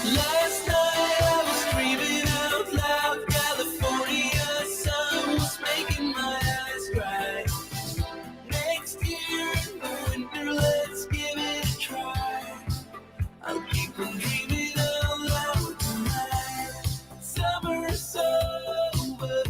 Last night I was screaming out loud, California sun was making my eyes cry. Next year in the winter, let's give it a try. I'll keep on dreaming out loud tonight. Summer's over.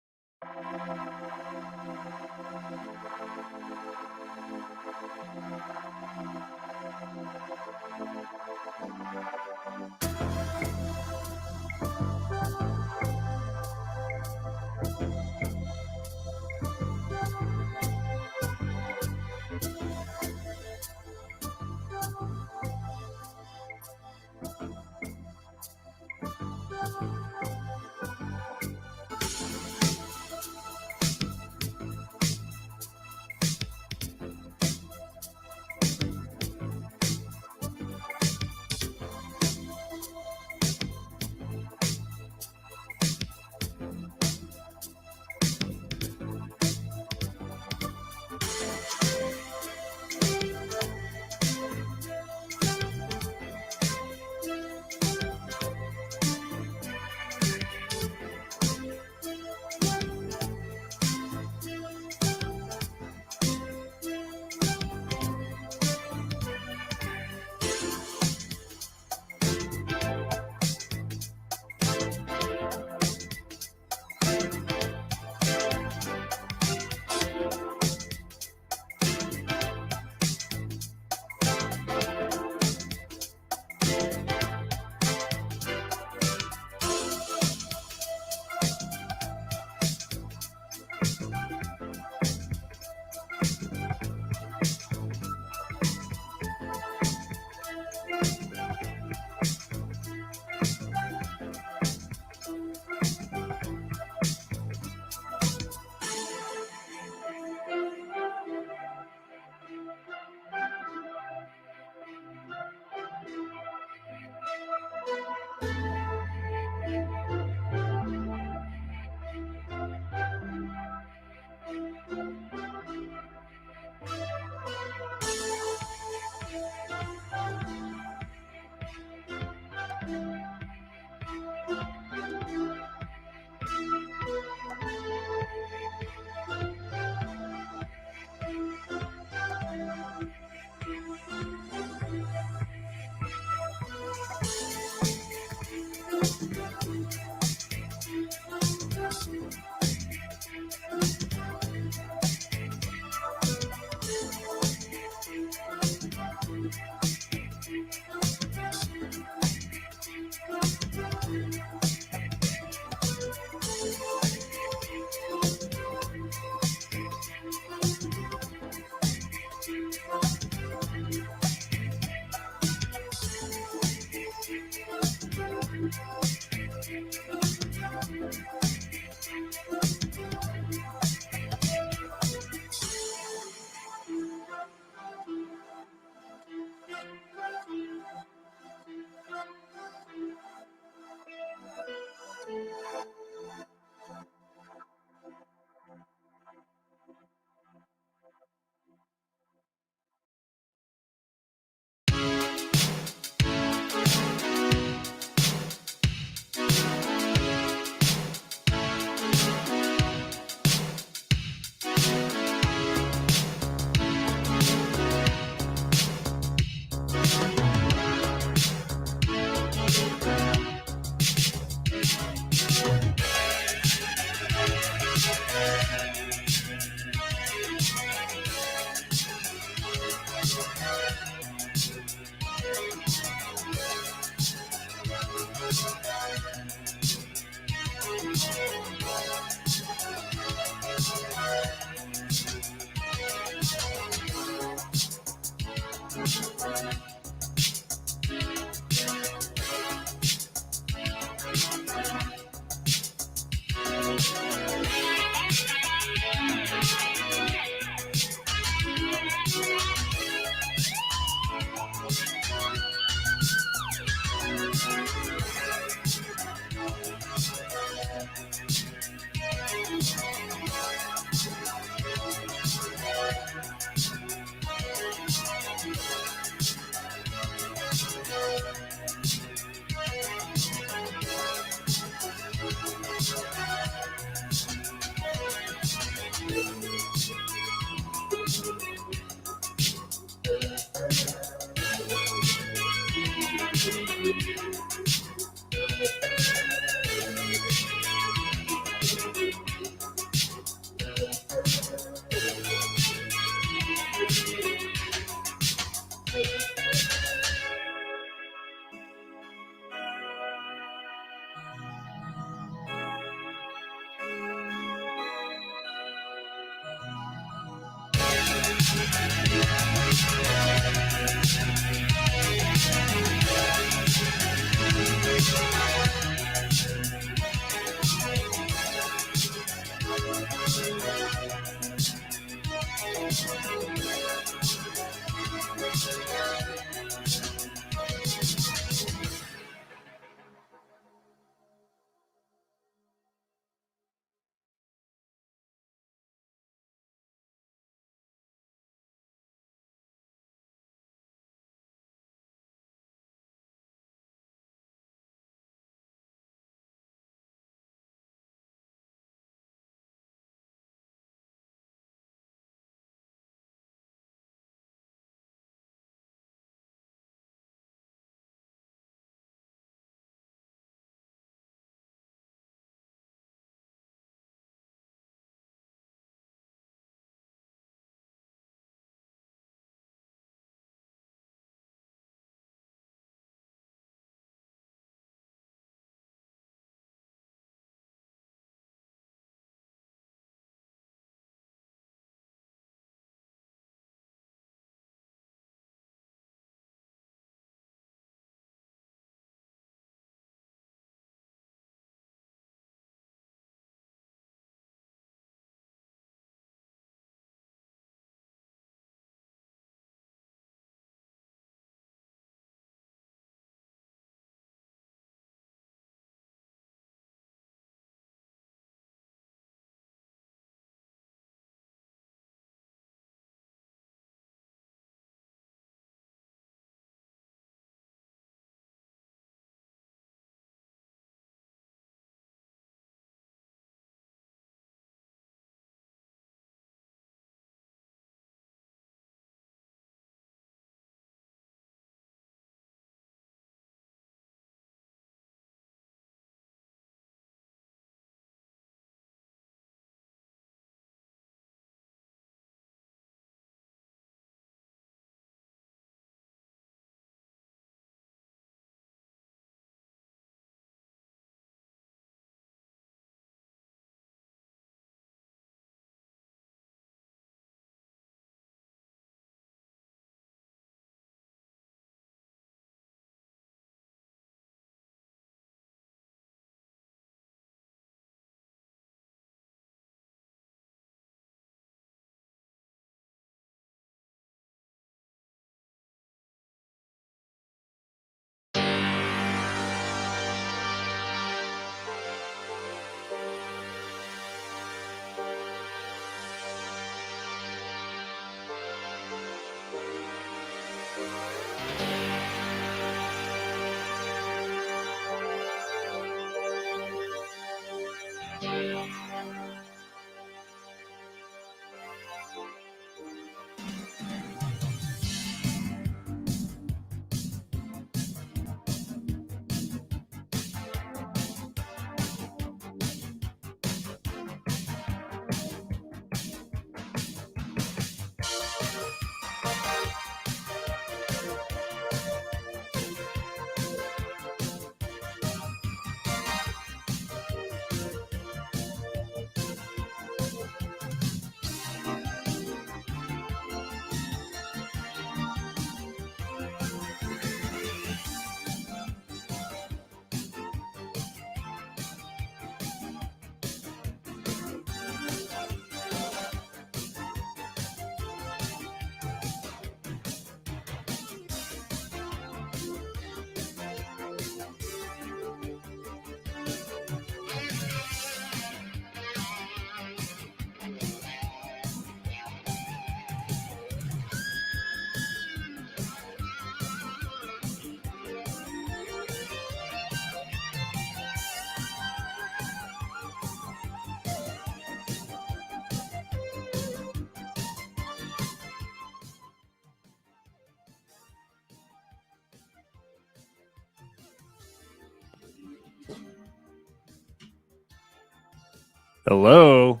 Hello.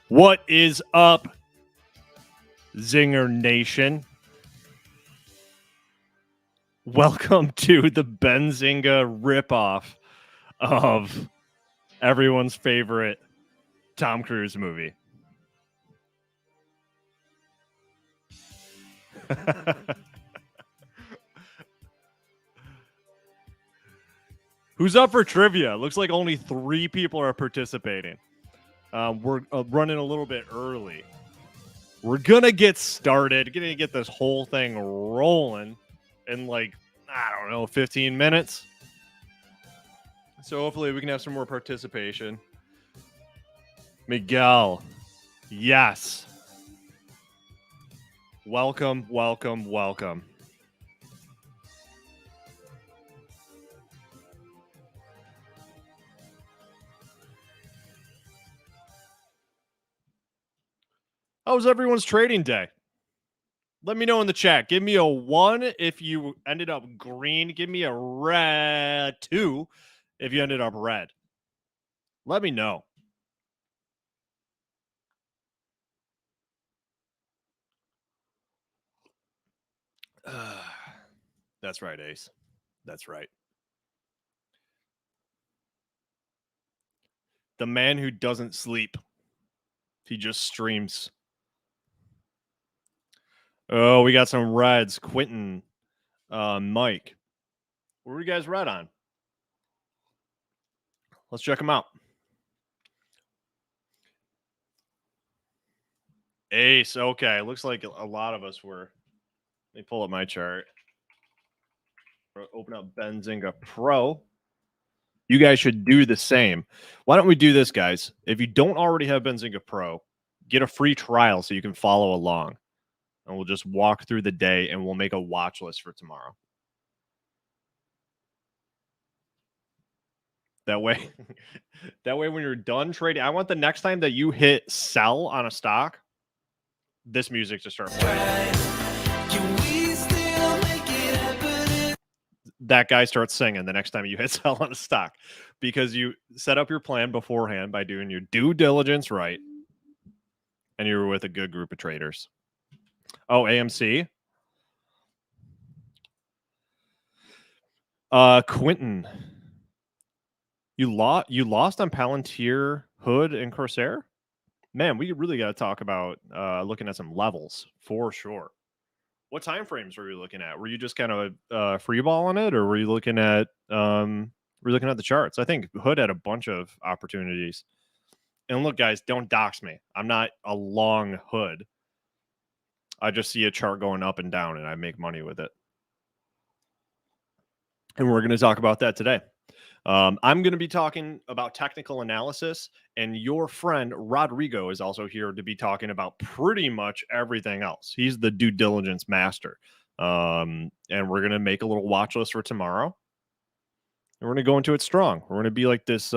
What is up, Zinger Nation? Welcome to the Benzinga ripoff of everyone's favorite Tom Cruise movie. Who's up for trivia? Looks like only 3 people are participating. We're running a little bit early. We're gonna get started. Gonna get this whole thing rolling in like, I don't know, 15 minutes. So hopefully we can have some more participation. Miguel, yes. Welcome, welcome, welcome. How was everyone's trading day? Let me know in the chat. Give me a 1 if you ended up green. Give me a red 2 if you ended up red. Let me know. That's right, Ace. That's right. The man who doesn't sleep. He just streams. Oh, we got some reds. Quentin, Mike. What were you guys red on? Let's check them out. Ace. Okay. Looks like a lot of us were. Let me pull up my chart. Open up Benzinga Pro. You guys should do the same. Why don't we do this, guys? If you don't already have Benzinga Pro, get a free trial so you can follow along. And we'll just walk through the day and we'll make a watch list for tomorrow. That way, when you're done trading, I want the next time that you hit sell on a stock, this music to start playing. That guy starts singing the next time you hit sell on a stock, because you set up your plan beforehand by doing your due diligence right, and you were with a good group of traders. Oh, AMC. Quentin, you lost on Palantir, Hood, and Corsair. Man, we really got to talk about looking at some levels for sure. What time frames were you looking at? Were you just kind of free balling it, or were you looking at the charts? I think Hood had a bunch of opportunities. And look, guys, don't dox me. I'm not a long Hood. I just see a chart going up and down, and I make money with it. And we're going to talk about that today. I'm going to be talking about technical analysis, and your friend Rodrigo is also here to be talking about pretty much everything else. He's the due diligence master. And we're going to make a little watch list for tomorrow. And we're going to go into it strong. We're going to be like this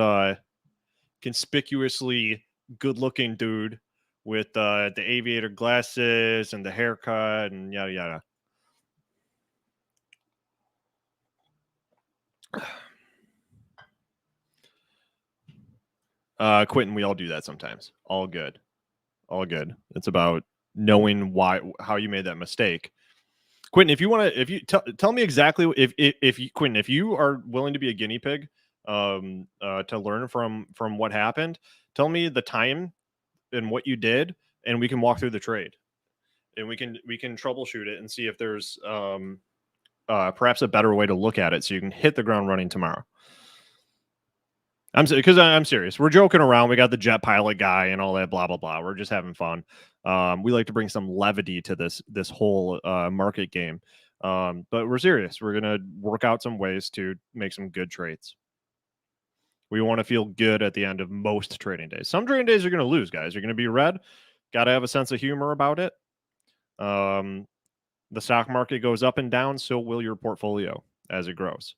conspicuously good-looking dude with the aviator glasses and the haircut and yada yada. Quentin, we all do that sometimes. All good. It's about knowing how you made that mistake. Quentin, if you want to, tell me exactly if you, Quentin, if you are willing to be a guinea pig, to learn from what happened, tell me the time and what you did, and we can walk through the trade, and we can troubleshoot it and see if there's perhaps a better way to look at it so you can hit the ground running tomorrow. I'm serious. We're joking around. We got the jet pilot guy and all that blah blah blah. We're just having fun. We like to bring some levity to this whole market game. But we're serious. We're gonna work out some ways to make some good trades. We want to feel good at the end of most trading days. Some trading days you're gonna lose, guys. You're gonna be red. Got to have a sense of humor about it. The stock market goes up and down, so will your portfolio as it grows.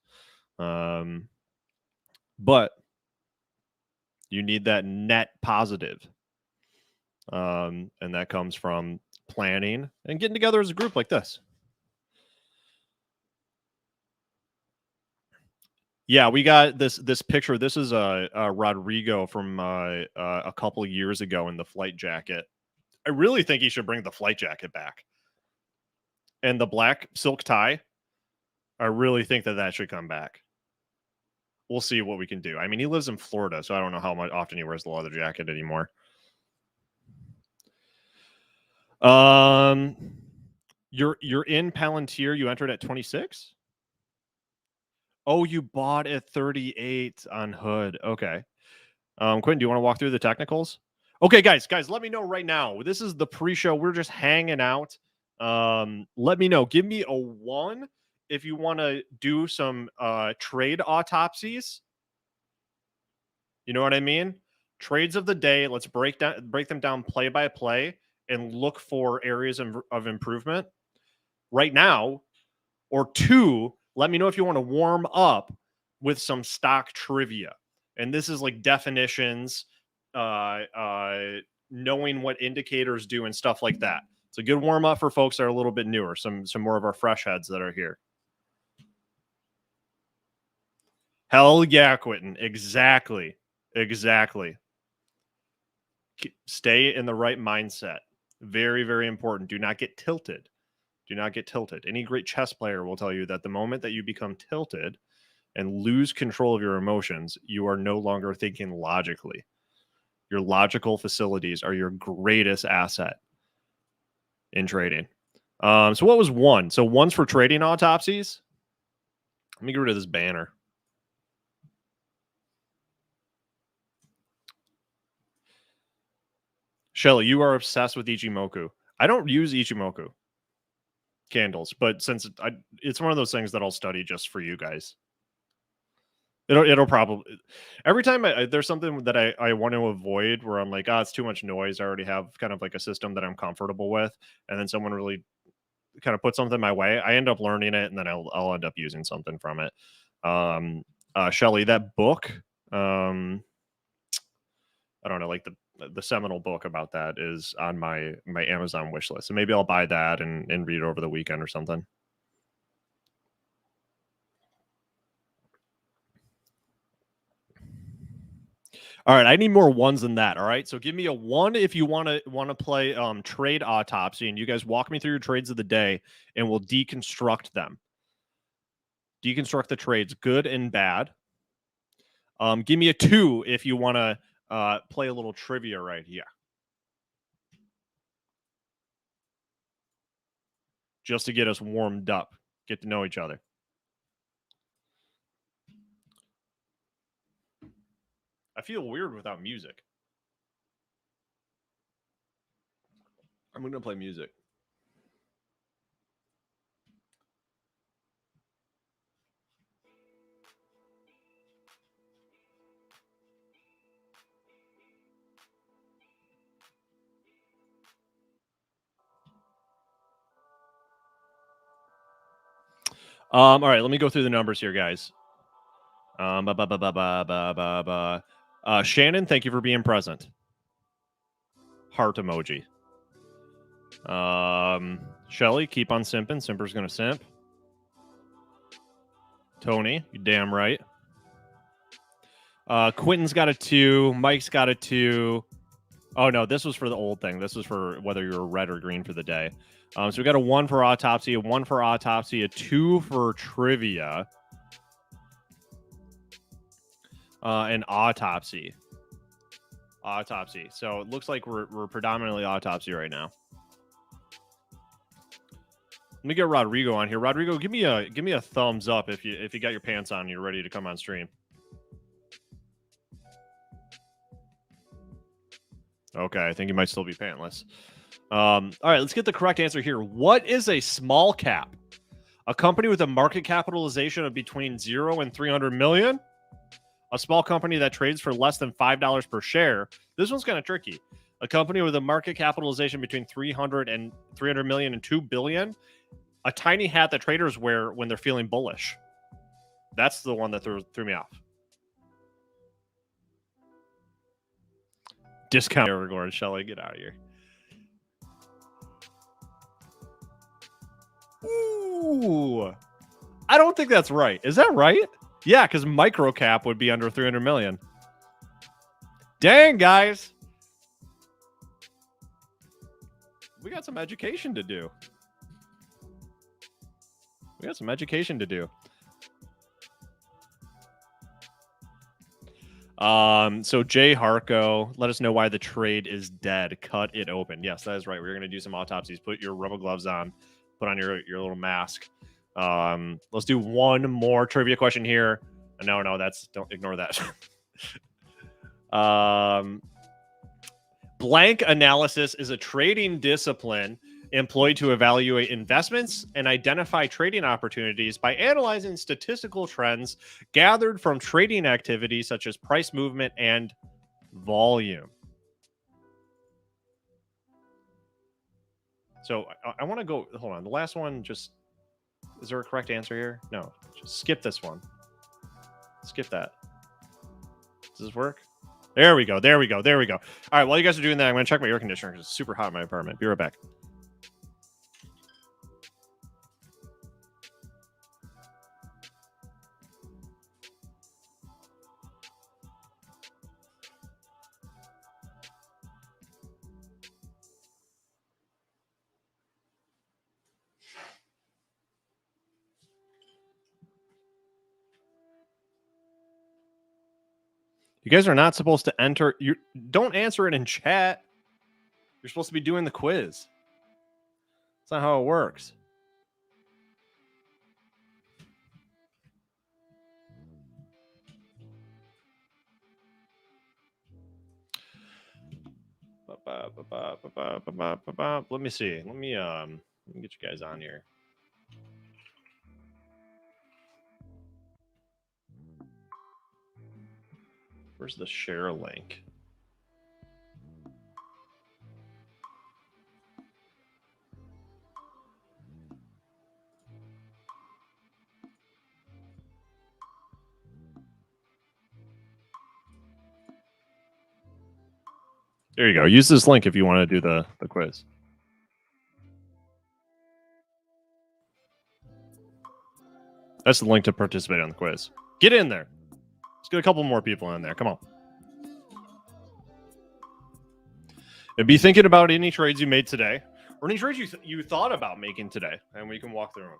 But you need that net positive. And that comes from planning and getting together as a group like this. Yeah, we got this picture. This is Rodrigo from a couple of years ago in the flight jacket. I really think he should bring the flight jacket back. And the black silk tie, I really think that should come back. We'll see what we can do. I mean, he lives in Florida, so I don't know how much often he wears the leather jacket anymore. You're in Palantir. You entered at 26. Oh, you bought at 38 on Hood. Okay. Quentin, do you want to walk through the technicals? Okay, guys, let me know right now. This is the pre-show. We're just hanging out. Let me know. Give me a 1 if you want to do some trade autopsies. You know what I mean? Trades of the day. Let's break them down play by play and look for areas of improvement right now. Or 2, let me know if you want to warm up with some stock trivia. And this is like definitions, knowing what indicators do and stuff like that. It's a good warm up for folks that are a little bit newer, some more of our fresh heads that are here. Hell yeah, Quentin. Exactly. Stay in the right mindset. Very, very important. Do not get tilted. Any great chess player will tell you that the moment that you become tilted and lose control of your emotions, you are no longer thinking logically. Your logical facilities are your greatest asset in trading. So what was 1? So 1's for trading autopsies. Let me get rid of this banner. Shelly, you are obsessed with Ichimoku. I don't use Ichimoku candles, but since it's one of those things that I'll study just for you guys. It'll probably, every time there's something that I want to avoid where I'm like, it's too much noise. I already have kind of like a system that I'm comfortable with, and then someone really kind of put something my way, I end up learning it, and then I'll end up using something from it. Shelly, that book, I don't know, like the seminal book about that is on my Amazon wish list, and maybe I'll buy that and read it over the weekend or something. All right, I need more 1s than that. All right, so give me a 1 if you want to play trade autopsy, and you guys walk me through your trades of the day, and we'll deconstruct them. Deconstruct the trades, good and bad. Give me a 2 if you want to play a little trivia right here, just to get us warmed up, get to know each other. I feel weird without music. I'm going to play music. All right, let me go through the numbers here, guys. Shannon, thank you for being present. Heart emoji. Shelly, keep on simping. Simper's gonna simp. Tony, you damn right. Quentin's got a 2. Mike's got a 2. Oh no, this was for the old thing. This was for whether you were red or green for the day. So we got a 1 for autopsy, a 1 for autopsy, a 2 for trivia, and autopsy. Autopsy. So it looks like we're predominantly autopsy right now. Let me get Rodrigo on here. Rodrigo, give me a thumbs up if you got your pants on and you're ready to come on stream. Okay, I think you might still be pantless. All right, let's get the correct answer here. What is a small cap? A company with a market capitalization of between 0 and 300 million? A small company that trades for less than $5 per share? This one's kind of tricky. A company with a market capitalization between 300 million and 2 billion? A tiny hat that traders wear when they're feeling bullish. That's the one that threw me off. Discount Aragorn, Shelly, get out of here. Ooh, I don't think that's right. Is that right? Yeah, because micro cap would be under 300 million. Dang, guys. We got some education to do. So Jay Harko, let us know why the trade is dead. Cut it open. Yes, that is right. We're going to do some autopsies. Put your rubber gloves on. Put on your little mask. Let's do one more trivia question here. No, don't ignore that. Blank analysis is a trading discipline employed to evaluate investments and identify trading opportunities by analyzing statistical trends gathered from trading activities such as price movement and volume. So I want to go, hold on. The last one, is there a correct answer here? No, just skip this one. Skip that. Does this work? There we go. All right, while you guys are doing that, I'm going to check my air conditioner because it's super hot in my apartment. Be right back. You guys are not supposed to enter. You don't answer it in chat. You're supposed to be doing the quiz. That's not how it works. Let me see. Let me get you guys on here. Where's the share link? There you go. Use this link if you want to do the quiz. That's the link to participate on the quiz. Get in there. Let's get a couple more people in there. Come on. And be thinking about any trades you made today or any trades you thought about making today, and we can walk through them.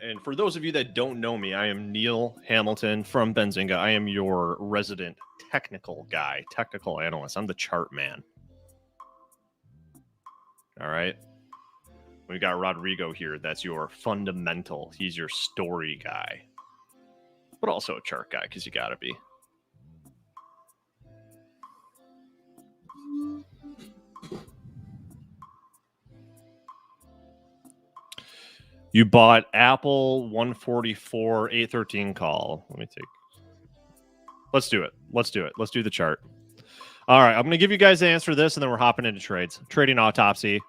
And for those of you that don't know me, I am Neil Hamilton from Benzinga. I am your resident technical guy, technical analyst. I'm the chart man. All right. We got Rodrigo here. That's your fundamental. He's your story guy, but also a chart guy because you got to be. You bought Apple 144 813 call. Let's do it. Let's do the chart. All right. I'm going to give you guys the answer to this, and then we're hopping into trades. Trading autopsy.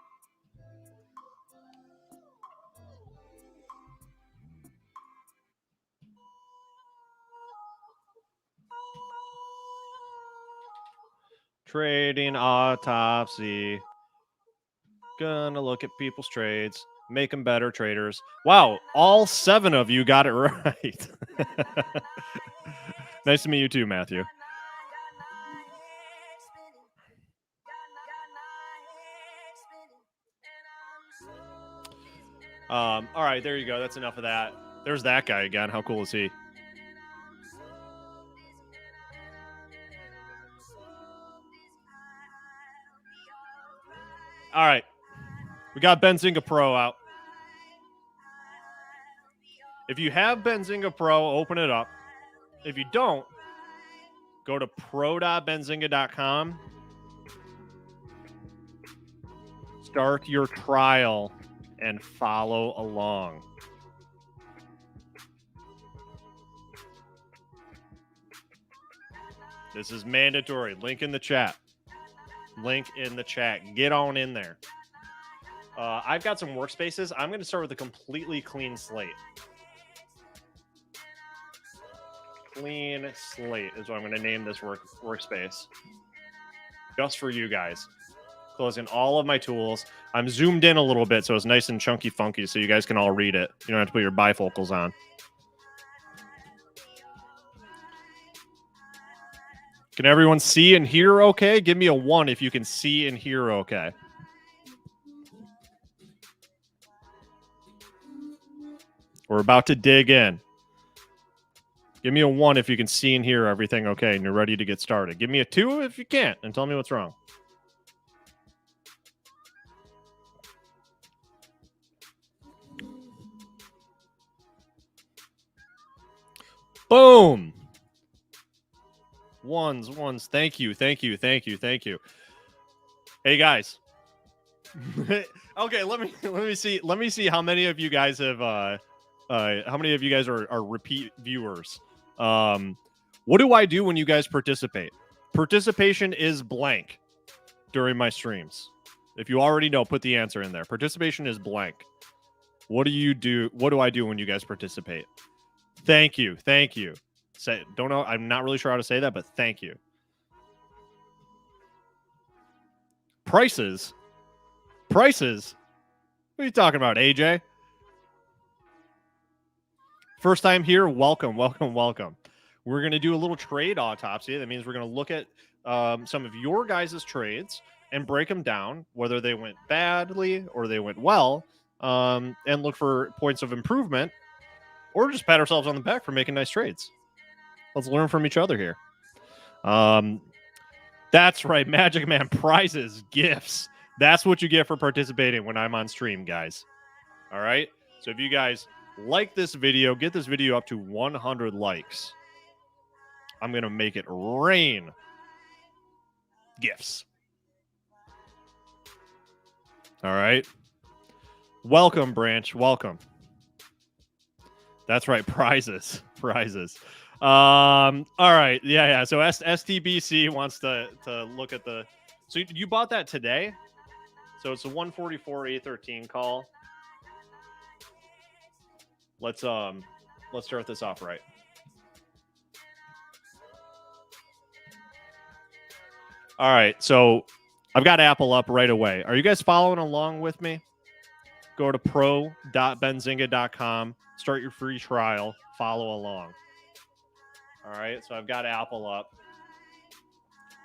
Trading autopsy. Gonna look at people's trades. Make them better traders. Wow, all 7 of you got it right. Nice to meet you too, Matthew. All right, there you go. That's enough of that. There's that guy again. How cool is he? All right. We got Benzinga Pro out. If you have Benzinga Pro, open it up. If you don't, go to pro.benzinga.com. Start your trial and follow along. This is mandatory. Link in the chat. Get on in there. I've got some workspaces. I'm going to start with a completely clean slate. Clean slate is what I'm going to name this workspace. Just for you guys. Closing all of my tools. I'm zoomed in a little bit, so it's nice and chunky funky, so you guys can all read it. You don't have to put your bifocals on. Can everyone see and hear okay? Give me a 1 if you can see and hear okay. We're about to dig in. Give me a 1 if you can see and hear everything okay and you're ready to get started. Give me a 2 if you can't and tell me what's wrong. Boom. Ones. Thank you. Hey guys. Okay, let me see how many of you guys have how many of you guys are repeat viewers. What do I do when you guys participate? Participation is blank during my streams. If you already know, put the answer in there. Participation is blank. What do you do? What do I do when you guys participate? Thank you. Don't know. I'm not really sure how to say that, but thank you. Prices? What are you talking about, AJ? First time here? Welcome. We're going to do a little trade autopsy. That means we're going to look at some of your guys' trades and break them down, whether they went badly or they went well, and look for points of improvement, or just pat ourselves on the back for making nice trades. Let's learn from each other here. That's right. Magic Man, prizes, gifts. That's what you get for participating when I'm on stream, guys. All right. So if you guys like this video, get this video up to 100 likes. I'm going to make it rain gifts. All right. Welcome, Branch. Welcome. That's right. Prizes. All right. Yeah. So STBC wants to look at the. So you bought that today? So it's a 144A13 call. Let's start this off right. All right. So I've got Apple up right away. Are you guys following along with me? Go to pro.benzinga.com. Start your free trial. Follow along. All right. So I've got Apple up.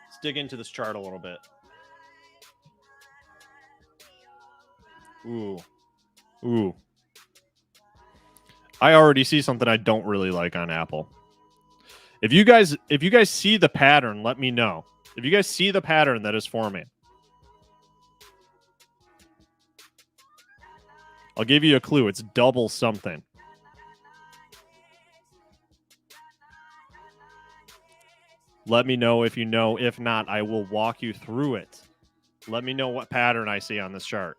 Let's dig into this chart a little bit. Ooh. I already see something I don't really like on Apple. If you guys see the pattern, let me know. If you guys see the pattern that is forming. I'll give you a clue. It's double something. Let me know if you know. If not, I will walk you through it. Let me know what pattern I see on this chart.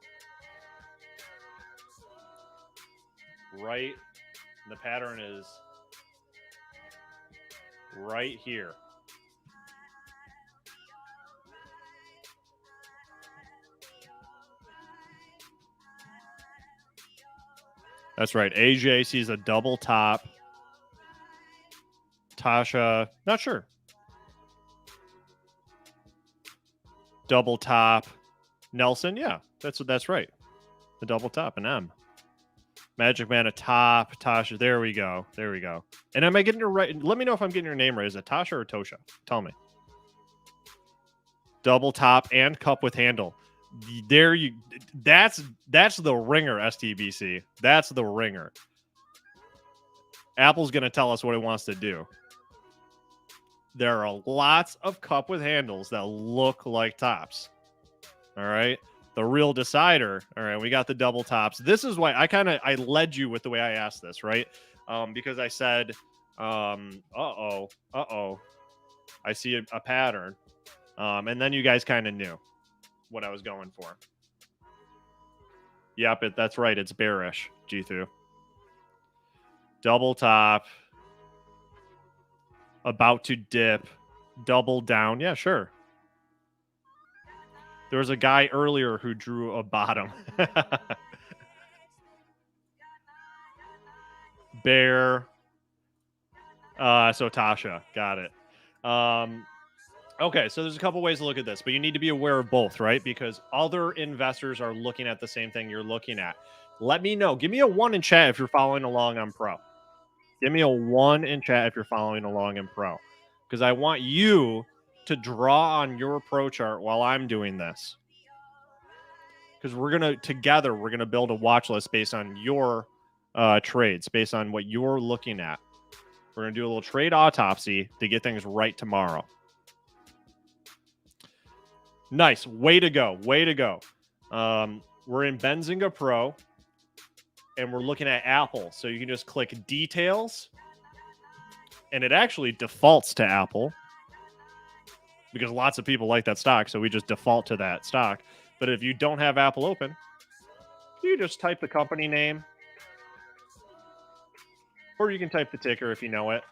Right. The pattern is right here. That's right. AJ sees a double top. Tasha, not sure. Double top. Nelson, yeah, that's right. The double top, an M. Magic Man, a top. Tasha, there we go. And am I getting your right? Let me know if I'm getting your name right. Is it Tasha or Tosha? Tell me. Double top and cup with handle. There you. That's the ringer, STBC. That's the ringer. Apple's going to tell us what it wants to do. There are lots of cup with handles that look like tops. All right. The real decider. All right. We got the double tops. This is why I led you with the way I asked this, right? Because I said, I see a pattern. And then you guys kind of knew what I was going for. Yep. That's right. It's bearish. G2. Double top. About to dip. Double down. Yeah, sure. There was a guy earlier who drew a bottom. Bear. So Tasha. Got it. Okay, so there's a couple ways to look at this, but you need to be aware of both, right? Because other investors are looking at the same thing you're looking at. Let me know. Give me a 1 in chat if you're following along on Pro. Give me a 1 in chat if you're following along in Pro. Because I want you to draw on your Pro chart while I'm doing this. Because we're going to build a watch list based on your trades, based on what you're looking at. We're going to do a little trade autopsy to get things right tomorrow. Nice. Way to go. Way to go. We're in Benzinga Pro, and we're looking at Apple. So you can just click details, and it actually defaults to Apple because lots of people like that stock, so we just default to that stock. But if you don't have Apple open, you just type the company name, or you can type the ticker if you know it.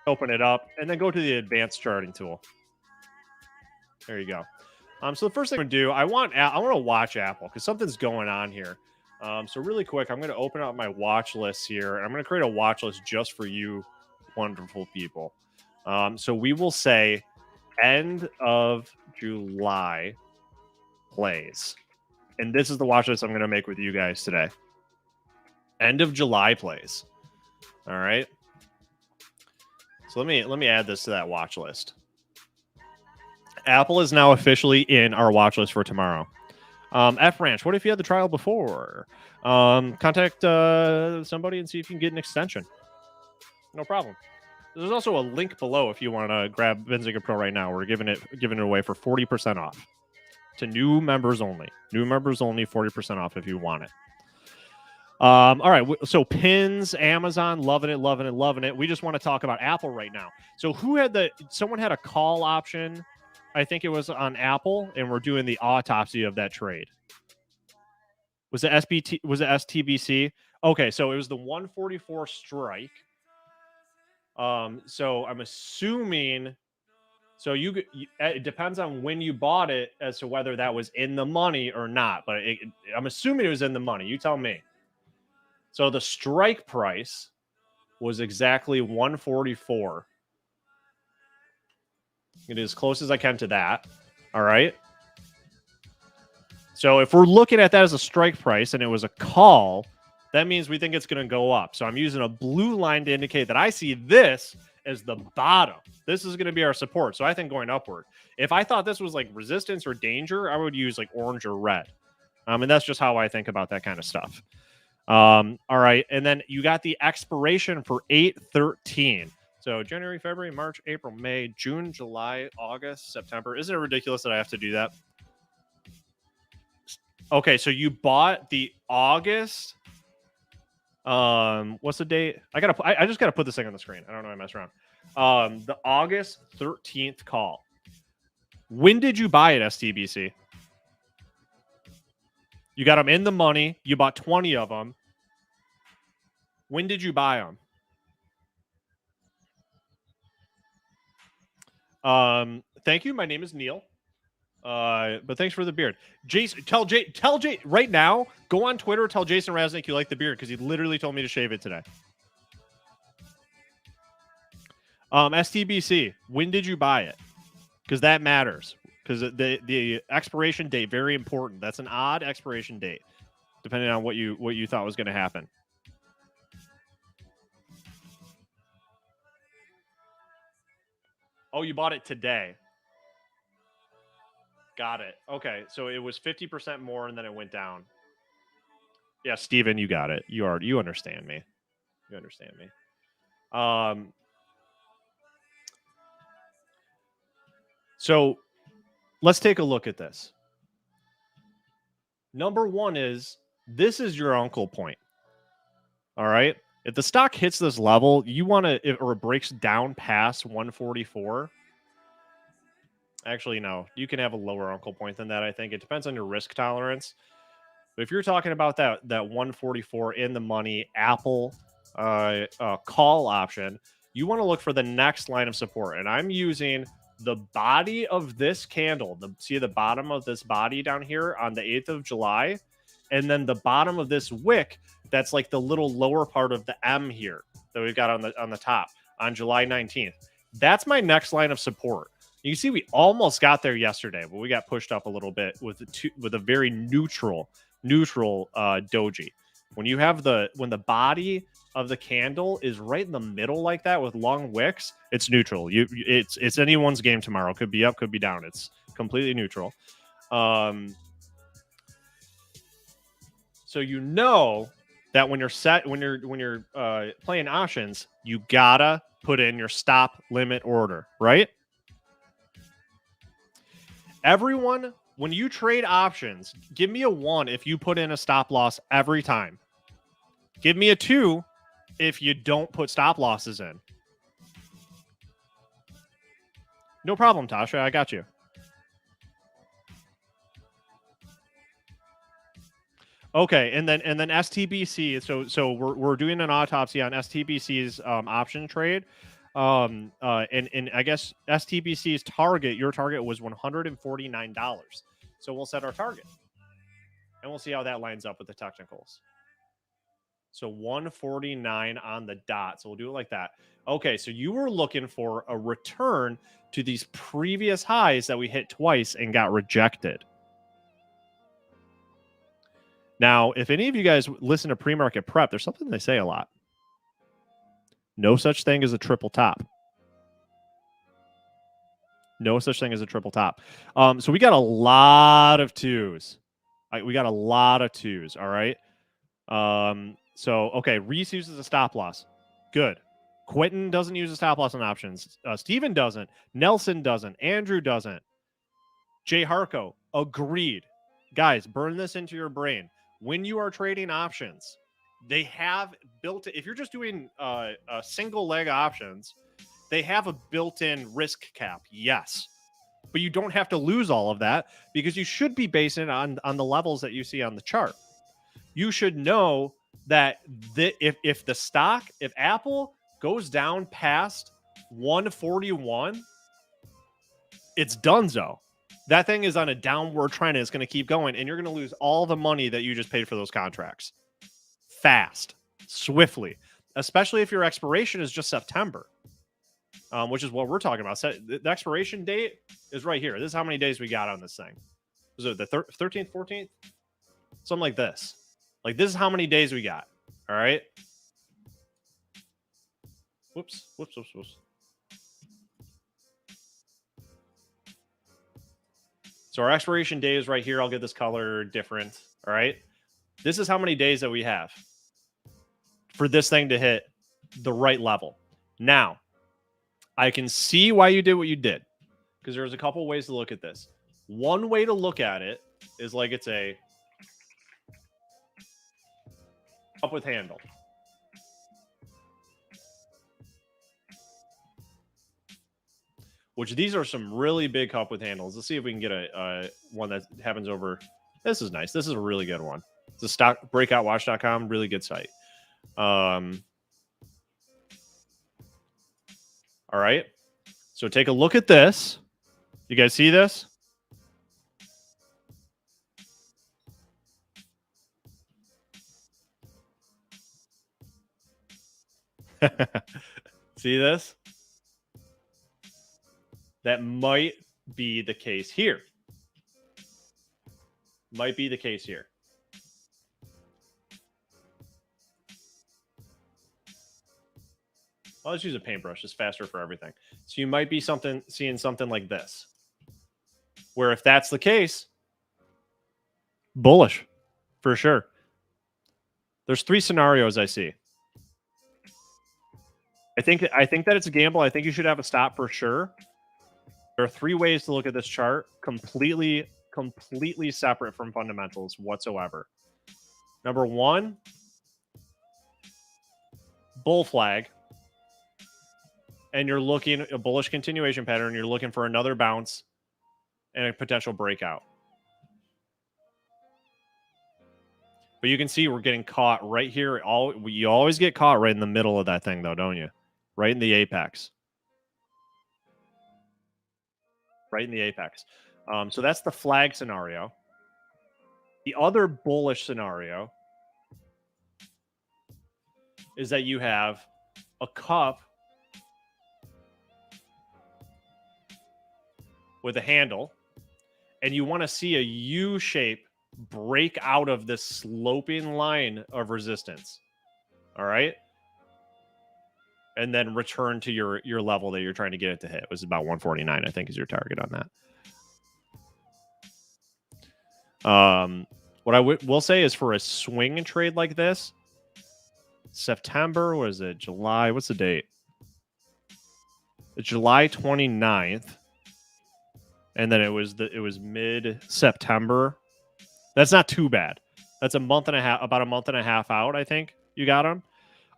Open it up, and then go to the advanced charting tool. There you go. So the first thing I'm going to do, I want to watch Apple because something's going on here. So really quick, I'm going to open up my watch list here, and I'm going to create a watch list just for you wonderful people. So we will say end of July plays. And this is the watch list I'm going to make with you guys today. End of July plays. All right. So let me add this to that watch list. Apple is now officially in our watch list for tomorrow. F Ranch, what if you had the trial before? Contact somebody and see if you can get an extension. No problem. There's also a link below if you want to grab Benzinga Pro right now. We're giving it away for 40% off to new members only. New members only, 40% off if you want it. All right, so pins, Amazon, loving it. We just want to talk about Apple right now. So someone had a call option, I think it was on Apple, and we're doing the autopsy of that trade. Was it STBC? Okay, so it was the 144 strike. So I'm assuming, so it depends on when you bought it as to whether that was in the money or not, but I'm assuming it was in the money. You tell me. So the strike price was exactly 144. It is as close as I can to that. All right. So if we're looking at that as a strike price and it was a call, that means we think it's going to go up. So I'm using a blue line to indicate that I see this as the bottom. This is going to be our support. So I think going upward. If I thought this was like resistance or danger, I would use like orange or red. And that's just how I think about that kind of stuff. All right. And then you got the expiration for 8/13. So January, February, March, April, May, June, July, August, September. Isn't it ridiculous that I have to do that? Okay. So you bought the August. What's the date? I just got to put this thing on the screen. I don't know. I mess around. The August 13th call. When did you buy it, STBC? You got them in the money. You bought 20 of them. When did you buy them? Thank you. My name is Neil. But thanks for the beard. Jason, tell Jay right now, go on Twitter, tell Jason Raznick you like the beard because he literally told me to shave it today. STBC, when did you buy it? Because that matters. Because the expiration date, very important. That's an odd expiration date, depending on what you thought was going to happen. Oh, you bought it today. Got it. Okay, so it was 50% more, and then it went down. Yeah, Steven, you got it. You understand me. You understand me. So let's take a look at this. Number one is this is your uncle point. All right. If the stock hits this level, you want to, or it breaks down past 144. Actually, no, you can have a lower uncle point than that. I think it depends on your risk tolerance. But if you're talking about that 144 in the money Apple call option, you want to look for the next line of support. And I'm using the body of this candle. See the bottom of this body down here on the 8th of July, and then the bottom of this wick. That's like the little lower part of the M here that we've got on the top on July 19th. That's my next line of support. You can see we almost got there yesterday, but we got pushed up a little bit with a very neutral doji. When you have when the body of the candle is right in the middle like that with long wicks, it's neutral. It's anyone's game tomorrow. Could be up, could be down. It's completely neutral. So you know that when you're playing options, you gotta put in your stop limit order, right? Everyone, when you trade options, give me a 1 if you put in a stop loss every time. Give me a 2 if you don't put stop losses in. No problem, Tasha. I got you. Okay, and then STBC. So we're doing an autopsy on STBC's option trade. And I guess STBC's target, your target was $149. So we'll set our target, and we'll see how that lines up with the technicals. So 149 on the dot. So we'll do it like that. Okay, so you were looking for a return to these previous highs that we hit twice and got rejected. Now, if any of you guys listen to pre-market prep, there's something they say a lot. No such thing as a triple top. No such thing as a triple top. So we got a lot of twos. We got a lot of twos, all right? So, okay, Reese uses a stop loss. Good. Quentin doesn't use a stop loss on options. Steven doesn't. Nelson doesn't. Andrew doesn't. Jay Harko, agreed. Guys, burn this into your brain. When you are trading options, they have built, if you're just doing single leg options, they have a built-in risk cap, yes. But you don't have to lose all of that because you should be basing it on the levels that you see on the chart. You should know that if Apple goes down past 141, it's donezo. That thing is on a downward trend and it's going to keep going, and you're going to lose all the money that you just paid for those contracts. Fast, swiftly, especially if your expiration is just September, which is what we're talking about. The expiration date is right here. This is how many days we got on this thing. Was it the 13th, 14th? Something like this. Like, this is how many days we got. All right. Whoops. So our expiration date is right here. I'll get this color different. All right. This is how many days that we have for this thing to hit the right level. Now, I can see why you did what you did, because there's a couple ways to look at this. One way to look at it is like it's a up with handle. Which these are some really big cup with handles. Let's see if we can get a one that happens over. This is nice. This is a really good one. It's a stock breakoutwatch.com, really good site. All right. So take a look at this. You guys see this? See this? That might be the case here. Might be the case here. I'll just use a paintbrush. It's faster for everything. So you might be seeing something like this, where if that's the case, bullish for sure. There's 3 scenarios I see. I think that it's a gamble. I think you should have a stop for sure. There are 3 ways to look at this chart, completely separate from fundamentals whatsoever. Number 1, bull flag. And you're looking a bullish continuation pattern. You're looking for another bounce and a potential breakout. But you can see we're getting caught right here. You always get caught right in the middle of that thing, though, don't you? Right in the apex. Right in the apex. So that's the flag scenario. The other bullish scenario is that you have a cup with a handle, and you want to see a U shape break out of this sloping line of resistance. All right. And then return to your level that you're trying to get it to hit. It was about 149, I think, is your target on that. What I will say is for a swing trade like this, September, what is it? July, what's the date? It's July 29th. And then it was mid-September. That's not too bad. That's about a month and a half out, I think you got them.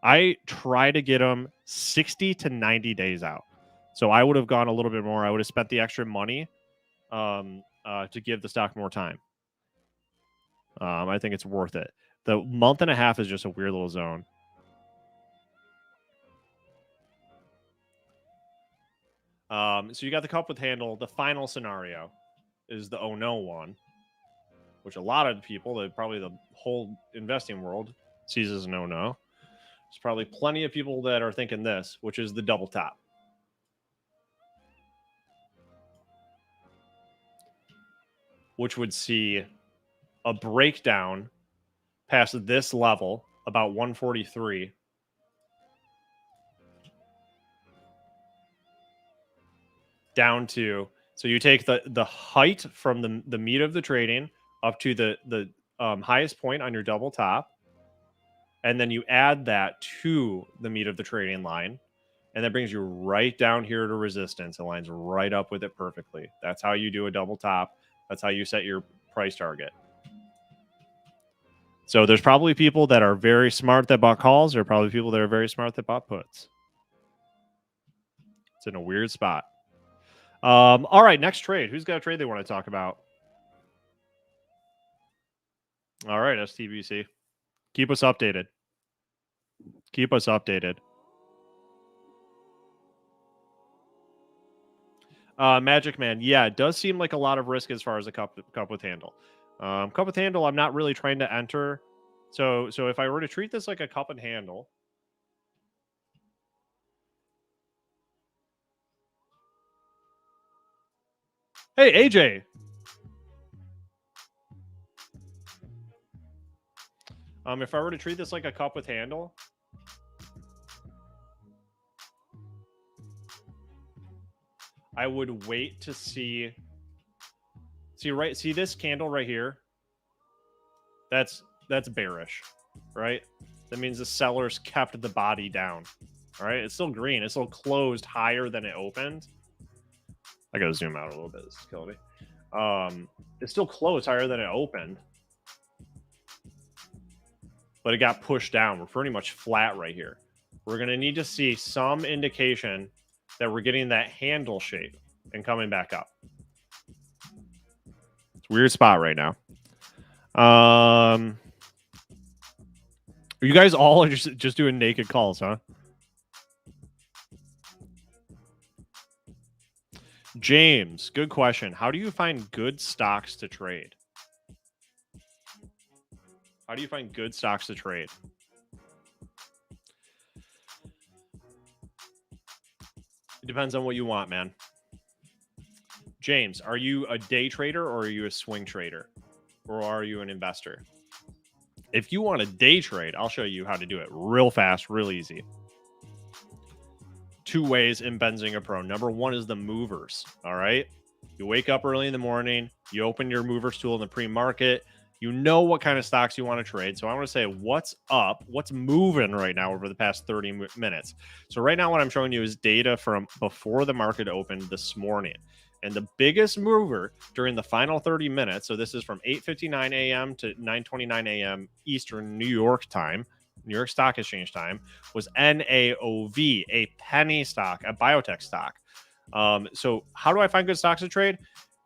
I try to get them 60 to 90 days out. So I would have gone a little bit more. I would have spent the extra money to give the stock more time. I think it's worth it. The month and a half is just a weird little zone. So you got the cup with handle. The final scenario is the oh no one, which a lot of people, probably the whole investing world, sees as an oh no. There's probably plenty of people that are thinking this, which is the double top. Which would see a breakdown past this level, about 143. Down to, so you take the height from the meat of the trading up to the highest point on your double top, and then you add that to the meat of the trading line, and that brings you right down here to resistance. It lines right up with it perfectly. That's how you do a double top. That's how you set your price target. So there's probably people that are very smart that bought calls. There are probably people that are very smart that bought puts. It's in a weird spot. All right, next trade. Who's got a trade they want to talk about? All right, STBC. Keep us updated. Keep us updated. Magic Man. Yeah, it does seem like a lot of risk as far as a cup with handle. Cup with handle, I'm not really trying to enter. So if I were to treat this like a cup and handle, hey, AJ. If I were to treat this like a cup with handle, I would wait to see this candle right here. That's bearish, right? That means the sellers kept the body down. All right, it's still green. It's still closed higher than it opened. I gotta zoom out a little bit. This is killing me. It's still closed higher than it opened, but it got pushed down. We're pretty much flat right here. We're gonna need to see some indication that we're getting that handle shape and coming back up. It's a weird spot right now. You guys all are just doing naked calls, huh? James, good question. How do you find good stocks to trade? How do you find good stocks to trade? It depends on what you want, man. James, are you a day trader or are you a swing trader? Or are you an investor? If you want a day trade, I'll show you how to do it real fast, real easy. 2 ways in Benzinga Pro. Number 1 is the movers. All right. You wake up early in the morning, you open your movers tool in the pre-market, you know what kind of stocks you want to trade. So I want to say what's up, what's moving right now over the past 30 minutes. So right now what I'm showing you is data from before the market opened this morning. And the biggest mover during the final 30 minutes, so this is from 8:59 a.m. to 9:29 a.m. Eastern New York time, New York Stock Exchange time, was NAOV, a penny stock, a biotech stock. So how do I find good stocks to trade?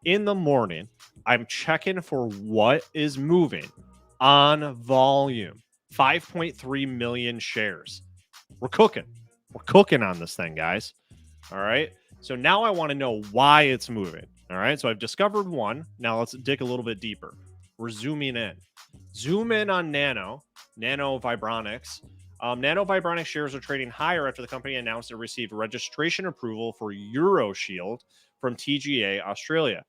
In the morning, I'm checking for what is moving on volume. 5.3 million shares. We're cooking. We're cooking on this thing, guys. All right. So now I want to know why it's moving. All right. So I've discovered one. Now let's dig a little bit deeper. We're zooming in. Zoom in on Nano Vibronics. Nano Vibronics shares are trading higher after the company announced it received registration approval for EuroShield, from TGA Australia.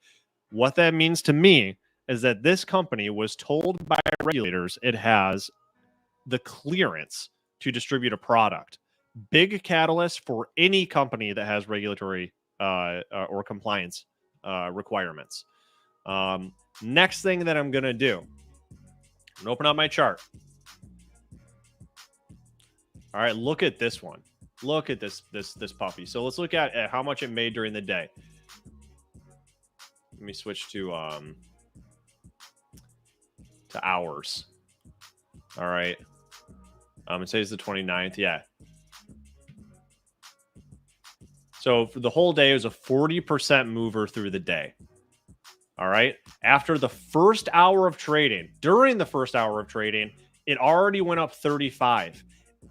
What that means to me is that this company was told by regulators it has the clearance to distribute a product. Big catalyst for any company that has regulatory or compliance requirements. Next thing that I'm going to do, I'm going to open up my chart. All right, look at this one. Look at this puppy. So let's look at how much it made during the day. Let me switch to hours. All right. It says the 29th. Yeah. So for the whole day, it was a 40% mover through the day. All right. After the first hour of trading, during the first hour of trading, it already went up 35.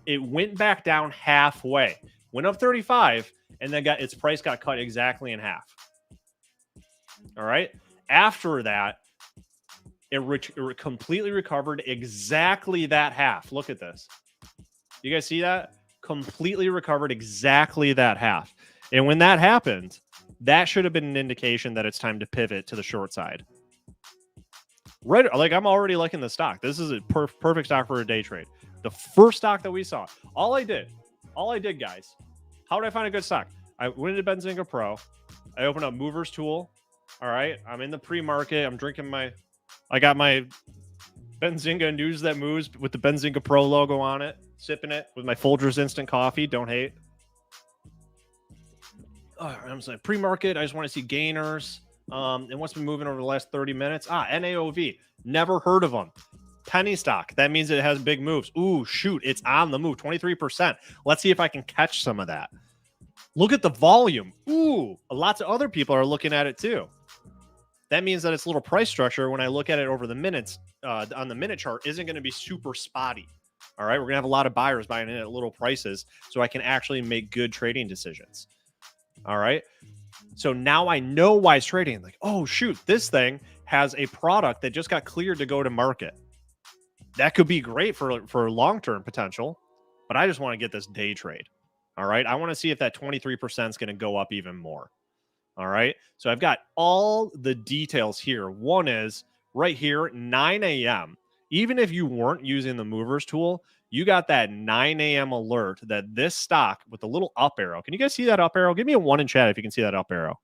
It went back down halfway, went up 35, and then its price got cut exactly in half. All right. After that, it completely recovered exactly that half. Look at this. You guys see that? Completely recovered exactly that half. And when that happened, that should have been an indication that it's time to pivot to the short side. Right, like I'm already liking the stock. This is a perfect stock for a day trade. The first stock that we saw. All I did, guys. How did I find a good stock? I went into Benzinga Pro. I opened up Movers Tool. All right, I'm in the pre-market. I'm drinking I got my Benzinga News That Moves with the Benzinga Pro logo on it. Sipping it with my Folgers instant coffee. Don't hate. I'm saying pre-market. I just want to see gainers. And what's been moving over the last 30 minutes? NAOV. Never heard of them. Penny stock. That means it has big moves. Ooh, shoot. It's on the move. 23%. Let's see if I can catch some of that. Look at the volume. Ooh, lots of other people are looking at it too. That means that its little price structure, when I look at it over the minutes on the minute chart, isn't going to be super spotty. All right. We're going to have a lot of buyers buying in at little prices so I can actually make good trading decisions. All right. So now I know why it's trading. Like, oh, shoot, this thing has a product that just got cleared to go to market. That could be great for long-term potential, but I just want to get this day trade. All right. I want to see if that 23% is going to go up even more. All right. So I've got all the details here. One is right here, 9 a.m. Even if you weren't using the movers tool, you got that 9 a.m. alert that this stock with the little up arrow. Can you guys see that up arrow? Give me a 1 in chat if you can see that up arrow.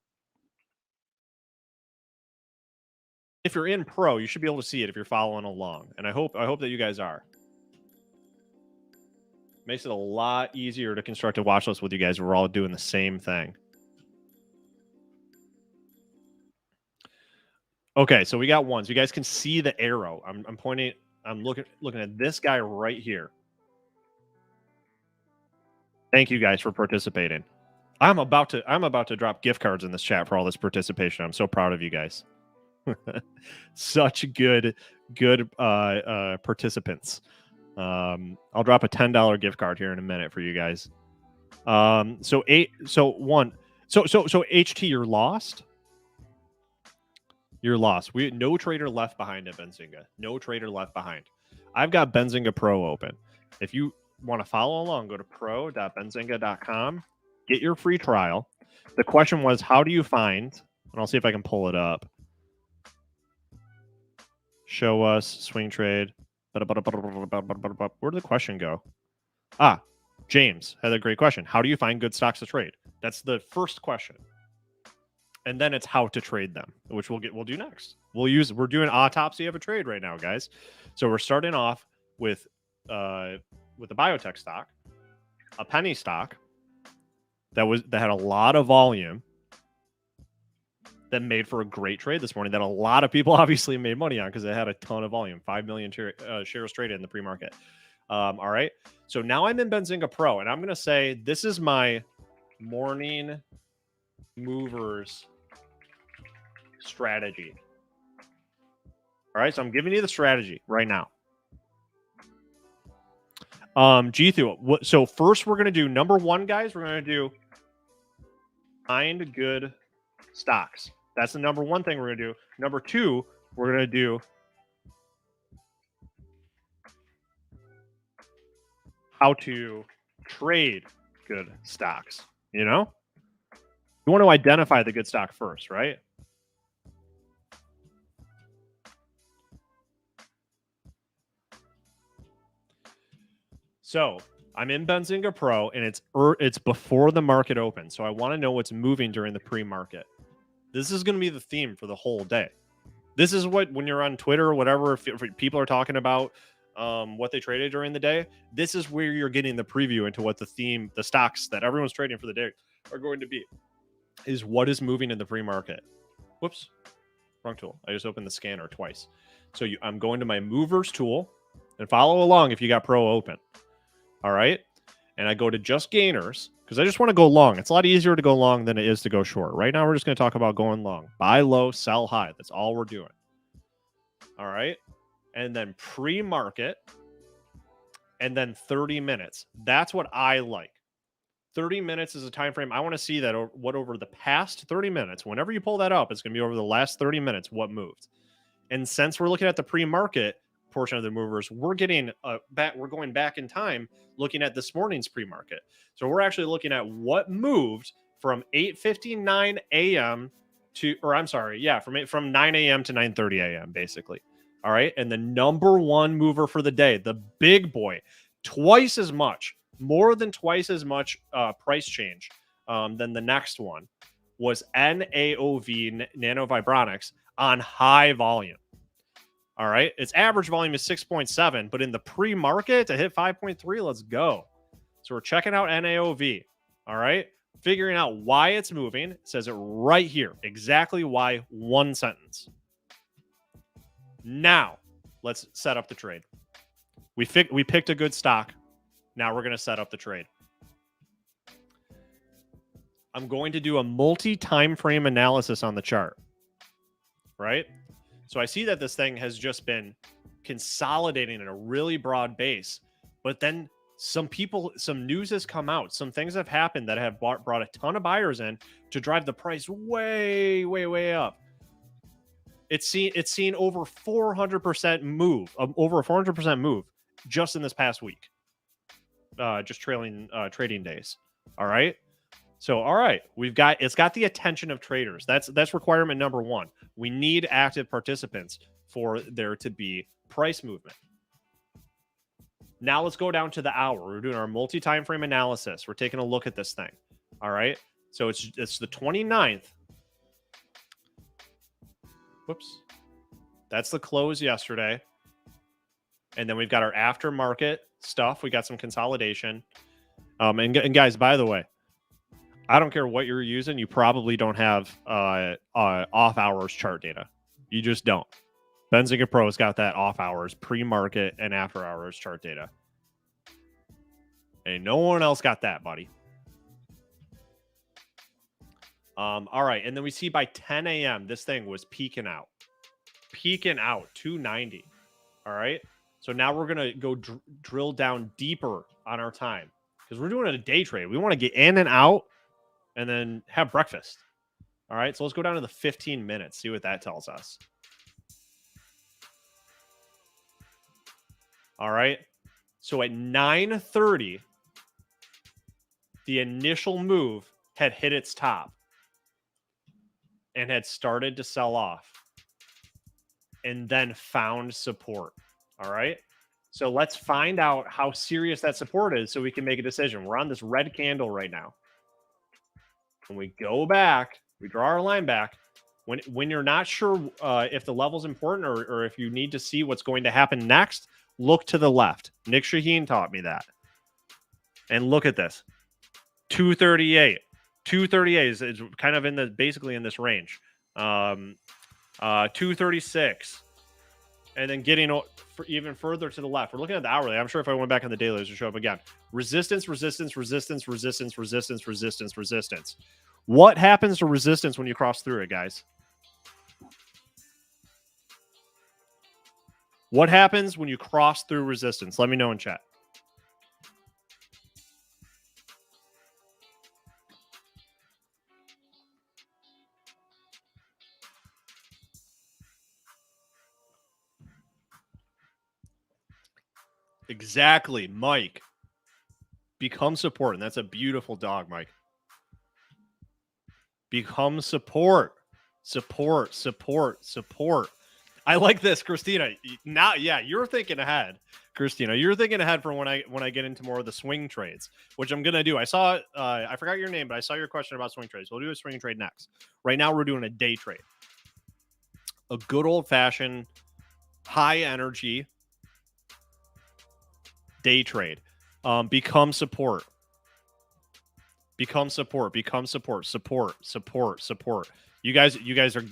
If you're in Pro, you should be able to see it if you're following along. And I hope that you guys are. Makes it a lot easier to construct a watch list with you guys. We're all doing the same thing. Okay, so we got one. So you guys can see the arrow. I'm pointing. I'm looking at this guy right here. Thank you guys for participating. I'm about to drop gift cards in this chat for all this participation. I'm so proud of you guys. Such good participants. I'll drop a $10 gift card here in a minute for you guys. So HT, you're lost. You're lost. No trader left behind at Benzinga. No trader left behind. I've got Benzinga Pro open. If you want to follow along, go to pro.benzinga.com. Get your free trial. The question was, how do you find, and I'll see if I can pull it up. Show us, swing trade. Where did the question go? James had a great question. How do you find good stocks to trade? That's the first question. And then it's how to trade them, which we'll do next. We're doing autopsy of a trade right now, guys. So we're starting off with the biotech stock, a penny stock that had a lot of volume, that made for a great trade this morning, that a lot of people obviously made money on because it had a ton of volume, 5 million shares traded in the pre-market. All right. So now I'm in Benzinga Pro, and I'm going to say this is my morning movers strategy. All right. So I'm giving you the strategy right now. G2. So first we're going to do number one, guys. We're going to do find good stocks. That's the number one thing we're going to do. Number two, we're going to do how to trade good stocks, you know? You want to identify the good stock first, right? So I'm in Benzinga Pro, and it's before the market opens. So I want to know what's moving during the pre-market. This is going to be the theme for the whole day. This is what, when you're on Twitter or whatever, if people are talking about what they traded during the day, this is where you're getting the preview into what the theme, the stocks that everyone's trading for the day are going to be, is what is moving in the pre-market. Whoops, wrong tool. I just opened the scanner twice. So I'm going to my movers tool, and follow along if you got Pro open. All right. And I go to just gainers because I just want to go long. It's a lot easier to go long than it is to go short. Right now, we're just going to talk about going long. Buy low, sell high. That's all we're doing. All right. And then pre-market, and then 30 minutes. That's what I like. 30 minutes is a time frame. I want to see that what over the past 30 minutes, whenever you pull that up, it's going to be over the last 30 minutes what moved. And since we're looking at the pre-market portion of the movers, we're getting we're going back in time looking at this morning's pre-market. So we're actually looking at what moved from 8:59 a.m. to, or I'm sorry, yeah, from 9 a.m. to 9:30 a.m. basically. All right, and the number one mover for the day, the big boy, twice as much, more than twice as much price change than the next one, was NAOV, Nanovibronics, on high volume. All right. Its average volume is 6.7, but in the pre-market to hit 5.3, let's go. So we're checking out NAOV. All right. Figuring out why it's moving. It says it right here. Exactly why. One sentence. Now, let's set up the trade. We picked a good stock. Now we're going to set up the trade. I'm going to do a multi-time frame analysis on the chart. Right? So I see that this thing has just been consolidating in a really broad base, but then some news has come out. Some things have happened that have brought a ton of buyers in to drive the price way, way, way up. It's seen over 400% move, over a 400% move just in this past week, just trailing trading days. All right. So, all right, it's got the attention of traders. That's requirement number one. We need active participants for there to be price movement. Now let's go down to the hour. We're doing our multi-time frame analysis. We're taking a look at this thing. All right. So it's the 29th. Whoops. That's the close yesterday. And then we've got our aftermarket stuff. We got some consolidation. And guys, by the way, I don't care what you're using. You probably don't have off hours chart data. You just don't. Benzinga Pro's got that off hours, pre-market, and after hours chart data. And no one else got that, buddy. All right. And then we see by 10 a.m., this thing was peaking out. 290. All right. So now we're going to go drill down deeper on our time because we're doing a day trade. We want to get in and out and then have breakfast. All right, so let's go down to the 15 minutes, see what that tells us. All right, so at 9:30, the initial move had hit its top and had started to sell off and then found support. All right, so let's find out how serious that support is so we can make a decision. We're on this red candle right now. When we go back, we draw our line back. When you're not sure if the level's important or if you need to see what's going to happen next, look to the left. Nick Shaheen taught me that. And look at this. 238. 238 is kind of basically in this range. 236. And then getting even further to the left. We're looking at the hourly. I'm sure if I went back on the daily, it would show up again. Resistance, resistance, resistance, resistance, resistance, resistance, resistance. What happens to resistance when you cross through it, guys? What happens when you cross through resistance? Let me know in chat. Exactly, Mike. Become support, and that's a beautiful dog, Mike. become support. Support, support, support. I like this, Christina. Now, yeah, you're thinking ahead, Christina. You're thinking ahead for when I get into more of the swing trades, which I'm gonna do. I saw I forgot your name, but I saw your question about swing trades. We'll do a swing trade next. Right now, we're doing a day trade, a good old fashioned, high energy day trade. Become support. Become support. Become support. Support. Support. Support. You guys are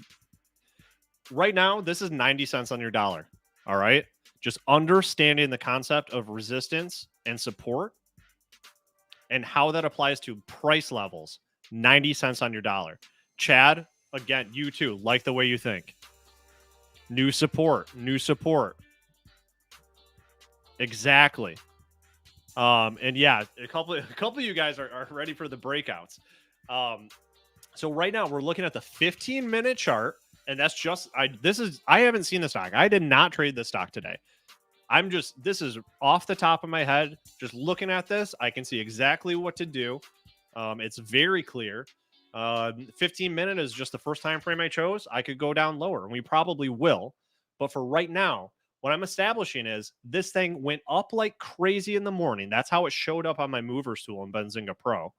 right now. This is 90 cents on your dollar. All right. Just understanding the concept of resistance and support and how that applies to price levels. 90 cents on your dollar. Chad, again, you too, like the way you think. New support. New support. Exactly. And yeah, a couple of you guys are ready for the breakouts. So right now we're looking at the 15-minute chart, and that's just I haven't seen the stock. I did not trade this stock today. This is off the top of my head. Just looking at this, I can see exactly what to do. It's very clear. 15-minute is just the first time frame I chose. I could go down lower, and we probably will. But for right now, what I'm establishing is this thing went up like crazy in the morning. That's how it showed up on my movers tool in Benzinga Pro.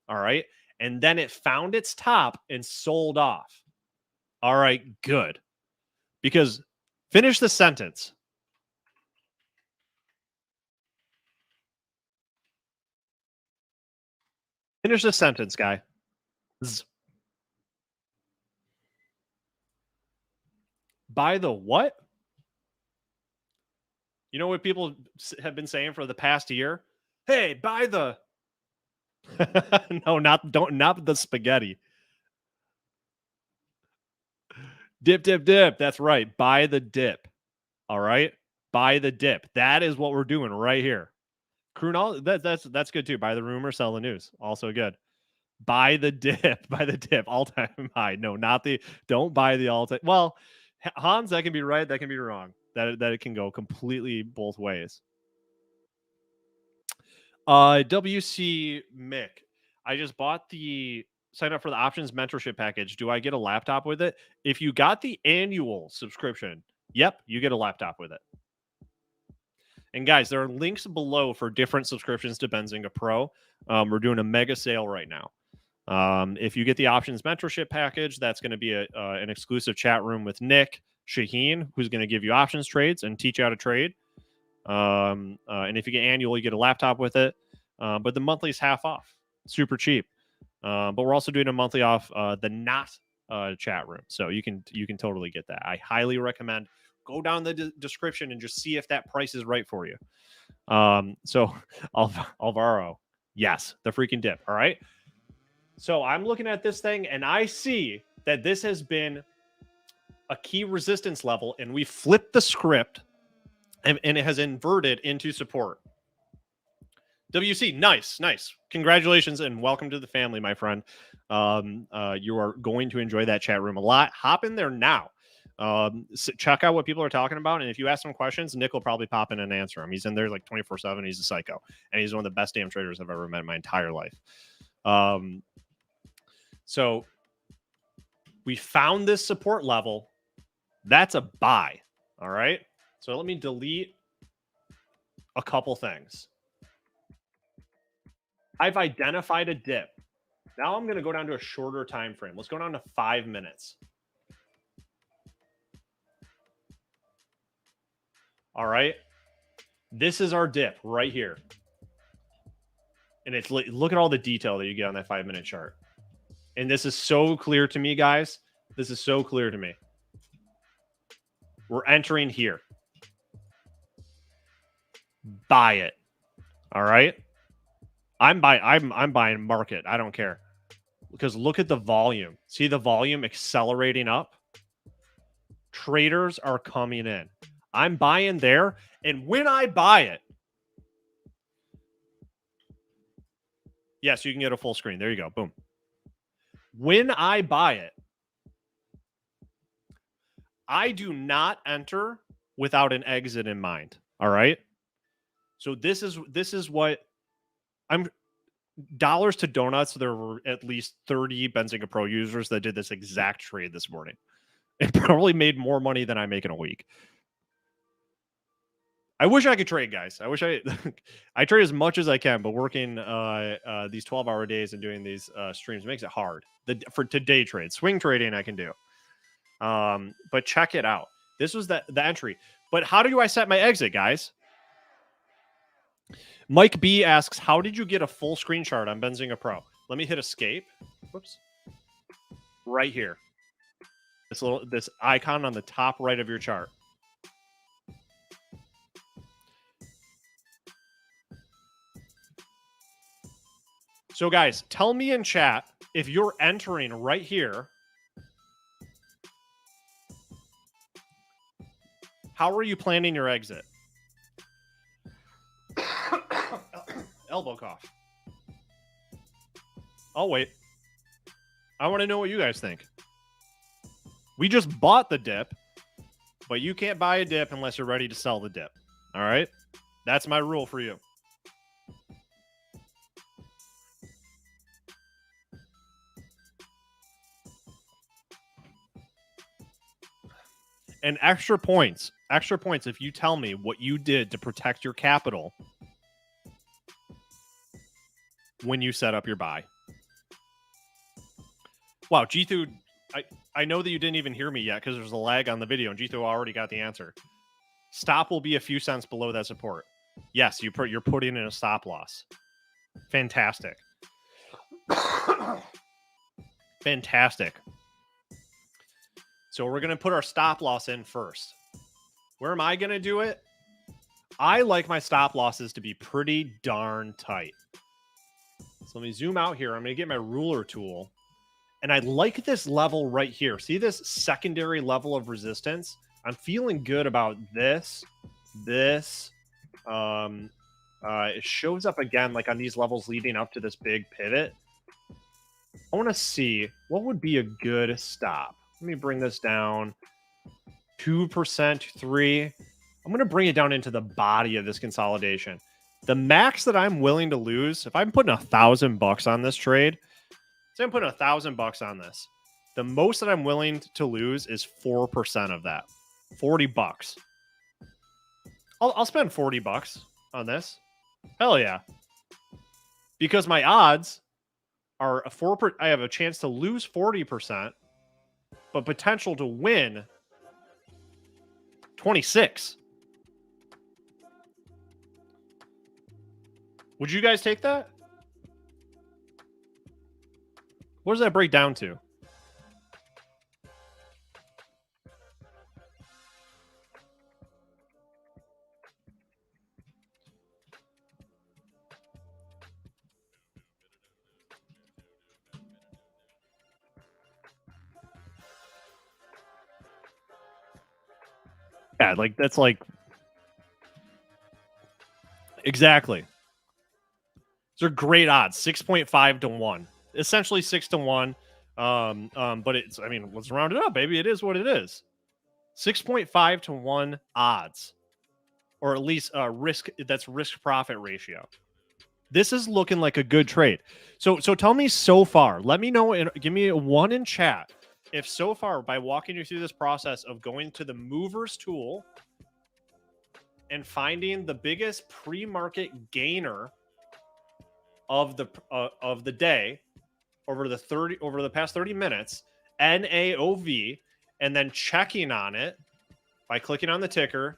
All right. And then it found its top and sold off. All right, good. Because finish the sentence. Finish the sentence, guy. By the what? You know what people have been saying for the past year? Hey, buy the no, not the spaghetti. Dip, dip, dip. That's right. Buy the dip. All right. Buy the dip. That is what we're doing right here. Krunal, that's good too. Buy the rumor, sell the news. Also good. Buy the dip. Buy the dip. All-time high. No, not the. Don't buy the all-time. Well, Hans, that can be right. That can be wrong. That it can go completely both ways. WC Mick, I just bought the sign up for the options mentorship package. Do I get a laptop with it? If you got the annual subscription, yep, you get a laptop with it. And guys, there are links below for different subscriptions to Benzinga Pro. We're doing a mega sale right now. If you get the options mentorship package, that's going to be an exclusive chat room with Nick Shaheen, who's going to give you options trades and teach you how to trade. And if you get annual, you get a laptop with it. But the monthly is half off, super cheap. But we're also doing a monthly off the not chat room, so you can totally get that. I highly recommend go down the description and just see if that price is right for you. So Alvaro, yes, the freaking dip. All right. So I'm looking at this thing and I see that this has been a key resistance level, and we flipped the script. And it has inverted into support. WC, nice. Congratulations and welcome to the family, my friend. You are going to enjoy that chat room a lot. Hop in there now. Check out what people are talking about. And if you ask some questions, Nick will probably pop in and answer them. He's in there like 24/7. He's a psycho. And he's one of the best damn traders I've ever met in my entire life. So we found this support level. That's a buy. All right. So let me delete a couple things. I've identified a dip. Now I'm going to go down to a shorter time frame. Let's go down to 5 minutes. All right. This is our dip right here. And it's look at all the detail that you get on that 5-minute chart. And this is so clear to me, guys. This is so clear to me. We're entering here. Buy it. All right. I'm buying market. I don't care. Because look at the volume. See the volume accelerating up? Traders are coming in. I'm buying there. And when I buy it, yes, you can get a full screen. There you go. Boom. When I buy it, I do not enter without an exit in mind. All right. So this is what dollars to donuts, there were at least 30 Benzinga Pro users that did this exact trade this morning. It probably made more money than I make in a week. I wish I could trade, guys. I wish I trade as much as I can, but working these 12-hour days and doing these streams makes it hard. For day trade, swing trading I can do. But check it out. This was the entry. But how do I set my exit, guys? Mike B asks, how did you get a full screen chart on Benzinga Pro? Let me hit escape. Whoops. Right here. This icon on the top right of your chart. So guys, tell me in chat if you're entering right here. How are you planning your exit? Elbow cough. I'll wait. I want to know what you guys think. We just bought the dip, but you can't buy a dip unless you're ready to sell the dip. All right? That's my rule for you. And extra points if you tell me what you did to protect your capital when you set up your buy. Wow, Jithu, I know that you didn't even hear me yet because there's a lag on the video, and Jithu already got the answer. Stop will be a few cents below that support. Yes, you're putting in a stop loss. Fantastic. Fantastic. So we're going to put our stop loss in first. Where am I going to do it? I like my stop losses to be pretty darn tight. So let me zoom out here. I'm going to get my ruler tool. And I like this level right here. See this secondary level of resistance? I'm feeling good about this. It shows up again like on these levels leading up to this big pivot. I want to see what would be a good stop. Let me bring this down 2%, 3%. I'm going to bring it down into the body of this consolidation. The max that I'm willing to lose, if I'm putting $1,000 on this trade, say I'm putting $1,000 on this, the most that I'm willing to lose is 4% of that, $40. I'll spend $40 on this. Hell yeah, because my odds are a 4%. I have a chance to lose 40%. But potential to win 26. Would you guys take that? What does that break down to? Yeah, like that's like exactly. These are great odds, 6.5 to 1, essentially 6 to 1. But it's, I mean, let's round it up, baby. It is what it is. 6.5 to 1 odds, or at least risk. That's risk profit ratio. This is looking like a good trade. So tell me so far. Let me know and give me a 1 in chat. If so far, by walking you through this process of going to the movers tool and finding the biggest pre-market gainer of the day over the past 30 minutes, NAOV, and then checking on it by clicking on the ticker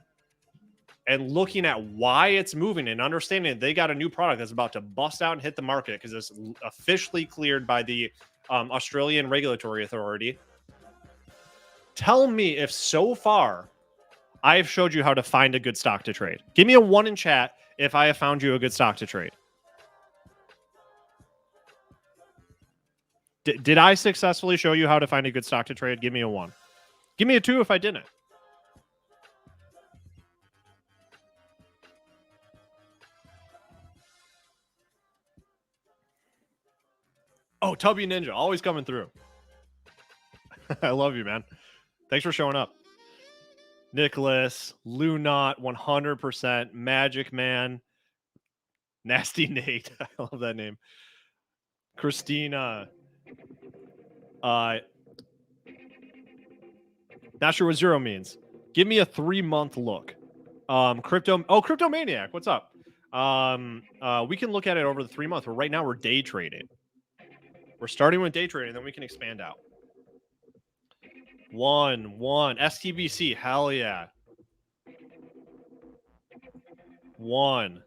and looking at why it's moving and understanding they got a new product that's about to bust out and hit the market because it's officially cleared by the Australian Regulatory Authority. Tell me if so far I've showed you how to find a good stock to trade. Give me a 1 in chat if I have found you a good stock to trade. Did I successfully show you how to find a good stock to trade? Give me a 1. Give me a 2 if I didn't. Oh, Tubby Ninja, always coming through. I love you, man. Thanks for showing up. Nicholas, Lunot, 100%, Magic Man, Nasty Nate. I love that name. Christina. Not sure what 0 means. Give me a 3-month look. Crypto Maniac. What's up? We can look at it over the 3 month. Right now we're day trading. We're starting with day trading, then we can expand out. 1 STBC. Hell yeah. 1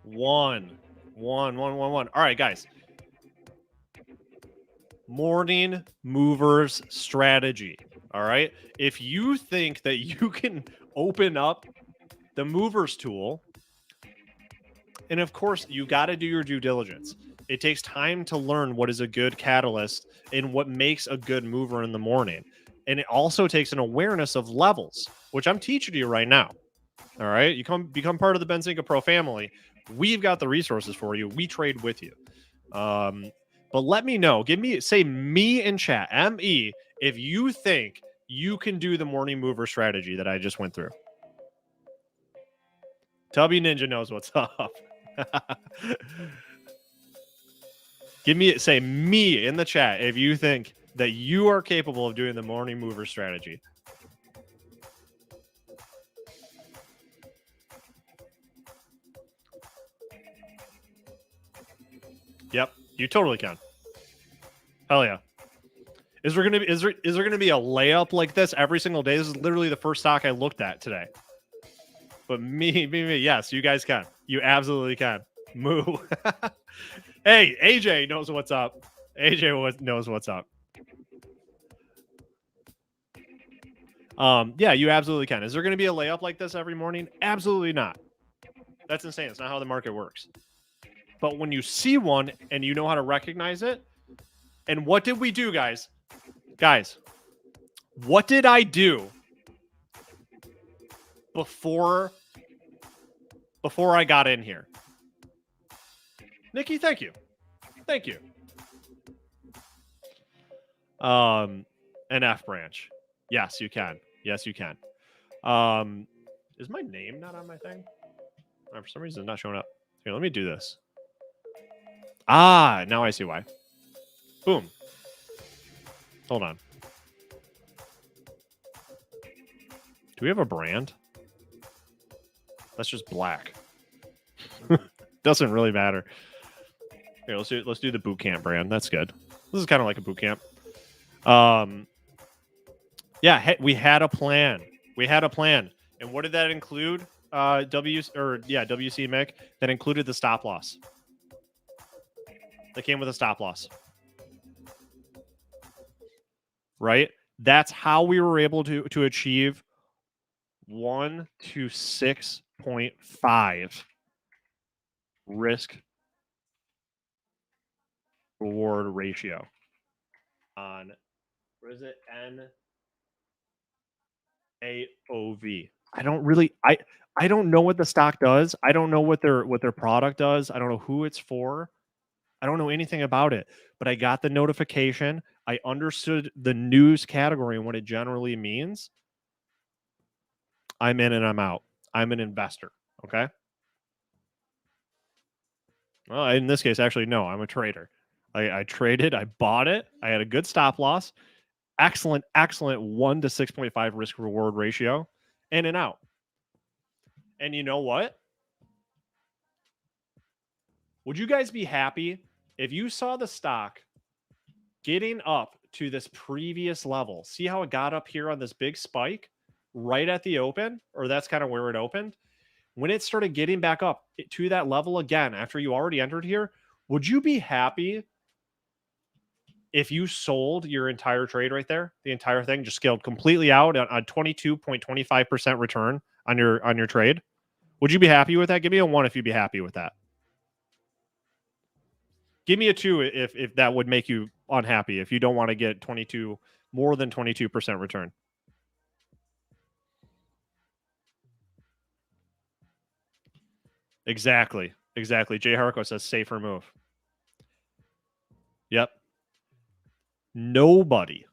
1 1 1 1 1. All right, guys. Morning movers strategy. All right. If you think that you can open up the movers tool, and of course, you got to do your due diligence. It takes time to learn what is a good catalyst and what makes a good mover in the morning. And it also takes an awareness of levels, which I'm teaching you right now. All right. You become part of the Benzinga Pro family. We've got the resources for you. We trade with you. But let me know. Say me in chat, ME, if you think you can do the morning mover strategy that I just went through. Tubby Ninja knows what's up. Say me in the chat if you think that you are capable of doing the morning mover strategy. Yep, you totally can. Hell yeah. Is there gonna be a layup like this every single day? This is literally the first stock I looked at today. But me, yes, you guys can. You absolutely can. Moo. Hey, AJ knows what's up. AJ knows what's up. Yeah, you absolutely can. Is there going to be a layup like this every morning? Absolutely not. That's insane. It's not how the market works. But when you see one and you know how to recognize it, and what did we do, guys? Guys, what did I do before I got in here? Nikki, thank you. Thank you. An F branch. Yes, you can. Yes, you can. Is my name not on my thing? For some reason, it's not showing up. Here, let me do this. Ah, now I see why. Boom. Hold on. Do we have a brand? That's just black. Doesn't really matter. Here, let's do the boot camp brand. That's good. This is kind of like a boot camp. Yeah, we had a plan. And what did that include? WC Mick. That included the stop loss. That came with a stop loss. Right? That's how we were able to achieve 1 to 6.5 risk reward ratio on, what is it? NAOV. I don't know what the stock does. I don't know what their product does. I don't know who it's for. I don't know anything about it, but I got the notification. I understood the news category and what it generally means. I'm in and I'm out. I'm an investor. Okay. Well, in this case, actually, no, I'm a trader. I traded, I bought it. I had a good stop loss. Excellent 1 to 6.5 risk reward ratio. In and out. And you know what? Would you guys be happy if you saw the stock getting up to this previous level? See how it got up here on this big spike right at the open, or that's kind of where it opened. When it started getting back up to that level again after you already entered here, would you be happy if you sold your entire trade right there? The entire thing just scaled completely out on 22.25% return on your trade. Would you be happy with that? Give me a 1 if you'd be happy with that. Give me a 2 if that would make you unhappy, if you don't want to get more than 22% return. Exactly. Jay Harko says safer move. Yep. Nobody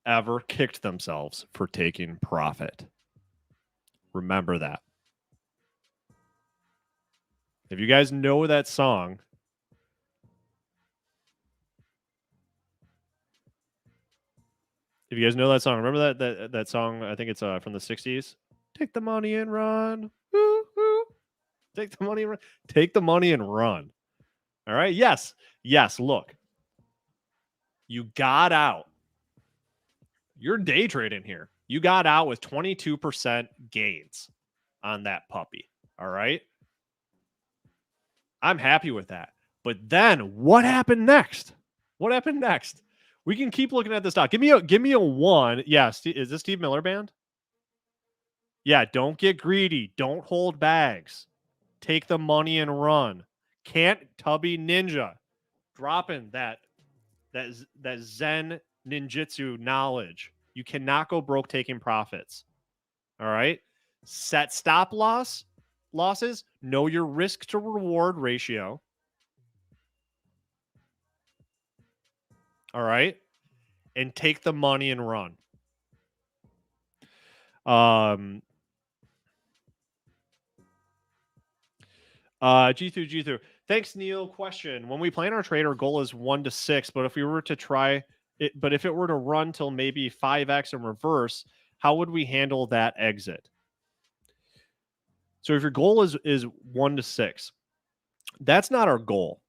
ever kicked themselves for taking profit. Remember that. If you guys know that song, remember that song? I think it's from the 60s. Take the money and run. Woo, woo. Take the money and run. Take the money and run. All right. Yes. Look, you got out. You're day trading here. You got out with 22% gains on that puppy. All right. I'm happy with that. But then what happened next? We can keep looking at this stock. Give me a 1. Yeah, is this Steve Miller Band? Yeah, don't get greedy. Don't hold bags. Take the money and run. Can't Tubby Ninja. Dropping that Zen ninjutsu knowledge. You cannot go broke taking profits. All right? Set stop losses. Know your risk to reward ratio. All right? And take the money and run. G through. Thanks, Neil. Question: when we plan our trade, our goal is 1 to 6, but if we were to try it, but if it were to run till maybe 5x in reverse, how would we handle that exit? So if your goal is 1 to 6, that's not our goal.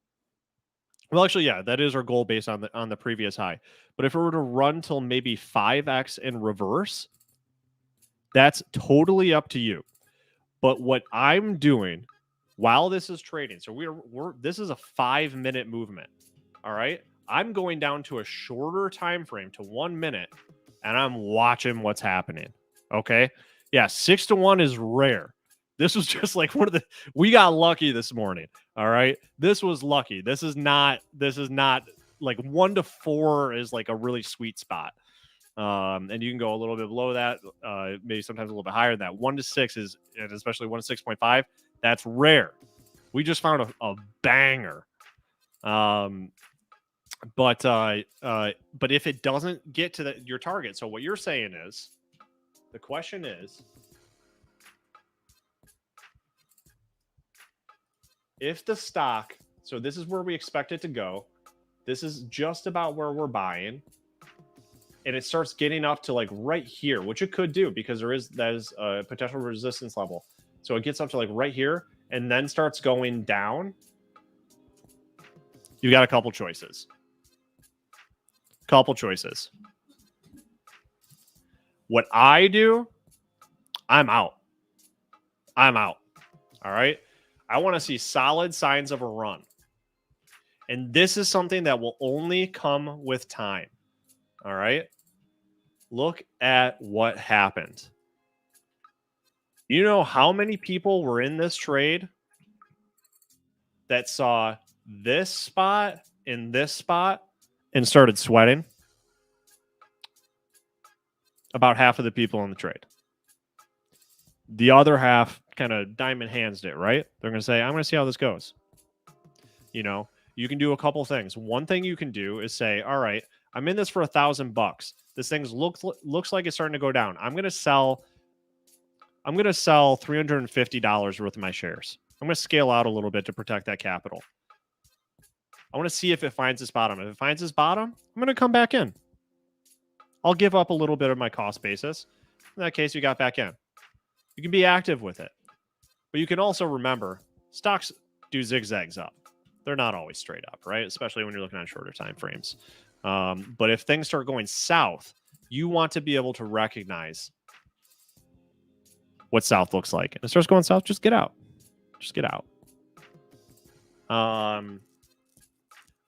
Well, actually, yeah, that is our goal based on the previous high. But if it were to run till maybe 5x in reverse, that's totally up to you. But what I'm doing while this is trading, so this is a 5-minute movement. All right, I'm going down to a shorter time frame to 1 minute, and I'm watching what's happening. Okay, yeah, 6 to 1 is rare. This was just like we got lucky this morning. All right. This was lucky. This is not like 1 to 4 is like a really sweet spot. And you can go a little bit below that, maybe sometimes a little bit higher than that. 1 to 6 is, and especially 1 to 6.5, that's rare. We just found a banger. But if it doesn't get to your target, so what you're saying is, the question is, if the stock, so this is where we expect it to go. This is just about where we're buying. And it starts getting up to like right here, which it could do because that is a potential resistance level. So it gets up to like right here and then starts going down. You got a couple choices. What I do, I'm out. All right. I want to see solid signs of a run. And this is something that will only come with time. All right. Look at what happened. You know how many people were in this trade that saw this spot and this spot and started sweating? About half of the people in the trade. The other half kind of diamond hands it, right? They're going to say, I'm going to see how this goes. You know, you can do a couple things. One thing you can do is say, all right, I'm in this for $1,000. This thing looks like it's starting to go down. I'm going to sell $350 worth of my shares. I'm going to scale out a little bit to protect that capital. I want to see if it finds its bottom. If it finds its bottom, I'm going to come back in. I'll give up a little bit of my cost basis. In that case, you got back in. You can be active with it. But you can also remember, stocks do zigzags up. They're not always straight up, right? Especially when you're looking at shorter time frames. But if things start going south, you want to be able to recognize what south looks like. And it starts going south, just get out.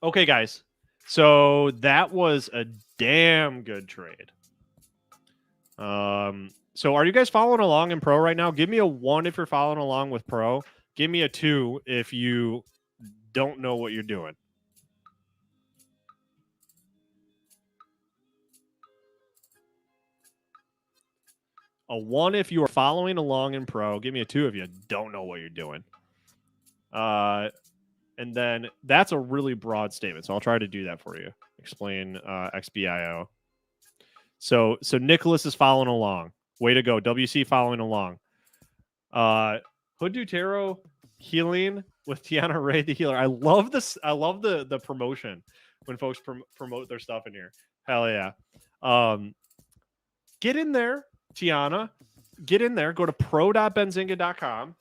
Okay, guys. So that was a damn good trade. So are you guys following along in Pro right now? Give me a 1 if you're following along with Pro. Give me a 2 if you don't know what you're doing. A 1 if you are following along in Pro. Give me a 2 if you don't know what you're doing. And then that's a really broad statement. So I'll try to do that for you. Explain XBIO. So Nicholas is following along. Way to go. WC following along. Hood Dutero healing with Tiana Ray the healer. I love this. I love the promotion when folks promote their stuff in here. Hell yeah. Get in there, Tiana. Get in there. Go to pro.benzinga.com.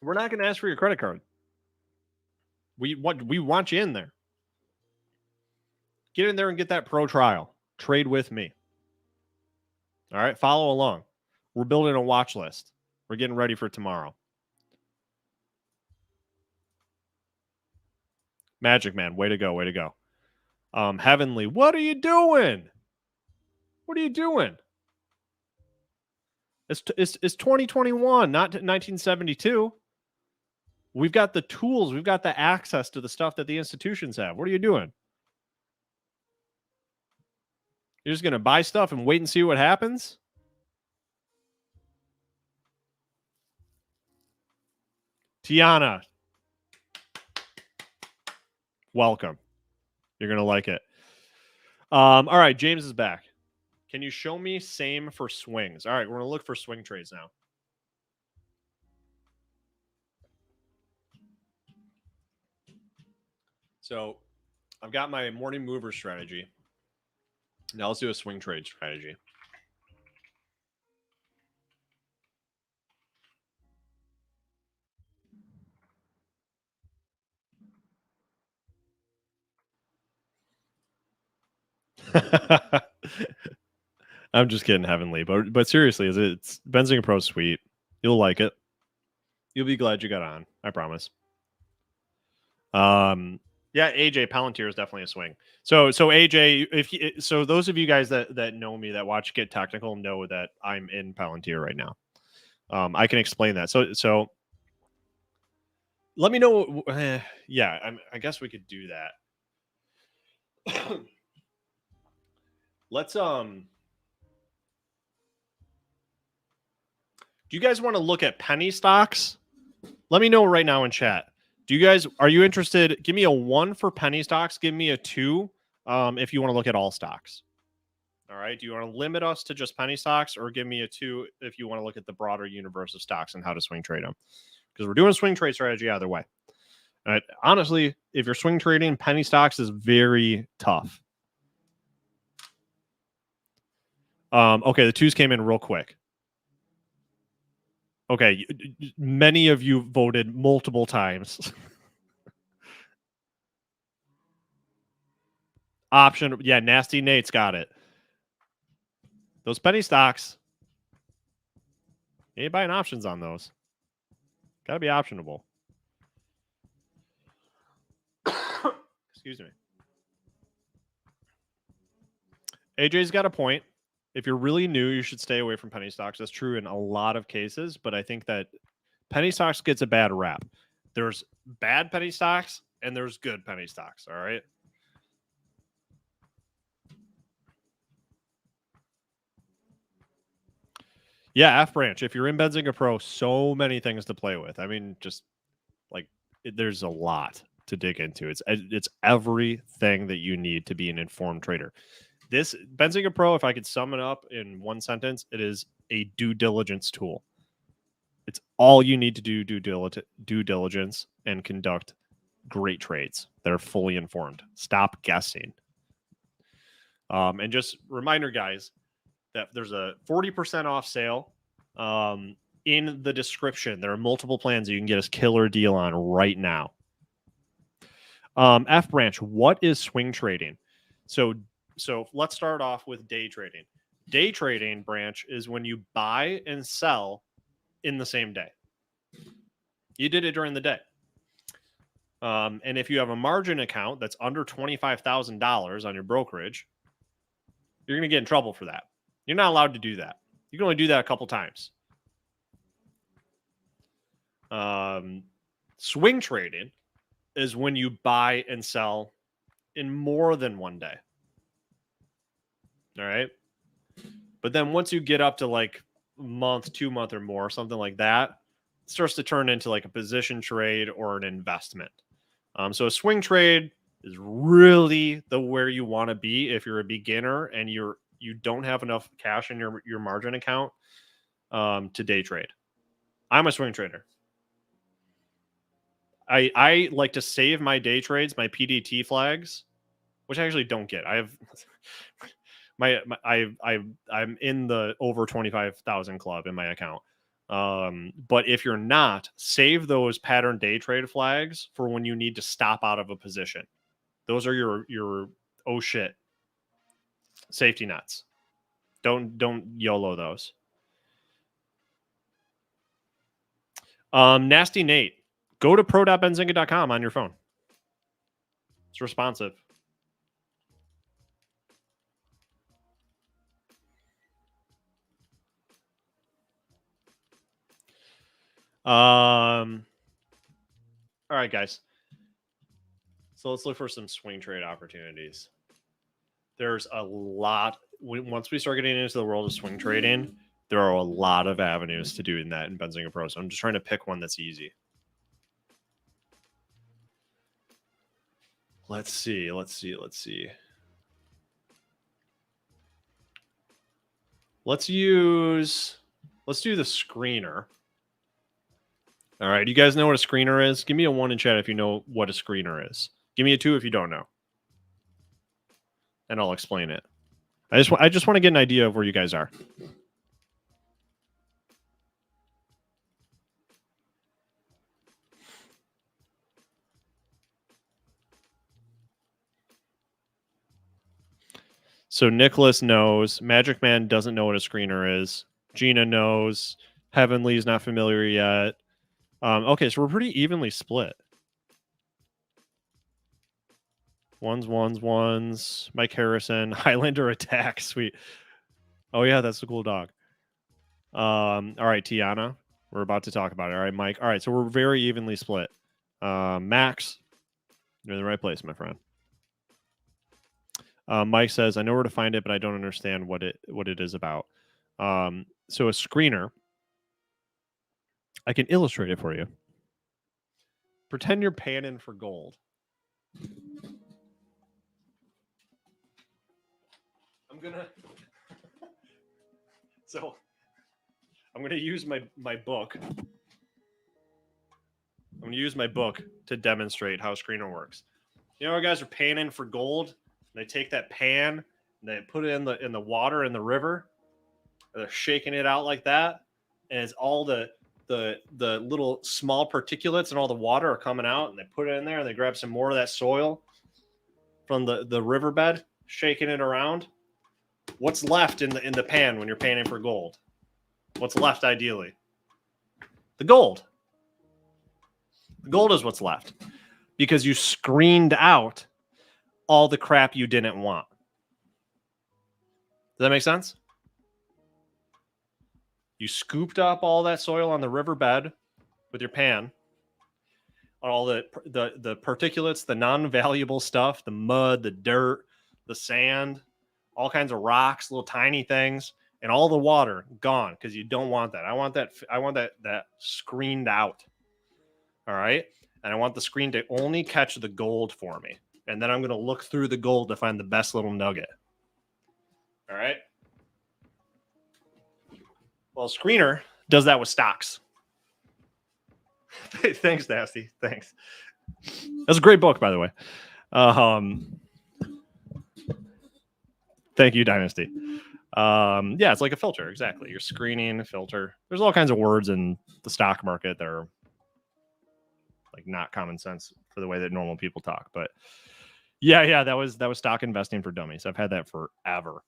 We're not going to ask for your credit card. We want you in there. Get in there and get that pro trial. Trade with me. All right, follow along. We're building a watch list. We're getting ready for tomorrow. Magic Man, way to go, way to go. Heavenly, what are you doing? What are you doing? It's 2021, not 1972. We've got the tools. We've got the access to the stuff that the institutions have. What are you doing? You're just going to buy stuff and wait and see what happens? Tiana, welcome. You're going to like it. All right, James is back. Can you show me same for swings? All right, we're going to look for swing trades now. So I've got my morning mover strategy. Now let's do a swing trade strategy. I'm just kidding, Heavenly, but seriously, it's Benzinga Pro sweet. You'll like it. You'll be glad you got on. I promise. Yeah, AJ Palantir is definitely a swing. So AJ, so those of you guys that know me, that watch Get Technical, know that I'm in Palantir right now. I can explain that. So let me know. Yeah, I guess we could do that. Let's do you guys want to look at penny stocks? Let me know right now in chat. Are you interested? Give me a 1 for penny stocks. Give me a 2 if you want to look at all stocks. All right. Do you want to limit us to just penny stocks, or give me a 2 if you want to look at the broader universe of stocks and how to swing trade them? Because we're doing a swing trade strategy either way. All right. Honestly, if you're swing trading, penny stocks is very tough. Okay, the 2s came in real quick. Okay, many of you voted multiple times. Option, yeah, Nasty Nate's got it. Those penny stocks, you ain't buying options on those. Got to be optionable. Excuse me. AJ's got a point. If you're really new, you should stay away from penny stocks. That's true in a lot of cases, but I think that penny stocks gets a bad rap. There's bad penny stocks and there's good penny stocks, all right? Yeah, F branch. If you're in Benzinga Pro, so many things to play with. I mean, just like there's a lot to dig into. It's everything that you need to be an informed trader. This Benzinga Pro, if I could sum it up in one sentence, it is a due diligence tool. It's all you need to do due diligence and conduct great trades that are fully informed. Stop guessing. And just reminder, guys, that there's a 40% off sale in the description. There are multiple plans that you can get a killer deal on right now. F branch, what is swing trading? So let's start off with day trading. Day trading, branch, is when you buy and sell in the same day. You did it during the day. And if you have a margin account that's under $25,000 on your brokerage, you're going to get in trouble for that. You're not allowed to do that. You can only do that a couple times. Swing trading is when you buy and sell in more than one day. All right. But then once you get up to like a month, 2 month or more, something like that, it starts to turn into like a position trade or an investment. So a swing trade is really where you want to be if you're a beginner and you're you don't have enough cash in your margin account to day trade. I'm a swing trader. I like to save my day trades, my PDT flags, which I actually don't get. I have I'm in the over 25,000 club in my account. But if you're not, save those pattern day trade flags for when you need to stop out of a position. Those are your oh shit safety nets. Don't YOLO those. Nasty Nate, go to pro.benzinga.com on your phone. It's responsive. All right, guys. So let's look for some swing trade opportunities. There's a lot. Once we start getting into the world of swing trading, there are a lot of avenues to doing that in Benzinga Pro. So I'm just trying to pick one that's easy. Let's see. Let's do the screener. All right. You guys know what a screener is? Give me a 1 in chat if you know what a screener is. Give me a 2 if you don't know. And I'll explain it. I just want to get an idea of where you guys are. So Nicholas knows. Magic Man doesn't know what a screener is. Gina knows. Heavenly's not familiar yet. Okay, so we're pretty evenly split. Ones. Mike Harrison. Highlander attack. Sweet. Oh, yeah, that's a cool dog. All right, Tiana. We're about to talk about it. All right, Mike. All right, so we're very evenly split. Max, you're in the right place, my friend. Mike says, I know where to find it, but I don't understand what it is about. So a screener, I can illustrate it for you. Pretend you're panning for gold. I'm gonna use my book. I'm gonna use my book to demonstrate how a screener works. You know, guys are panning for gold. They take that pan and they put it in the water in the river. They're shaking it out like that, and it's all the little small particulates and all the water are coming out, and they put it in there and they grab some more of that soil from the riverbed, shaking it around. What's left in the pan when you're panning for gold? What's left ideally? The gold. The gold is what's left because you screened out all the crap you didn't want. Does that make sense? You scooped up all that soil on the riverbed with your pan, all the particulates, the non-valuable stuff, the mud, the dirt, the sand, all kinds of rocks, little tiny things, and all the water gone because you don't want that. I want that screened out. All right? And I want the screen to only catch the gold for me. And then I'm going to look through the gold to find the best little nugget. All right? Well, screener does that with stocks. Thanks, Nasty. Thanks. That's a great book, by the way. Thank you, Dynasty. Yeah, it's like a filter. Exactly. You're screening a filter. There's all kinds of words in the stock market that are like not common sense for the way that normal people talk. But yeah, that was stock investing for dummies. I've had that forever.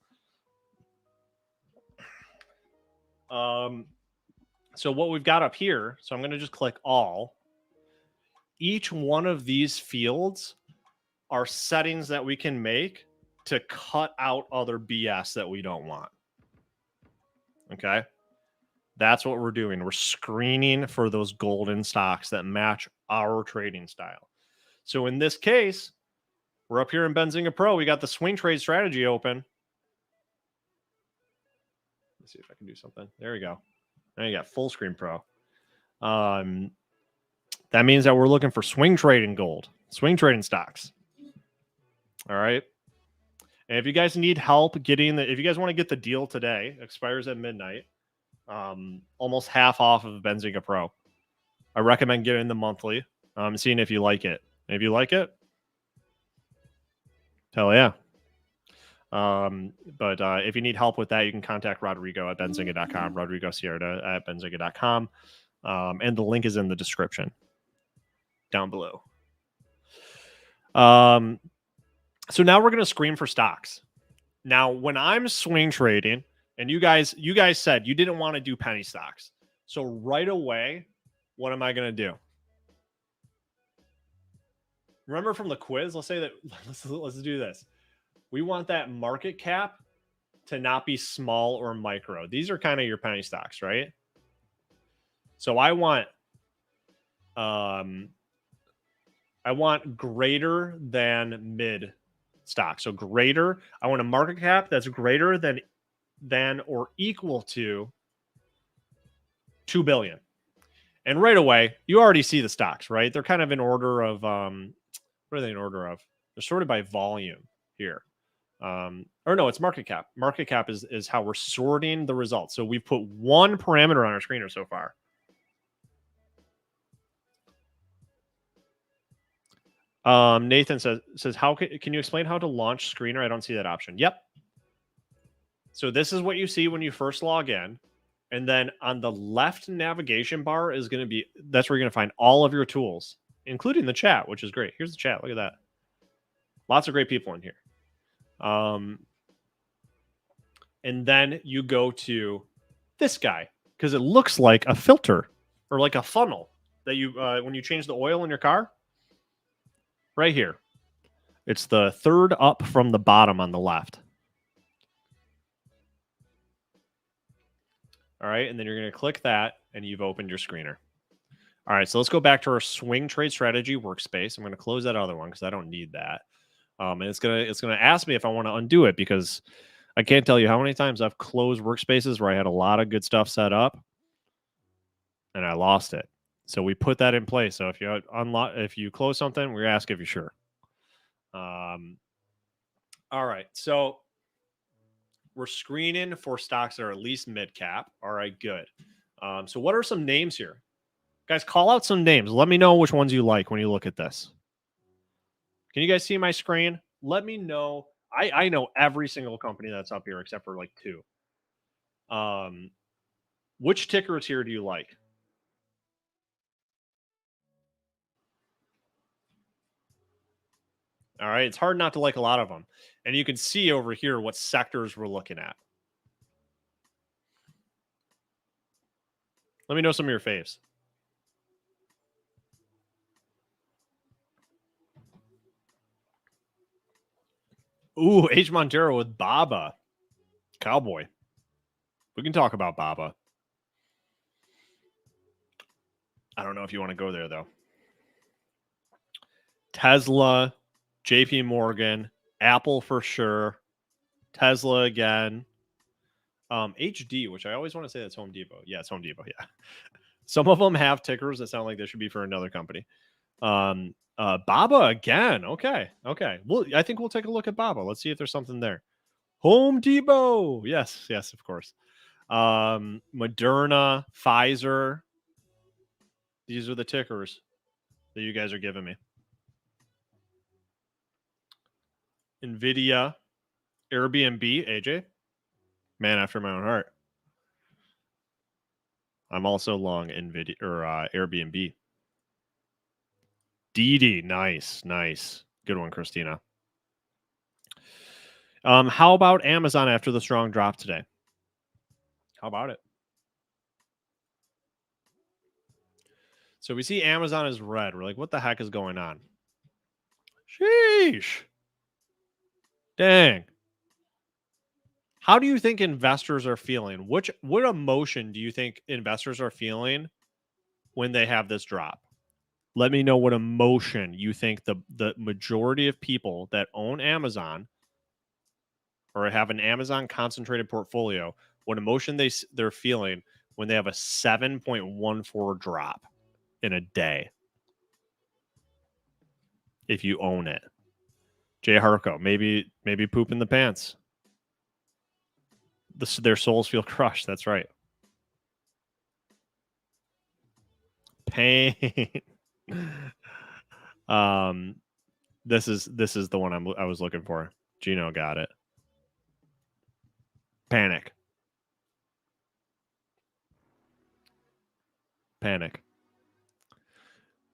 So what we've got up here, so I'm going to just click all. Each one of these fields are settings that we can make to cut out other BS that we don't want. Okay. That's what we're doing. We're screening for those golden stocks that match our trading style. So in this case, we're up here in Benzinga Pro. We got the swing trade strategy open. Let's see if I can do something. There we go. Now you got full screen pro. That means that we're looking for swing trading gold, swing trading stocks. All right. And if you guys need help getting if you guys want to get the deal today, expires at midnight, almost half off of Benzinga Pro. I recommend getting the monthly, seeing if you like it. And if you like it, hell yeah. But if you need help with that, you can contact Rodrigo at benzinga.com, Rodrigo Sierra at benzinga.com. And the link is in the description down below. So now we're going to screen for stocks. Now, when I'm swing trading, and you guys said you didn't want to do penny stocks. So right away, what am I going to do? Remember from the quiz, let's say that let's do this. We want that market cap to not be small or micro. These are kind of your penny stocks, right? So I want greater than mid stock. So greater, I want a market cap that's greater than or equal to 2 billion. And right away, you already see the stocks, right? They're kind of in order of what are they in order of? They're sorted by volume here. Or no, it's market cap. Market cap is how we're sorting the results. So we've put one parameter on our screener so far. Nathan says how can you explain how to launch screener? I don't see that option. Yep. So this is what you see when you first log in. And then on the left navigation bar is going to be, that's where you're going to find all of your tools, including the chat, which is great. Here's the chat. Look at that. Lots of great people in here. And then you go to this guy because it looks like a filter or like a funnel that you, when you change the oil in your car, right here. It's the third up from the bottom on the left. All right, and then you're going to click that, and you've opened your screener. All right, so let's go back to our swing trade strategy workspace. I'm going to close that other one because I don't need that. And it's gonna ask me if I want to undo it because I can't tell you how many times I've closed workspaces where I had a lot of good stuff set up, and I lost it. So we put that in place. So if you close something, we ask if you're sure. All right, so we're screening for stocks that are at least mid cap. All right, good. So what are some names here? Guys, call out some names. Let me know which ones you like when you look at this. Can you guys see my screen? Let me know. I know every single company that's up here except for like 2. Which tickers here do you like? All right, it's hard not to like a lot of them. And you can see over here what sectors we're looking at. Let me know some of your faves. Ooh, H. Montero with Baba. Cowboy. We can talk about Baba. I don't know if you want to go there, though. Tesla, JP Morgan, Apple for sure, Tesla again, HD, which I always want to say that's Home Depot. Yeah, it's Home Depot. Yeah. Some of them have tickers that sound like they should be for another company. Baba again. Okay. Well, I think we'll take a look at Baba. Let's see if there's something there. Home Depot. Yes, of course. Moderna, Pfizer. These are the tickers that you guys are giving me. NVIDIA, Airbnb, AJ. Man after my own heart. I'm also long NVIDIA or Airbnb. DD, nice. Good one, Christina. How about Amazon after the strong drop today? How about it? So we see Amazon is red. We're like, what the heck is going on? Sheesh. Dang. How do you think investors are feeling? What emotion do you think investors are feeling when they have this drop? Let me know what emotion you think the majority of people that own Amazon or have an Amazon concentrated portfolio, what emotion they're feeling when they have a 7.14 drop in a day if you own it. Jay Harko, maybe poop in the pants. Their souls feel crushed. That's right. Pain. This is the one I was looking for. Gino got it. Panic.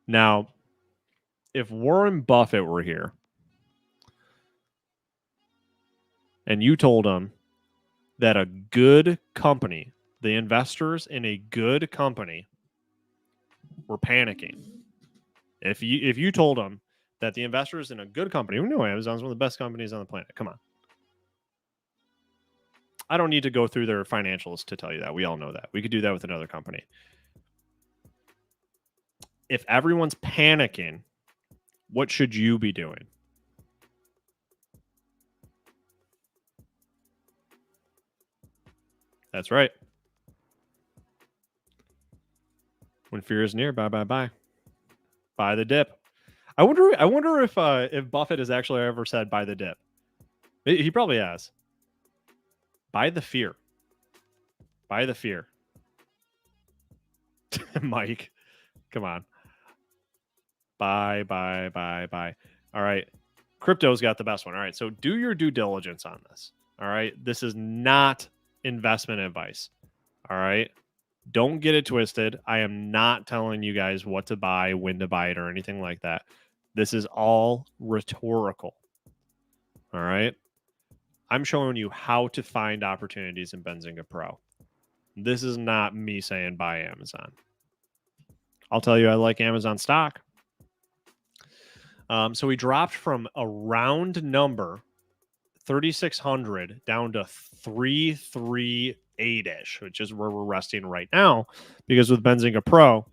Now, if Warren Buffett were here and you told him that a good company, the investors in a good company, were panicking, if you told him that the investors in a good company, we know Amazon's one of the best companies on the planet. Come on. I don't need to go through their financials to tell you that. We all know that. We could do that with another company. If everyone's panicking, what should you be doing? That's right. When fear is near, buy. Buy the dip. I wonder if Buffett has actually ever said buy the dip. He probably has. Buy the fear. Buy the fear. Mike, come on. Buy. All right. Crypto's got the best one. All right. So do your due diligence on this. All right. This is not investment advice. All right. Don't get it twisted. I am not telling you guys what to buy, when to buy it, or anything like that. This is all rhetorical. All right. I'm showing you how to find opportunities in Benzinga Pro. This is not me saying buy Amazon. I'll tell you, I like Amazon stock. So we dropped from a round number 3,600 down to 338-ish, which is where we're resting right now. Because with Benzinga Pro,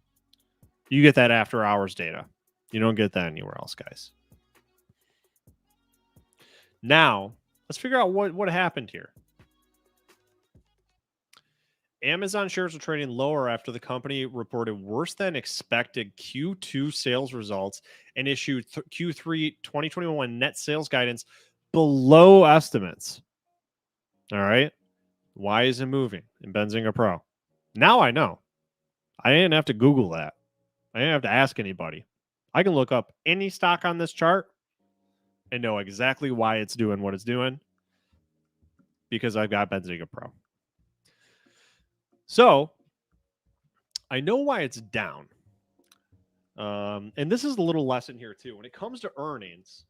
you get that after hours data. You don't get that anywhere else, guys. Now, let's figure out what happened here. Amazon shares are trading lower after the company reported worse than expected Q2 sales results and issued Q3 2021 net sales guidance below estimates. All right. Why is it moving in Benzinga Pro? Now I know. I didn't have to Google that. I didn't have to ask anybody. I can look up any stock on this chart and know exactly why it's doing what it's doing because I've got Benzinga Pro. So I know why it's down. And this is a little lesson here too. When it comes to earnings,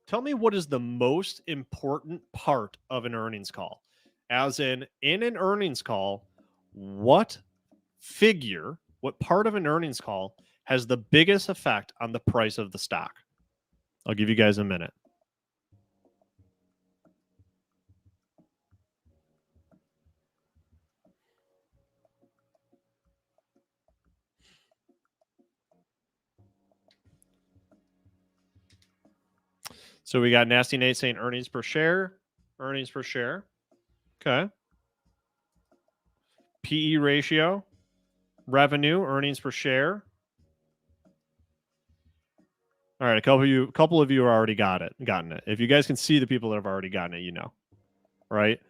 tell me what is the most important part of an earnings call. As in an earnings call, what part of an earnings call has the biggest effect on the price of the stock? I'll give you guys a minute. So we got Nasty Nate saying earnings per share. Okay. PE ratio, revenue, earnings per share. All right, a couple of you are already gotten it. If you guys can see the people that have already gotten it, you know, right?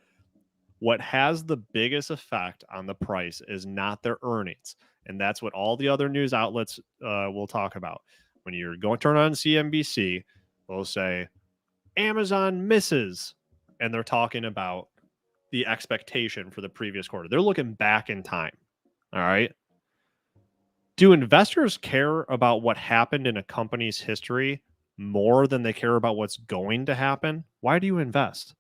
What has the biggest effect on the price is not their earnings, and that's what all the other news outlets will talk about. When you're going to turn on CNBC, they'll say Amazon misses, and they're talking about the expectation for the previous quarter. They're looking back in time. All right. Do investors care about what happened in a company's history more than they care about what's going to happen? Why do you invest?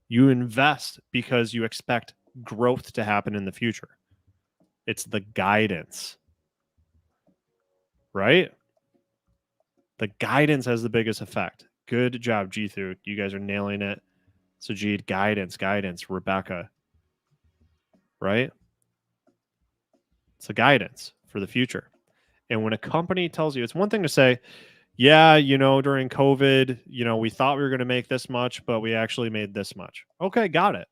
You invest because you expect growth to happen in the future. It's the guidance, right? The guidance has the biggest effect. Good job, Jithu. You guys are nailing it. Sajid, guidance. Rebecca, right? It's the guidance for the future. And when a company tells you, it's one thing to say, yeah, during COVID, we thought we were going to make this much, but we actually made this much. Okay, got it.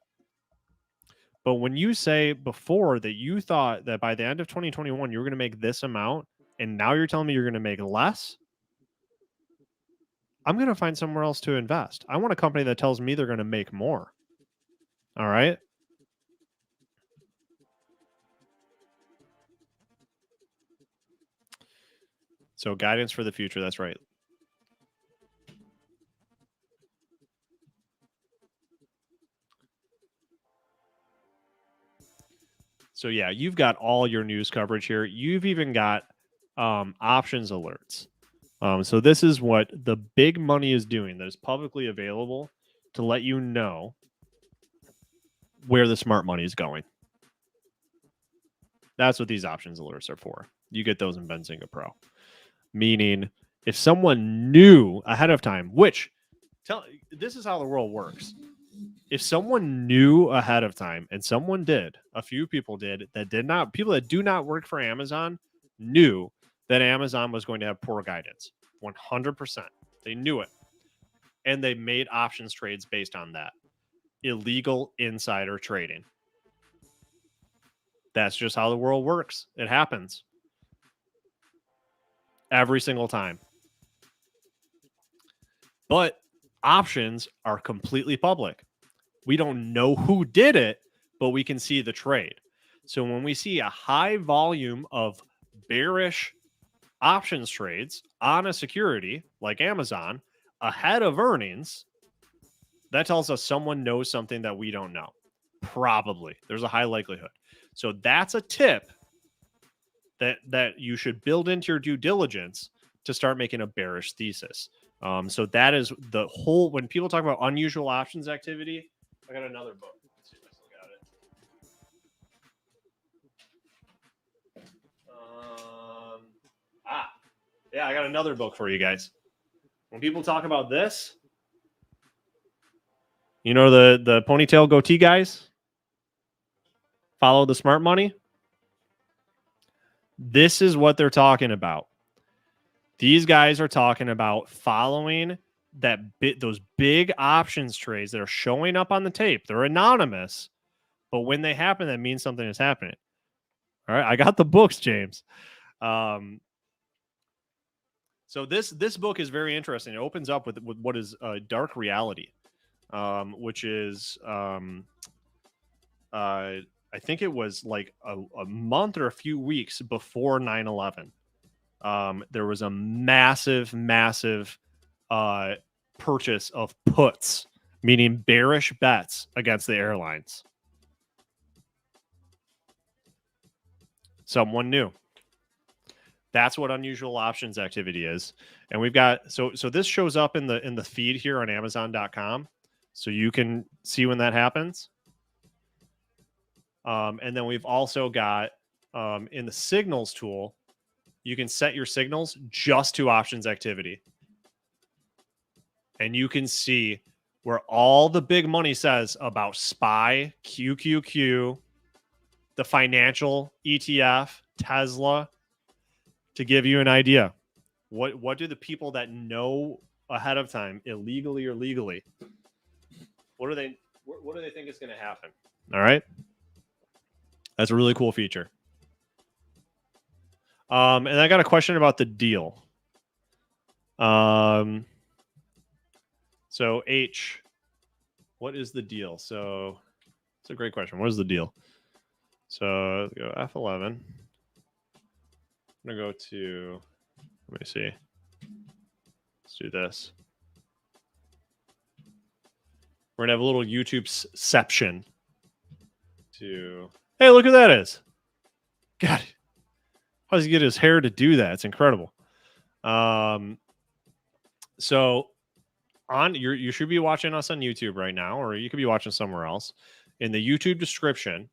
But when you say before that you thought that by the end of 2021, you were going to make this amount, and now you're telling me you're going to make less, I'm going to find somewhere else to invest. I want a company that tells me they're going to make more. All right. So guidance for the future. That's right. So yeah, you've got all your news coverage here. You've even got options alerts. So this is what the big money is doing that is publicly available to let you know where the smart money is going. That's what these options alerts are for. You get those in Benzinga Pro. Meaning, if someone knew ahead of time, this is how the world works. If someone knew ahead of time, and someone did, a few people did, people that do not work for Amazon knew that Amazon was going to have poor guidance. 100%. They knew it. And they made options trades based on that. Illegal insider trading. That's just how the world works. It happens. Every single time. But options are completely public. We don't know who did it, but we can see the trade. So when we see a high volume of bearish options trades on a security like Amazon ahead of earnings, that tells us someone knows something that we don't know. Probably. There's a high likelihood. So that's a tip that you should build into your due diligence to start making a bearish thesis. So that is the whole, when people talk about unusual options activity, I got another book. Let's see if I still got it. Yeah, I got another book for you guys. When people talk about this, you know, the ponytail goatee guys, follow the smart money. This is what they're talking about. These guys are talking about following those big options trades that are showing up on the tape. They're anonymous, but when they happen, that means something is happening. All right, I got the books, James. So this book is very interesting. It opens up with what is a dark reality, which is I think it was like a month or a few weeks before 9/11. There was a massive purchase of puts, meaning bearish bets against the airlines. Someone knew. That's what unusual options activity is. And we've got so this shows up in the feed here on Amazon.com. So you can see when that happens. And then we've also got in the signals tool, you can set your signals just to options activity. And you can see where all the big money says about SPY, QQQ, the financial ETF, Tesla, to give you an idea. What do the people that know ahead of time, illegally or legally, what do they think is going to happen? All right. That's a really cool feature. And I got a question about the deal. So H, what is the deal? So it's a great question. What is the deal? So go F11. I'm gonna go to, let me see. Let's do this. We're gonna have a little YouTubeception to, hey, look who that is. God, how does he get his hair to do that? It's incredible. So you should be watching us on YouTube right now, or you could be watching somewhere else. In the YouTube description.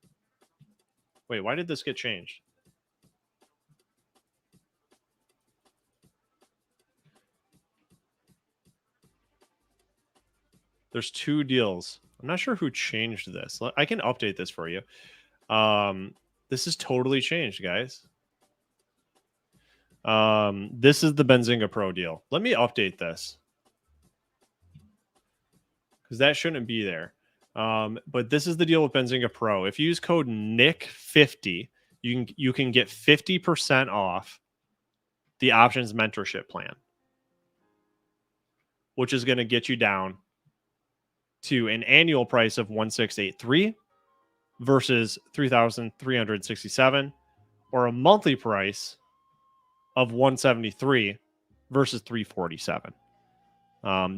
Wait, why did this get changed? There's two deals. I'm not sure who changed this. I can update this for you. This is totally changed, guys. This is the Benzinga Pro deal. Let me update this, because that shouldn't be there. But this is the deal with Benzinga Pro. If you use code NICK50, you can get 50% off the options mentorship plan. which is going to get you down to an annual price of 1683 versus 3,367, or a monthly price of 173 versus 347.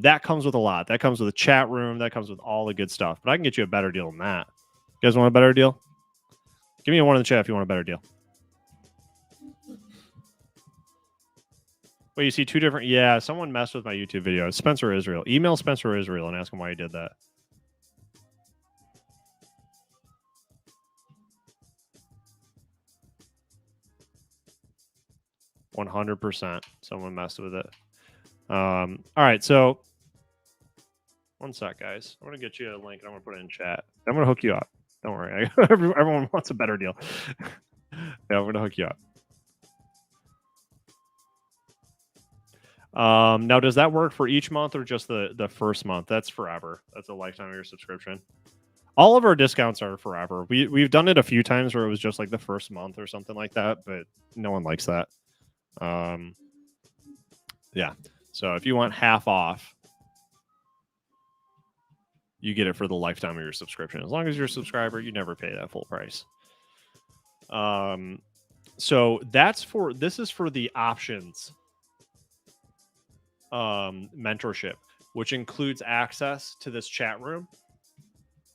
That comes with a lot. That comes with a chat room. That comes with all the good stuff. But I can get you a better deal than that. You guys want a better deal? Give me a one in the chat if you want a better deal. Wait, you see two different... Yeah, someone messed with my YouTube video. Spencer Israel. Email Spencer Israel and ask him why he did that. %. Someone messed with it. All right, so... One sec, guys. I'm going to get you a link and I'm going to put it in chat. I'm going to hook you up. Don't worry. Everyone wants a better deal. Yeah, I'm going to hook you up. Now, does that work for each month or just the first month? That's forever. That's a lifetime of your subscription. All of our discounts are forever. We've done it a few times where it was just like the first month or something like that, but no one likes that. Yeah. So if you want half off, you get it for the lifetime of your subscription. As long as you're a subscriber, you never pay that full price. So this is for the options mentorship, which includes access to this chat room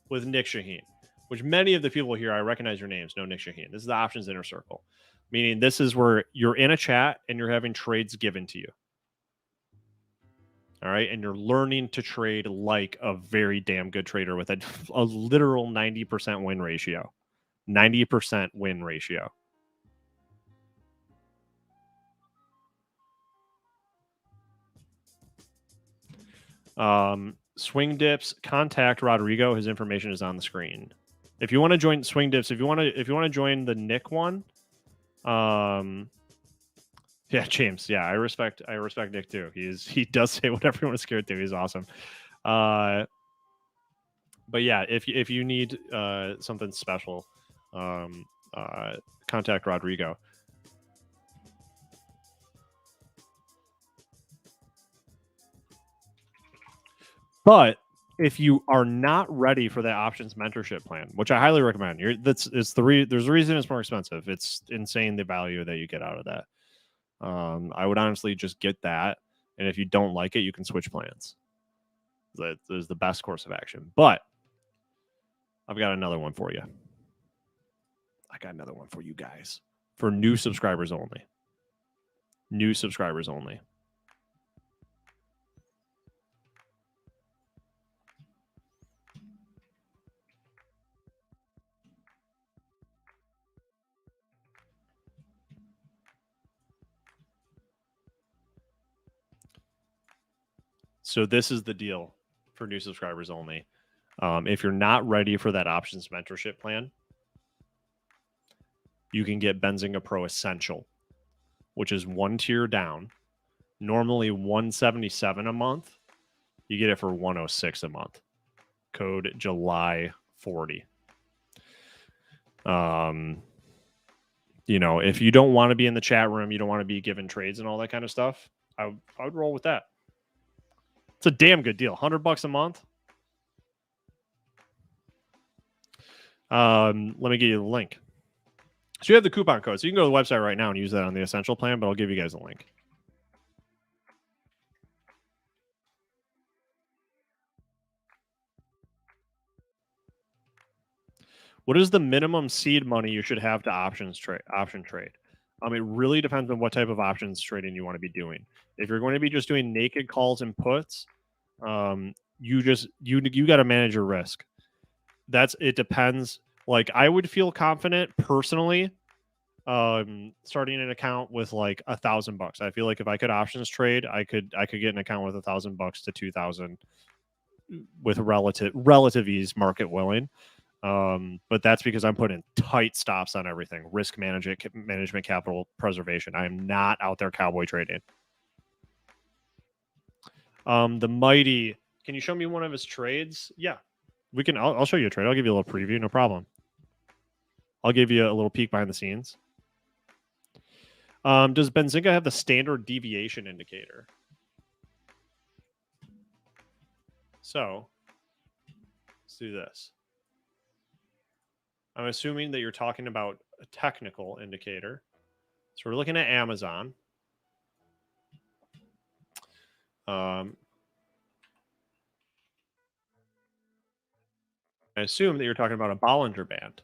with Nick Shaheen, which many of the people here, I recognize your names, know Nick Shaheen. This is the options inner circle, meaning this is where you're in a chat and you're having trades given to you. All right. And you're learning to trade like a very damn good trader with a literal 90% win ratio. 90% win ratio. Swing Dips, contact Rodrigo. His information is on the screen. If you want to join Swing Dips, if you want to join the Nick one, yeah, James. Yeah, I respect Nick too. He does say what everyone is scared to. He's awesome. But yeah, if you need something special, contact Rodrigo. But if you are not ready for that options mentorship plan, which I highly recommend, there's a reason it's more expensive. It's insane the value that you get out of that. I would honestly just get that, and if you don't like it, you can switch plans. That is the best course of action. But I've got another one for you. I got another one for you guys. For new subscribers only. New subscribers only. So this is the deal for new subscribers only. If you're not ready for that options mentorship plan, you can get Benzinga Pro Essential, which is one tier down. Normally $177 a month. You get it for $106 a month. Code July 40. You know, if you don't want to be in the chat room, you don't want to be given trades and all that kind of stuff, I would roll with that. It's a damn good deal. $100 a month. Let me give you the link. So you have the coupon code. So you can go to the website right now and use that on the Essential plan, but I'll give you guys a link. What is the minimum seed money you should have to option trade? It really depends on what type of options trading you want to be doing. If you're going to be just doing naked calls and puts, you got to manage your risk. It depends. Like, I would feel confident personally starting an account with like $1,000. I feel like if I could options trade, I could get an account with $1,000 to 2,000 with relative ease, market willing. But that's because I'm putting tight stops on everything. Risk management, capital preservation. I am not out there cowboy trading. The Mighty, can you show me one of his trades? Yeah, we can. I'll show you a trade. I'll give you a little preview. No problem. I'll give you a little peek behind the scenes. Does Benzinga have the standard deviation indicator? So let's do this. I'm assuming that you're talking about a technical indicator. So we're looking at Amazon. I assume that you're talking about a Bollinger Band,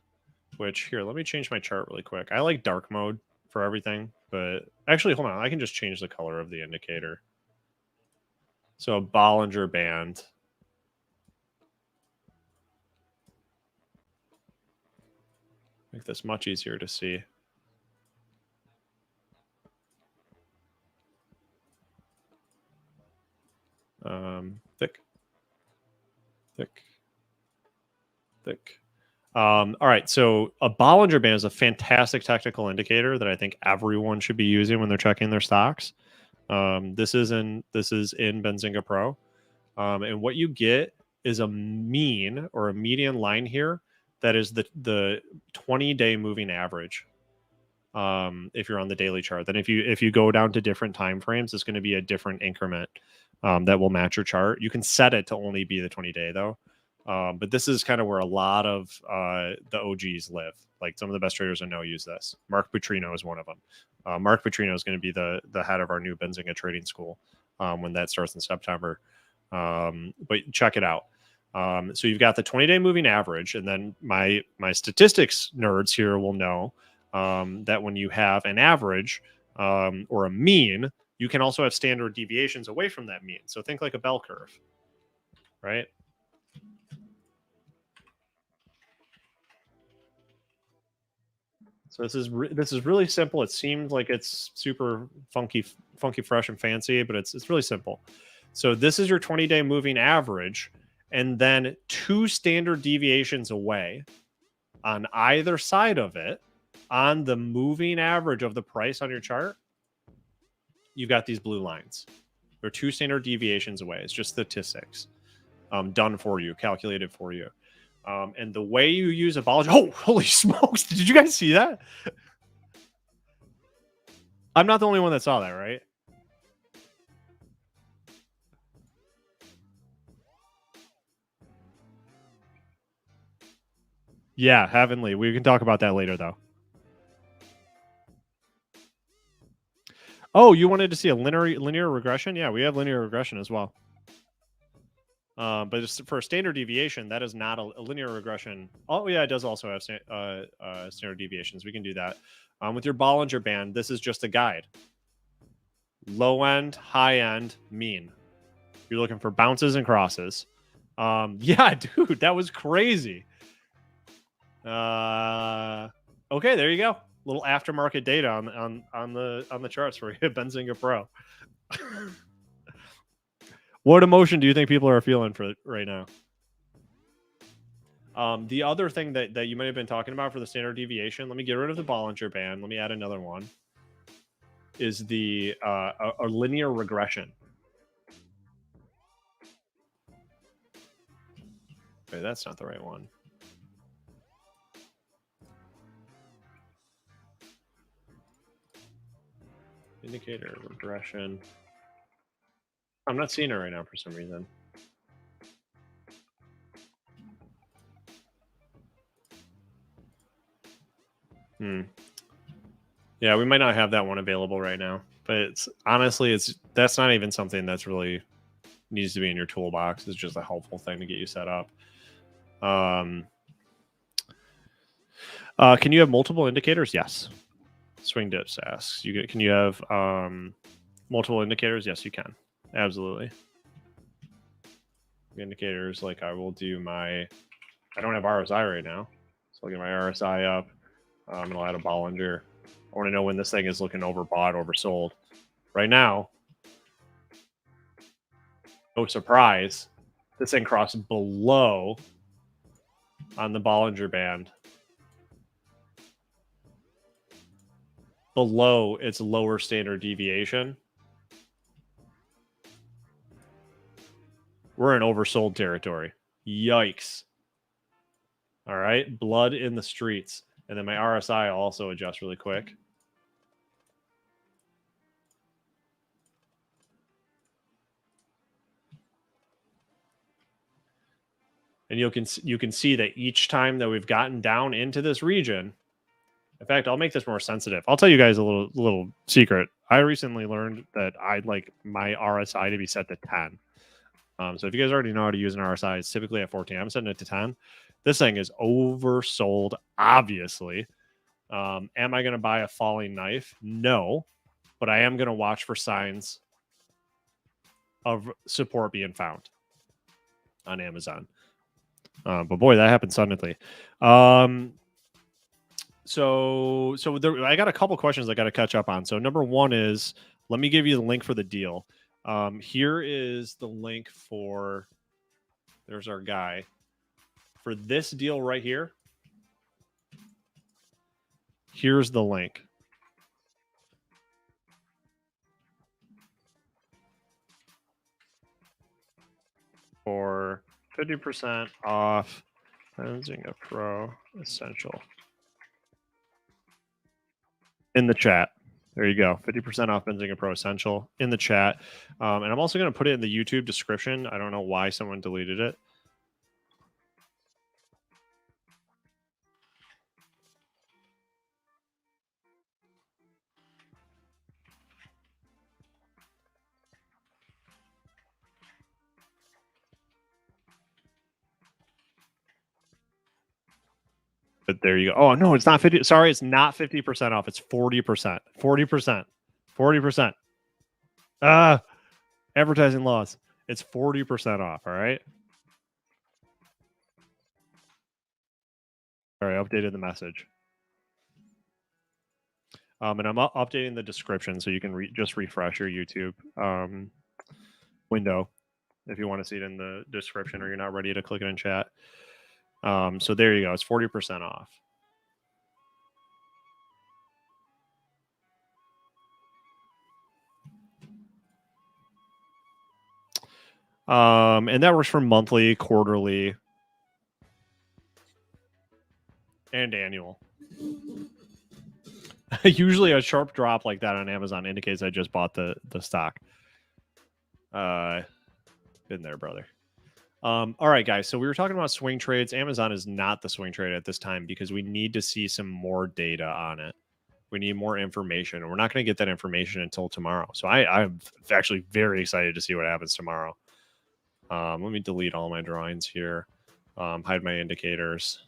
which here, let me change my chart really quick. I like dark mode for everything, but actually, hold on. I can just change the color of the indicator. So a Bollinger Band. Make this much easier to see. Thick. All right, so a Bollinger Band is a fantastic technical indicator that I think everyone should be using when they're checking their stocks. This is in Benzinga Pro, and what you get is a mean or a median line here that is the 20-day moving average. If you're on the daily chart, then if you go down to different time frames, it's going to be a different increment that will match your chart. You can set it to only be the 20-day though. But this is kind of where a lot of the OGs live. Like some of the best traders I know use this. Mark Petrino is one of them. Mark Petrino is going to be the head of our new Benzinga trading school when that starts in September. But check it out. So you've got the 20-day moving average, and then my statistics nerds here will know that when you have an average or a mean, you can also have standard deviations away from that mean. So think like a bell curve, right? So this is really simple. It seems like it's super funky, fresh, and fancy, but it's really simple. So this is your 20-day moving average, and then 2 standard deviations away on either side of it, on the moving average of the price on your chart, you've got these blue lines. They're 2 standard deviations away. It's just statistics done for you, calculated for you. And the way you use a Bollinger... Oh, holy smokes. Did you guys see that? I'm not the only one that saw that, right? Yeah, heavenly. We can talk about that later, though. Oh, you wanted to see a linear regression? Yeah, we have linear regression as well. But just for a standard deviation, that is not a linear regression. Oh, yeah, it does also have standard deviations. We can do that. With your Bollinger Band, this is just a guide. Low end, high end, mean. You're looking for bounces and crosses. Yeah, dude, that was crazy. Okay, there you go. Little aftermarket data on the charts for you, Benzinga Pro. What emotion do you think people are feeling for right now? The other thing that you might have been talking about for the standard deviation, let me get rid of the Bollinger Band. Let me add another one. Is the a linear regression. Okay, that's not the right one. Indicator regression. I'm not seeing it right now for some reason. Yeah, we might not have that one available right now, but it's honestly, that's not even something that's really needs to be in your toolbox. It's just a helpful thing to get you set up. Can you have multiple indicators? Yes. Swing dips asks. Can you have multiple indicators? Yes, you can. Absolutely. Indicators, like I will do I don't have RSI right now, so I'll get my RSI up. I'm gonna add a Bollinger. I want to know when this thing is looking overbought, oversold. Right now, no surprise, this thing crossed below on the Bollinger Band, below its lower standard deviation. We're in oversold territory. Yikes. All right, blood in the streets. And then my RSI will also adjust really quick. And you can see that each time that we've gotten down into this region, in fact, I'll make this more sensitive. I'll tell you guys a little secret. I recently learned that I'd like my RSI to be set to 10. So if you guys already know how to use an RSI, it's typically at 14. I'm setting it to 10. This thing is oversold, obviously. Am I going to buy a falling knife? No, but I am going to watch for signs of support being found on Amazon. But boy, that happened suddenly. So there, I got a couple questions I got to catch up on. So number one is, let me give you the link for the deal. Here is the link for, there's our guy. For this deal right here, here's the link. For 50% off Benzinga Pro Essential. In the chat. There you go. 50% off Benzinga Pro Essential in the chat. And I'm also going to put it in the YouTube description. I don't know why someone deleted it. But there you go. Oh, no, it's not 50. Sorry, it's not 50% off. It's 40%. 40%. 40%. Advertising laws. It's 40% off. All right. All right. Updated the message. And I'm updating the description so you can just refresh your YouTube window if you want to see it in the description or you're not ready to click it in chat. So there you go. It's 40% off. And that works for monthly, quarterly, and annual. Usually a sharp drop like that on Amazon indicates I just bought the stock. Been there, brother. All right, guys. So we were talking about swing trades. Amazon is not the swing trade at this time because we need to see some more data on it. We need more information, and we're not going to get that information until tomorrow. So I'm actually very excited to see what happens tomorrow. Let me delete all my drawings here. Hide my indicators.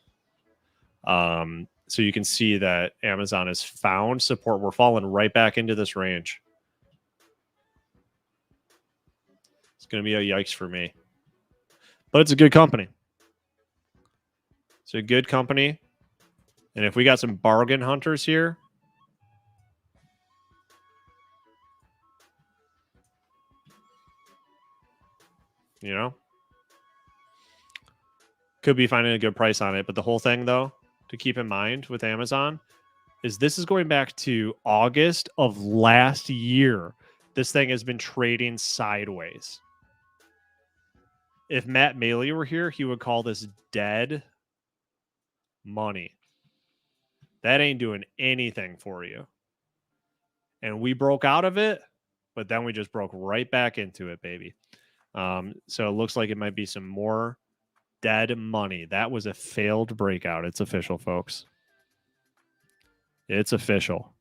So you can see that Amazon has found support. We're falling right back into this range. It's going to be a yikes for me. But it's a good company. It's a good company. And if we got some bargain hunters here, you know, could be finding a good price on it. But the whole thing, though, to keep in mind with Amazon is this is going back to August of last year. This thing has been trading sideways. If Matt Maley were here, he would call this dead money. That ain't doing anything for you. And we broke out of it, but then we just broke right back into it, baby. So it looks like it might be some more dead money. That was a failed breakout. It's official, folks. It's official.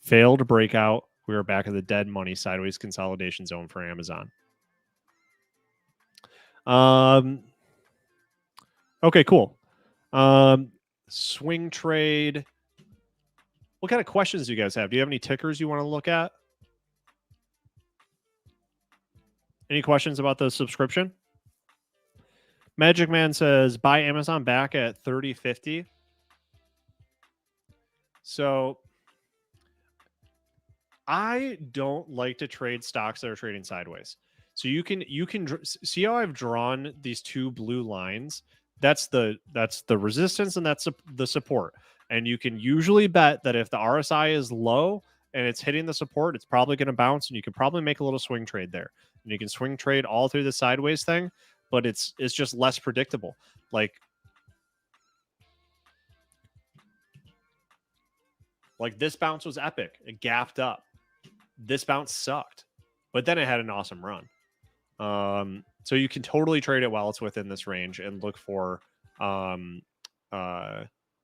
Failed breakout. We are back in the dead money sideways consolidation zone for Amazon. Okay, cool. Swing trade. What kind of questions do you guys have? Do you have any tickers you want to look at? Any questions about the subscription? Magic Man says, buy Amazon back at 30.50. So I don't like to trade stocks that are trading sideways. So you can see how I've drawn these two blue lines. That's the resistance and that's the support. And you can usually bet that if the RSI is low and it's hitting the support, it's probably going to bounce, and you can probably make a little swing trade there. And you can swing trade all through the sideways thing, but it's just less predictable. Like this bounce was epic. It gapped up. This bounce sucked, but then it had an awesome run. So you can totally trade it while it's within this range and look for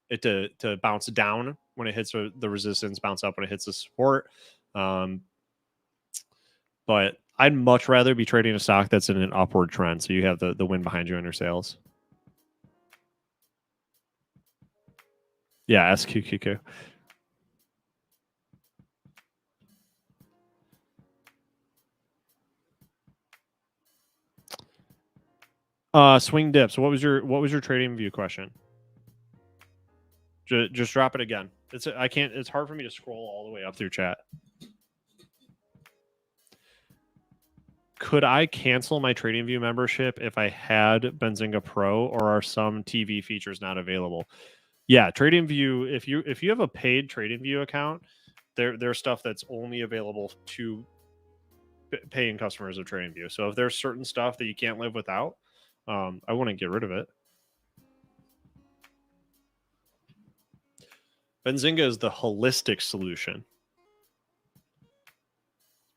it to bounce down when it hits the resistance, bounce up when it hits the support. But I'd much rather be trading a stock that's in an upward trend, so you have the wind behind you on your sales. Yeah, SQQQ. Swing dips. What was your trading view question? Just drop it again. It's hard for me to scroll all the way up through chat. Could I cancel my TradingView membership if I had Benzinga Pro, or are some TV features not available? Yeah, TradingView. If you have a paid TradingView account, there's stuff that's only available to paying customers of TradingView. So if there's certain stuff that you can't live without, I wouldn't get rid of it. Benzinga is the holistic solution.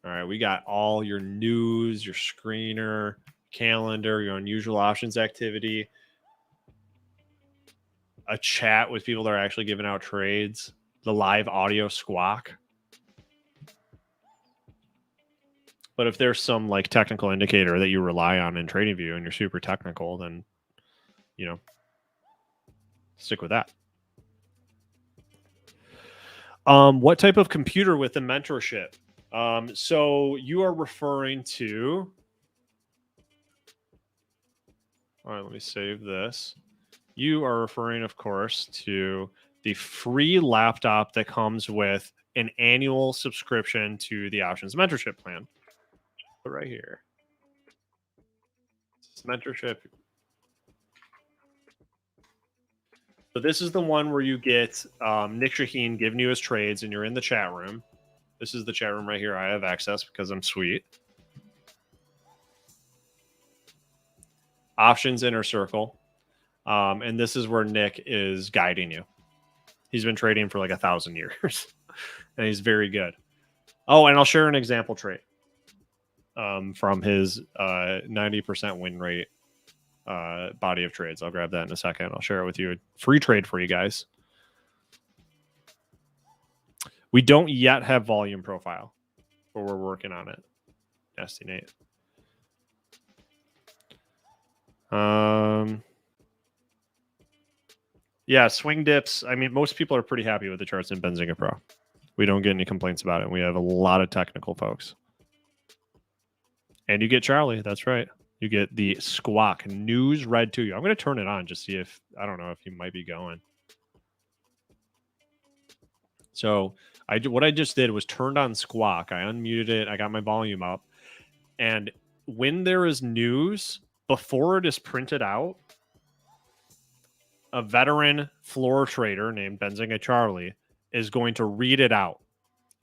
All right, we got all your news, your screener, calendar, your unusual options activity, a chat with people that are actually giving out trades, the live audio squawk. But if there's some like technical indicator that you rely on in TradingView and you're super technical, then stick with that. What type of computer with the mentorship? So you are referring to. All right, let me save this. You are referring, of course, to the free laptop that comes with an annual subscription to the Options Mentorship Plan. Right here. This mentorship. So this is the one where you get Nick Shaheen giving you his trades and you're in the chat room. This is the chat room right here. I have access because I'm sweet. Options Inner Circle. And this is where Nick is guiding you. He's been trading for like 1,000 years. And he's very good. Oh, and I'll share an example trade from his 90% win rate body of trades. I'll grab that in a second. I'll share it with you. A free trade for you guys. We don't yet have volume profile, but we're working on it. Nasty Nate. Yeah, swing dips. I mean, most people are pretty happy with the charts in Benzinga Pro. We don't get any complaints about it. We have a lot of technical folks. And you get Charlie. That's right. You get the squawk news read to you. I'm going to turn it on, just see if, I don't know if you might be going. So what I just did was turned on squawk. I unmuted it. I got my volume up. And when there is news, before it is printed out, a veteran floor trader named Benzinga Charlie is going to read it out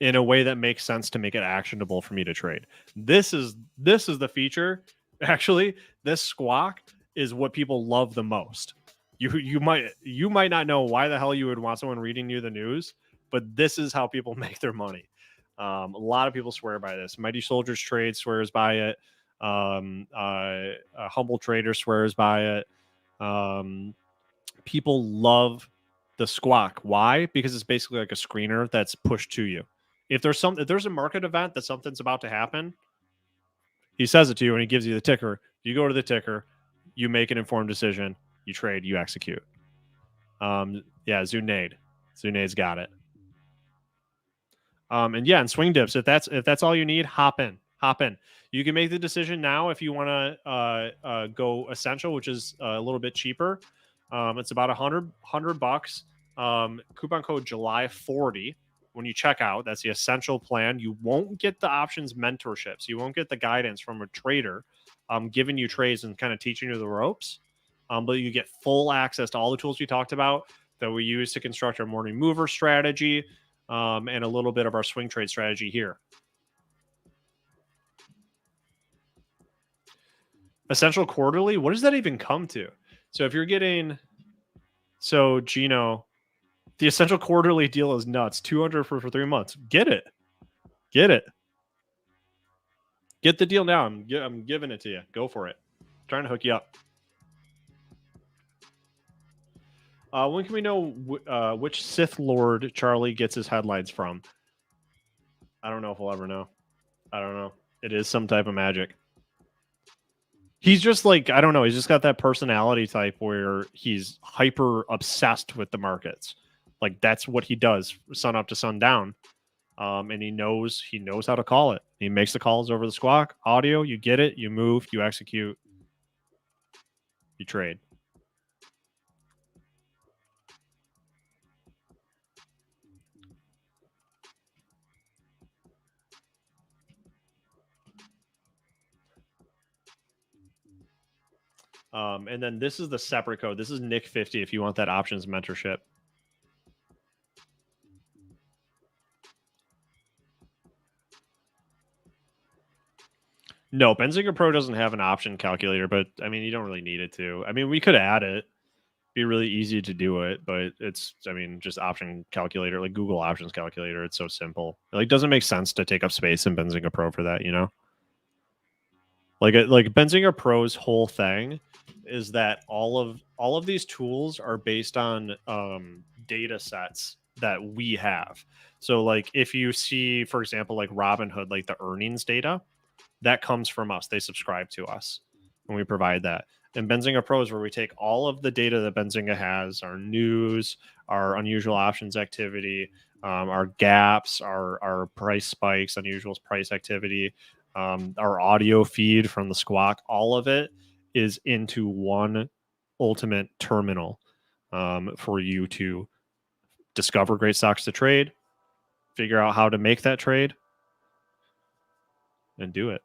in a way that makes sense to make it actionable for me to trade. This is the feature. Actually, this squawk is what people love the most. You might not know why the hell you would want someone reading you the news, but this is how people make their money. A lot of people swear by this. Mighty Soldiers Trade swears by it. Humble Trader swears by it. People love the squawk. Why? Because it's basically like a screener that's pushed to you. If there's a market event that something's about to happen, he says it to you and he gives you the ticker. You go to the ticker, you make an informed decision, you trade, you execute. Yeah, Zunade's got it. And yeah, and swing dips. If that's all you need, hop in. You can make the decision now if you want to go essential, which is a little bit cheaper. It's about $100. Coupon code July 40 when you check out. That's the essential plan. You won't get the options mentorships. You won't get the guidance from a trader giving you trades and kind of teaching you the ropes. But you get full access to all the tools we talked about that we use to construct our morning mover strategy and a little bit of our swing trade strategy here. Essential quarterly, what does that even come to? So if you're getting, Gino, the essential quarterly deal is nuts. $200 for 3 months. Get it. Get the deal now. I'm giving it to you. Go for it. I'm trying to hook you up. When can we know which Sith Lord Charlie gets his headlines from? I don't know if we'll ever know. I don't know. It is some type of magic. He's just like, I don't know. He's just got that personality type where he's hyper obsessed with the markets. Like that's what he does, sun up to sundown. And he knows how to call it. He makes the calls over the squawk audio. You get it. You move. You execute. You trade. And then this is the separate code. This is Nick 50 if you want that options mentorship. No, Benzinga Pro doesn't have an option calculator, but I mean, you don't really need it to. I mean, we could add it. Be really easy to do it, but it's, I mean, just option calculator, like Google options calculator. It's so simple. It like doesn't make sense to take up space in Benzinga Pro for that, you know? Like Benzinga Pro's whole thing is that all of these tools are based on data sets that we have. So like if you see, for example, like Robinhood, like the earnings data, that comes from us. They subscribe to us and we provide that. And Benzinga Pro is where we take all of the data that Benzinga has, our news, our unusual options activity, our gaps, our price spikes, unusual price activity, our audio feed from the squawk, all of it is into one ultimate terminal for you to discover great stocks to trade, figure out how to make that trade, and do it.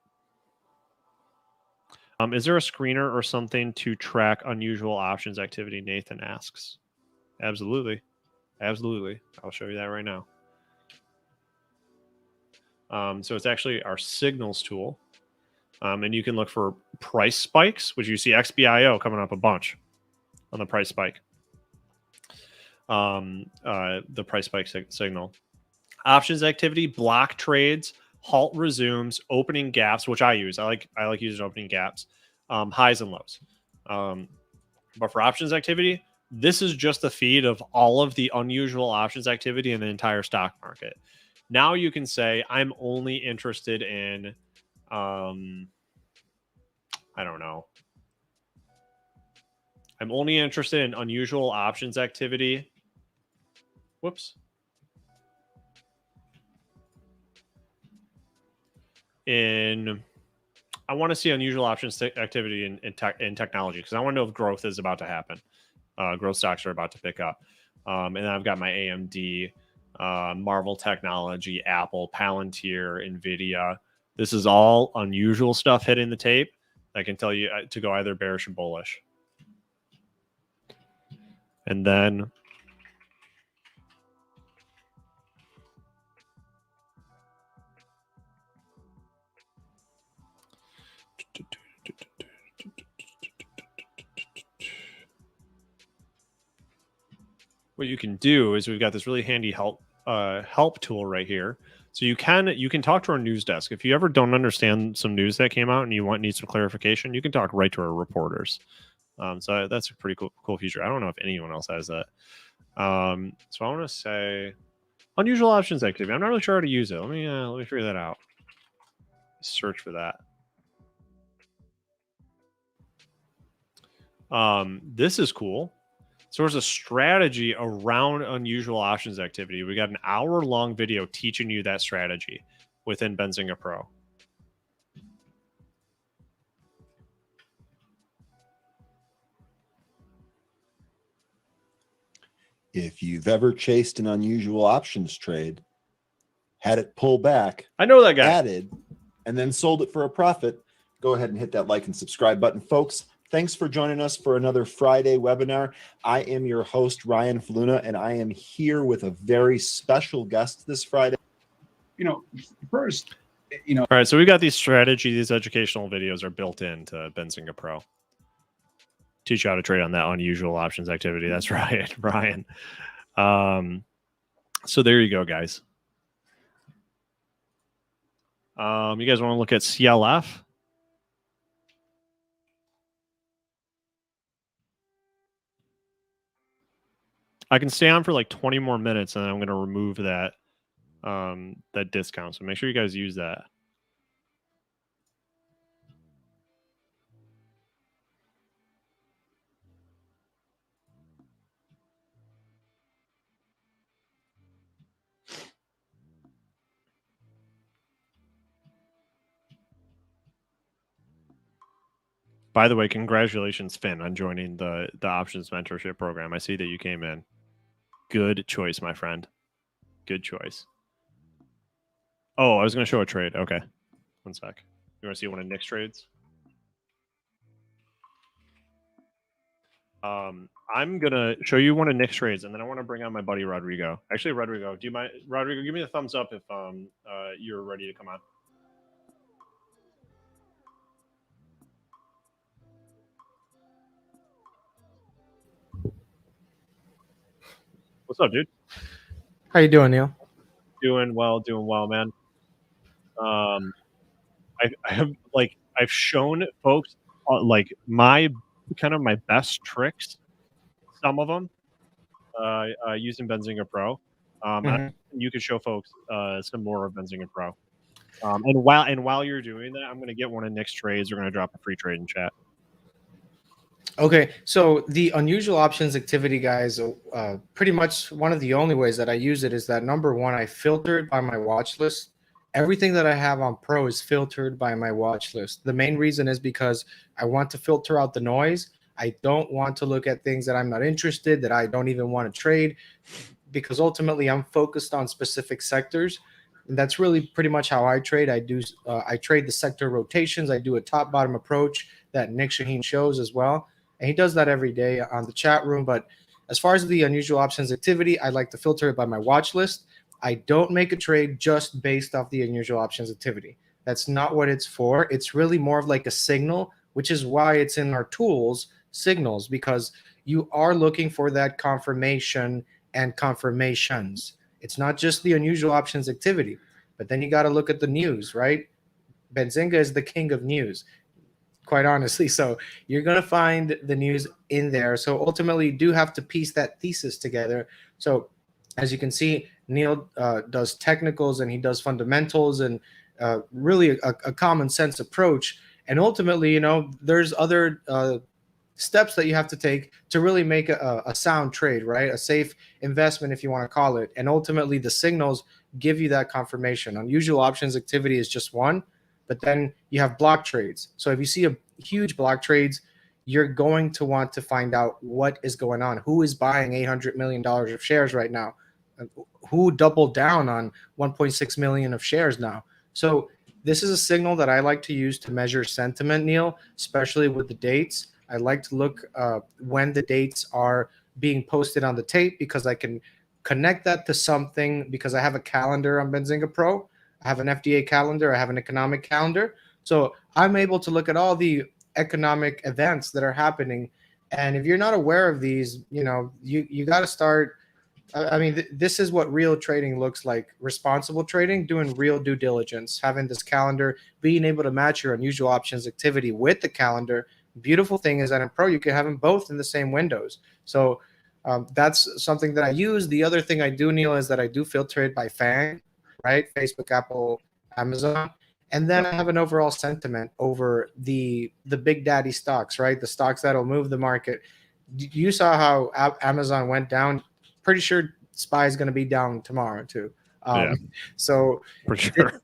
Is there a screener or something to track unusual options activity? Nathan asks. Absolutely. Absolutely. I'll show you that right now. So it's actually our signals tool. And you can look for price spikes, which you see XBIO coming up a bunch on the price spike. The price spike signal. Options activity, block trades, halt resumes, opening gaps, which I use. I like using opening gaps, highs and lows. But for options activity, this is just the feed of all of the unusual options activity in the entire stock market. Now you can say, I'm only interested in, I don't know. I'm only interested in unusual options activity. Whoops. I want to see unusual options activity in technology because I want to know if growth is about to happen. Growth stocks are about to pick up. And then I've got my AMD, Marvel Technology, Apple, Palantir, NVIDIA. This is all unusual stuff hitting the tape that can tell you to go either bearish or bullish. And then what you can do is we've got this really handy help tool right here. So you can talk to our news desk. If you ever don't understand some news that came out and you need some clarification, you can talk right to our reporters. So that's a pretty cool feature. I don't know if anyone else has that. So I want to say unusual options activity. I'm not really sure how to use it. Let me figure that out. Search for that. This is cool. So there's a strategy around unusual options activity. We got an hour-long video teaching you that strategy within Benzinga Pro. If you've ever chased an unusual options trade, had it pull back, I know that guy, added, and then sold it for a profit, go ahead and hit that like and subscribe button. Folks, thanks for joining us for another Friday webinar. I am your host, Ryan Faluna, and I am here with a very special guest this Friday. First, all right, so we got these these educational videos are built into Benzinga Pro. Teach you how to trade on that unusual options activity. That's right, Brian. So there you go, guys. You guys want to look at CLF? I can stay on for like 20 more minutes, and I'm going to remove that that discount. So make sure you guys use that. By the way, congratulations, Finn, on joining the options mentorship program. I see that you came in. Good choice, my friend. Good choice. Oh, I was going to show a trade. Okay. One sec. You want to see one of Nick's trades? I'm going to show you one of Nick's trades, and then I want to bring on my buddy Rodrigo. Actually, Rodrigo, do you mind? Rodrigo, give me a thumbs up if you're ready to come on. What's up, dude? How you doing, Neil? Doing well, man. I have I've shown folks like my best tricks, some of them using Benzinga Pro. You could show folks some more of Benzinga Pro. And while you're doing that, I'm going to get one of Nick's trades. We're going to drop a free trade in chat. Okay, so the unusual options activity, guys, pretty much one of the only ways that I use it is that, number one, I filter it by my watch list. Everything that I have on Pro is filtered by my watch list. The main reason is because I want to filter out the noise. I don't want to look at things that I'm not interested, that I don't even want to trade, because ultimately I'm focused on specific sectors. And that's really pretty much how I trade. I trade the sector rotations. I do a top-bottom approach that Nick Shaheen shows as well. And he does that every day on the chat room. But as far as the unusual options activity, I like to filter it by my watch list. I don't make a trade just based off the unusual options activity. That's not what it's for. It's really more of like a signal, which is why it's in our tools, signals, because you are looking for that confirmation and confirmations. It's not just the unusual options activity, but then you got to look at the news, right? Benzinga is the king of news, quite honestly. So you're going to find the news in there. So ultimately, you do have to piece that thesis together. So as you can see, Neil does technicals and he does fundamentals and really a common sense approach. And ultimately, there's other steps that you have to take to really make a sound trade, right? A safe investment, if you want to call it. And ultimately, the signals give you that confirmation. Unusual options activity is just one, but then you have block trades. So if you see a huge block trades, you're going to want to find out what is going on. Who is buying $800 million of shares right now? Who doubled down on 1.6 million of shares now? So this is a signal that I like to use to measure sentiment, Neil, especially with the dates. I like to look when the dates are being posted on the tape, because I can connect that to something, because I have a calendar on Benzinga Pro. I have an FDA calendar. I have an economic calendar. So I'm able to look at all the economic events that are happening. And if you're not aware of these, you got to start. I mean, this is what real trading looks like. Responsible trading, doing real due diligence, having this calendar, being able to match your unusual options activity with the calendar. Beautiful thing is that in Pro, you can have them both in the same windows. So that's something that I use. The other thing I do, Neil, is that I do filter it by FANG, right? Facebook, Apple, Amazon. And then I have an overall sentiment over the big daddy stocks, right? The stocks that'll move the market. You saw how Amazon went down. Pretty sure SPY is going to be down tomorrow too. Yeah, so for sure.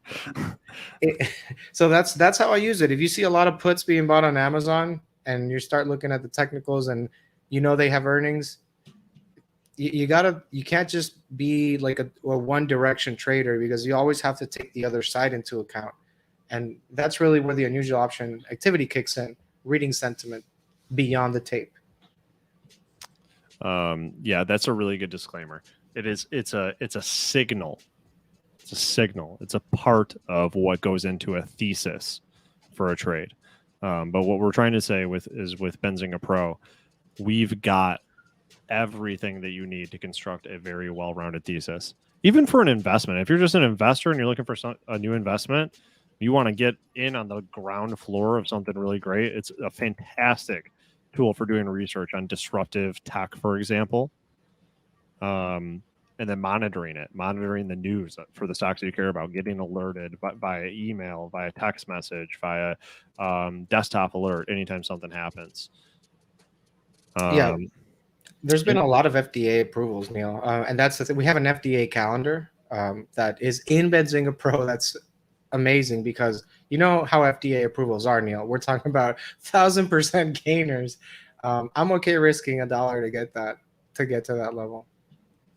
So that's how I use it. If you see a lot of puts being bought on Amazon and you start looking at the technicals and they have earnings, you can't just be like a one direction trader, because you always have to take the other side into account. And that's really where the unusual option activity kicks in, reading sentiment beyond the tape. Yeah, that's a really good disclaimer. It's a signal. It's a signal. It's a part of what goes into a thesis for a trade. But what we're trying to say with Benzinga Pro, we've got everything that you need to construct a very well-rounded thesis. Even for an investment, if you're just an investor and you're looking for a new investment, You want to get in on the ground floor of something really great. It's a fantastic tool for doing research on disruptive tech, for example. And then monitoring the news for the stocks that you care about, getting alerted via email, via text message, via desktop alert anytime something happens. Yeah. There's been a lot of FDA approvals, Neil, and that's the thing. We have an FDA calendar that is in Benzinga Pro. That's amazing because you know how FDA approvals are, Neil. We're talking about 1,000% gainers. I'm okay risking $1 to get to that level.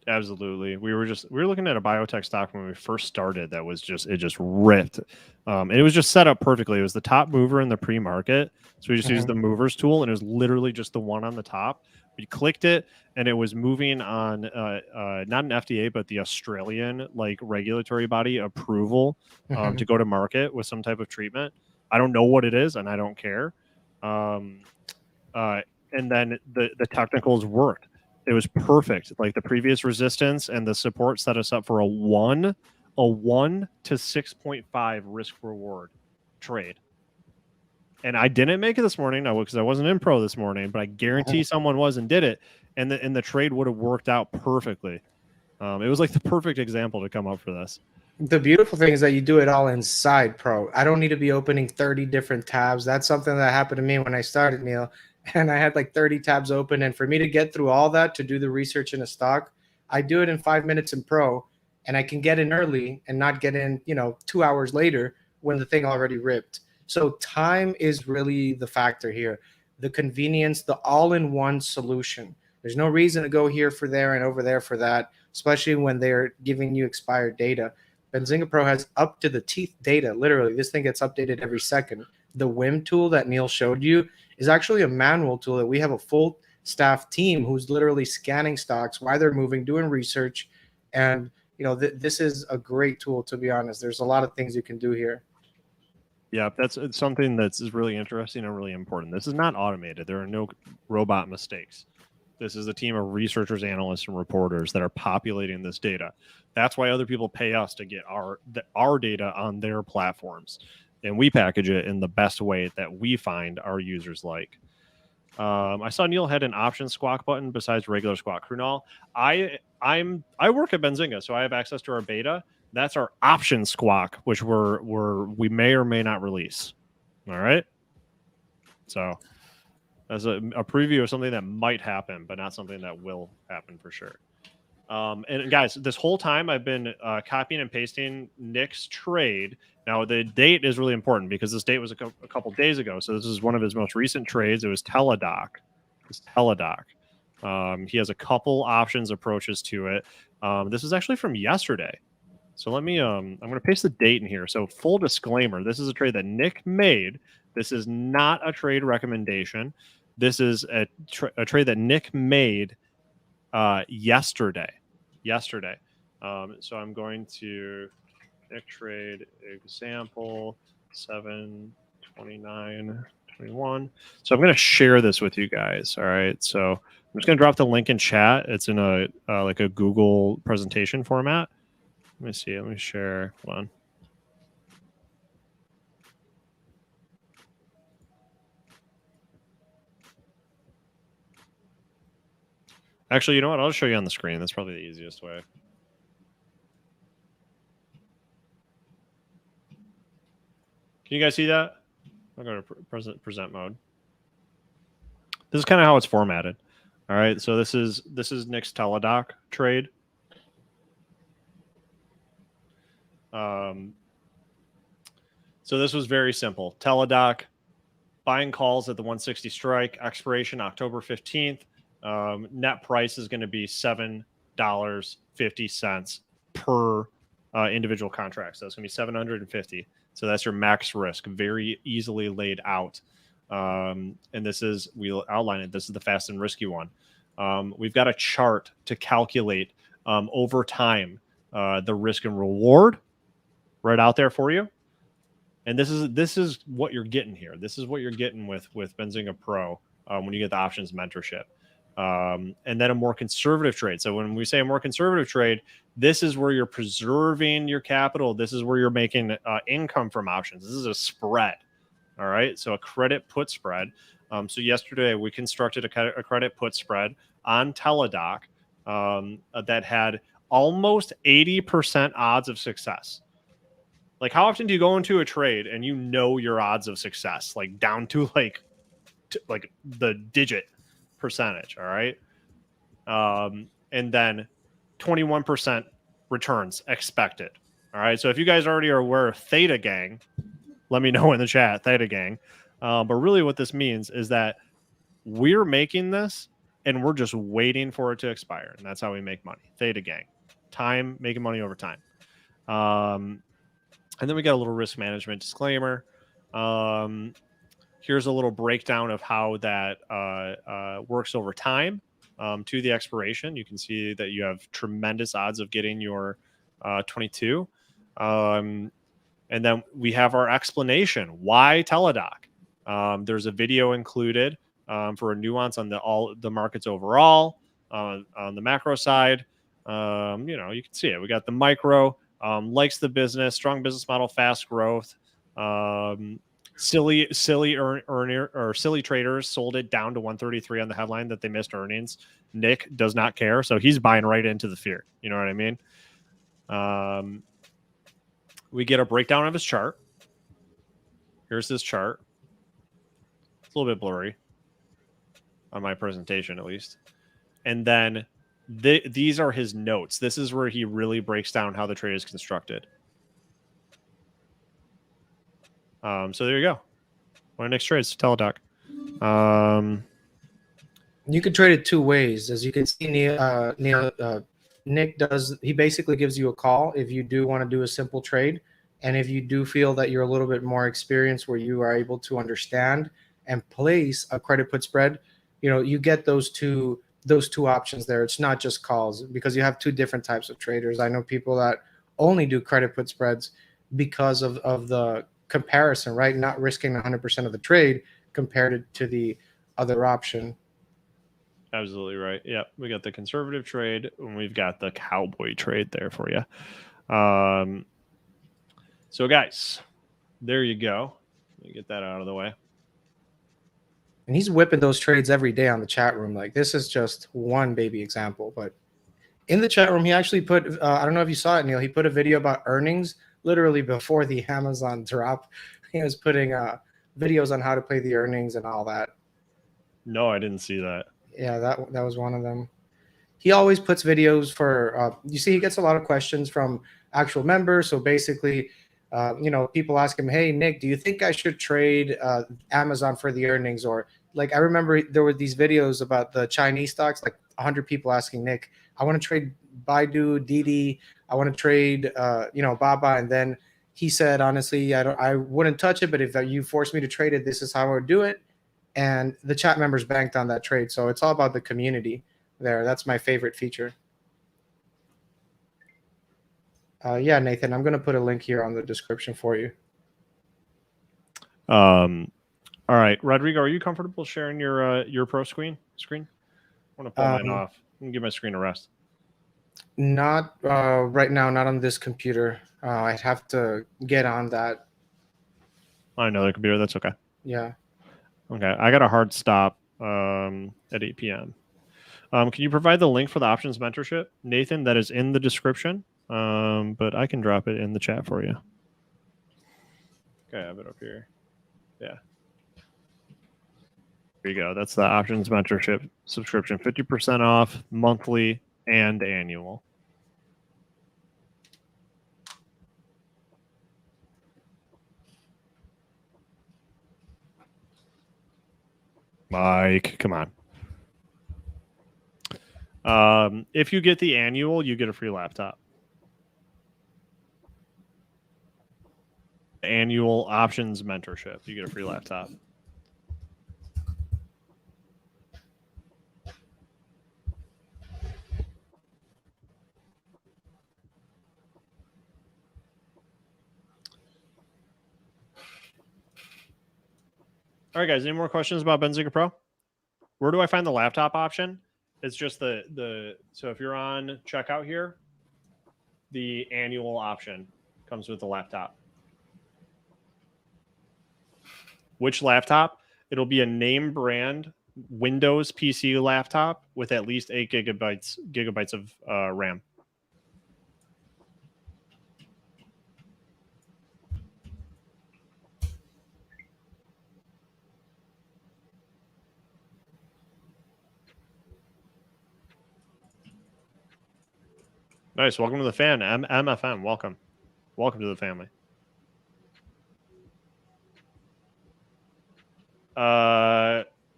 Absolutely. We were looking at a biotech stock when we first started that was just ripped. And it was just set up perfectly. It was the top mover in the pre-market. So we just used the movers tool, and it was literally just the one on the top. We clicked it, and it was moving on not an FDA, but the Australian regulatory body approval to go to market with some type of treatment. I don't know what it is, and I don't care. And then the technicals worked. It was perfect. Like the previous resistance and the support set us up for a 1 to 6.5 risk reward trade. And I didn't make it this morning because I wasn't in pro this morning, but I guarantee someone was and did it. And the trade would have worked out perfectly. It was like the perfect example to come up for this. The beautiful thing is that you do it all inside pro. I don't need to be opening 30 different tabs. That's something that happened to me when I started, Neil. And I had like 30 tabs open. And for me to get through all that to do the research in a stock, I do it in 5 minutes in pro. And I can get in early and not get in, 2 hours later when the thing already ripped. So time is really the factor here. The convenience, the all-in-one solution. There's no reason to go here for there and over there for that, especially when they're giving you expired data. Benzinga Pro has up to the teeth data. Literally, this thing gets updated every second. The WIM tool that Neil showed you is actually a manual tool that we have a full staff team who's literally scanning stocks while they're moving, doing research. And, this is a great tool, to be honest. There's a lot of things you can do here. Yeah, it's something that's really interesting and really important. This is not automated. There are no robot mistakes. This is a team of researchers, analysts, and reporters that are populating this data. That's why other people pay us to get our data on their platforms. And we package it in the best way that we find our users like. I saw Neil had an option squawk button besides regular squawk. Krunal, I work at Benzinga, so I have access to our beta. That's our option squawk, which we may or may not release. All right. So as a preview of something that might happen, but not something that will happen for sure. And guys, this whole time I've been copying and pasting Nick's trade. Now the date is really important because this date was a couple days ago. So this is one of his most recent trades. It was Teladoc. He has a couple options approaches to it. This is actually from yesterday. So let me, I'm going to paste the date in here. So full disclaimer, this is a trade that Nick made. This is not a trade recommendation. This is a trade that Nick made yesterday. So I'm going to Nick trade example 7/29/21. So I'm going to share this with you guys. All right. So I'm just going to drop the link in chat. It's in a like a Google presentation format. Let me see. Let me share one. Actually, you know what? I'll just show you on the screen. That's probably the easiest way. Can you guys see that? I'll go to present mode. This is kind of how it's formatted. All right. So this is Nick's Teladoc trade. So this was very simple. Teladoc buying calls at the 160 strike, expiration October 15th. Net price is going to be $7.50 per individual contract. So it's going to be 750. So that's your max risk, very easily laid out. And we'll outline it. This is the fast and risky one. We've got a chart to calculate over time the risk and reward right out there for you. And this is what you're getting here. This is what you're getting with Benzinga Pro when you get the options mentorship. and then a more conservative trade. So when we say a more conservative trade, this is where you're preserving your capital. This is where you're making income from options. This is a spread. All right. So a credit put spread. So yesterday we constructed a credit put spread on Teladoc that had almost 80% odds of success. Like, how often do you go into a trade and you know your odds of success, like down to like the digit percentage? All right. And then 21% returns expected. All right. So if you guys already are aware of Theta Gang, let me know in the chat, Theta Gang. But really what this means is that we're making this and we're just waiting for it to expire. And that's how we make money. Theta Gang. Time, making money over time. And then we got a little risk management disclaimer. Here's a little breakdown of how that works over time to the expiration. You can see that you have tremendous odds of getting your 22. And then we have our explanation. Why Teladoc? There's a video included for a nuance on the markets overall. On the macro side, you can see it. We got the micro. Likes the business, strong business model, fast growth. Silly traders sold it down to 133 on the headline that they missed earnings. Nick does not care, so he's buying right into the fear. You know what I mean? We get a breakdown of his chart. Here's his chart. It's a little bit blurry on my presentation, at least. And then these are his notes. This is where he really breaks down how the trade is constructed. So there you go. One of Nick's trades, Teladoc. You could trade it two ways. As you can see, Nick does. He basically gives you a call if you do want to do a simple trade, and if you do feel that you're a little bit more experienced, where you are able to understand and place a credit put spread. You get those two options there. It's not just calls, because you have two different types of traders. I know people that only do credit put spreads because of the comparison, right? Not risking 100% of the trade compared to the other option. Absolutely right. Yeah, we got the conservative trade and we've got the cowboy trade there for you. So guys, there you go. Let me get that out of the way. And he's whipping those trades every day on the chat room. Like, this is just one baby example, but in the chat room, he actually put, I don't know if you saw it, Neil, he put a video about earnings literally before the Amazon drop. He was putting videos on how to play the earnings and all that. No, I didn't see that. Yeah, that was one of them. He always puts videos for, you see, he gets a lot of questions from actual members. So basically, people ask him, hey, Nick, do you think I should trade Amazon for the earnings? Or like, I remember there were these videos about the Chinese stocks, like 100 people asking Nick, I want to trade Baidu, Didi, I want to trade, Baba. And then he said, honestly, I wouldn't touch it, but if you force me to trade it, this is how I would do it. And the chat members banked on that trade. So it's all about the community there. That's my favorite feature. Yeah, Nathan, I'm going to put a link here on the description for you. All right, Rodrigo, are you comfortable sharing your pro screen? I want to pull mine off. I'm gonna give my screen a rest. Not right now, not on this computer. I'd have to get on that. On another computer, that's okay. Yeah. Okay, I got a hard stop at 8 p.m. Can you provide the link for the options mentorship, Nathan? That is in the description, but I can drop it in the chat for you. Okay, I have it up here. Yeah. There you go. That's the options mentorship subscription, 50% off monthly and annual. Mike, come on. If you get the annual, you get a free laptop. Annual options mentorship, you get a free laptop. All right, guys, any more questions about Benzinga Pro? Where do I find the laptop option? It's just the so if you're on checkout here, the annual option comes with the laptop. Which laptop? It'll be a name brand Windows PC laptop with at least 8 gigabytes of RAM. Nice. Welcome to the fan. MFM. Welcome. Welcome to the family.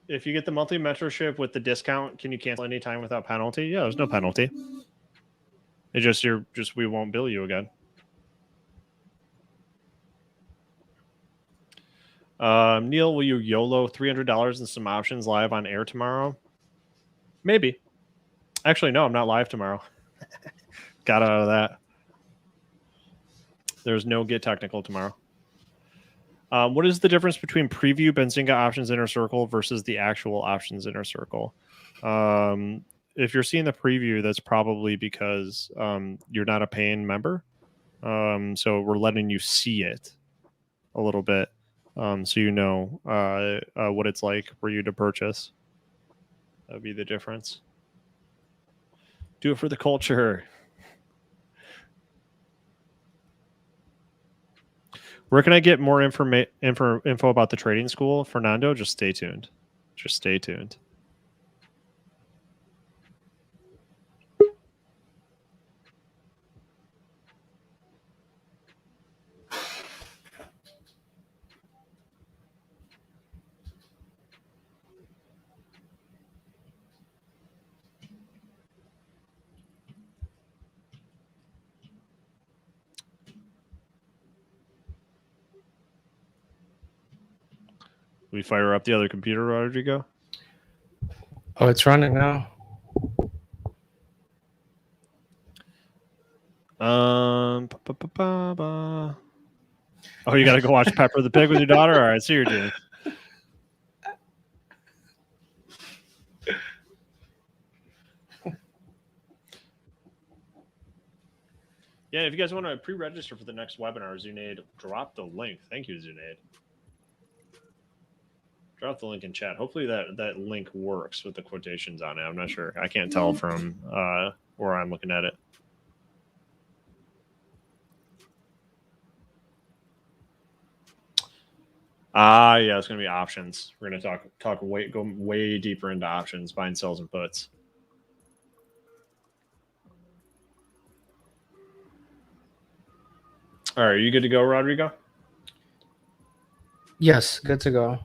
If you get the monthly mentorship with the discount, can you cancel anytime without penalty? Yeah, there's no penalty. It's just we won't bill you again. Neil, will you YOLO $300 and some options live on air tomorrow? Maybe. Actually, no, I'm not live tomorrow. Got out of that. There's no Get Technical tomorrow. What is the difference between preview Benzinga Options Inner Circle versus the actual Options Inner Circle? If you're seeing the preview, that's probably because you're not a paying member. So we're letting you see it a little bit, so you know what it's like for you to purchase. That'd be the difference. Do it for the culture. Where can I get more info about the trading school? Fernando, just stay tuned. Just stay tuned. We fire up the other computer, Rodrigo? Oh, it's running now. Oh, you got to go watch Pepper the Pig with your daughter? All right, see your dude. Yeah, if you guys want to pre-register for the next webinar, Zunaid, drop the link. Thank you, Zunaid. Drop the link in chat. Hopefully that link works with the quotations on it. I'm not sure. I can't tell from where I'm looking at it. Yeah, it's going to be options. We're going to go way deeper into options, buying, sells, and puts. All right, are you good to go, Rodrigo? Yes, good to go.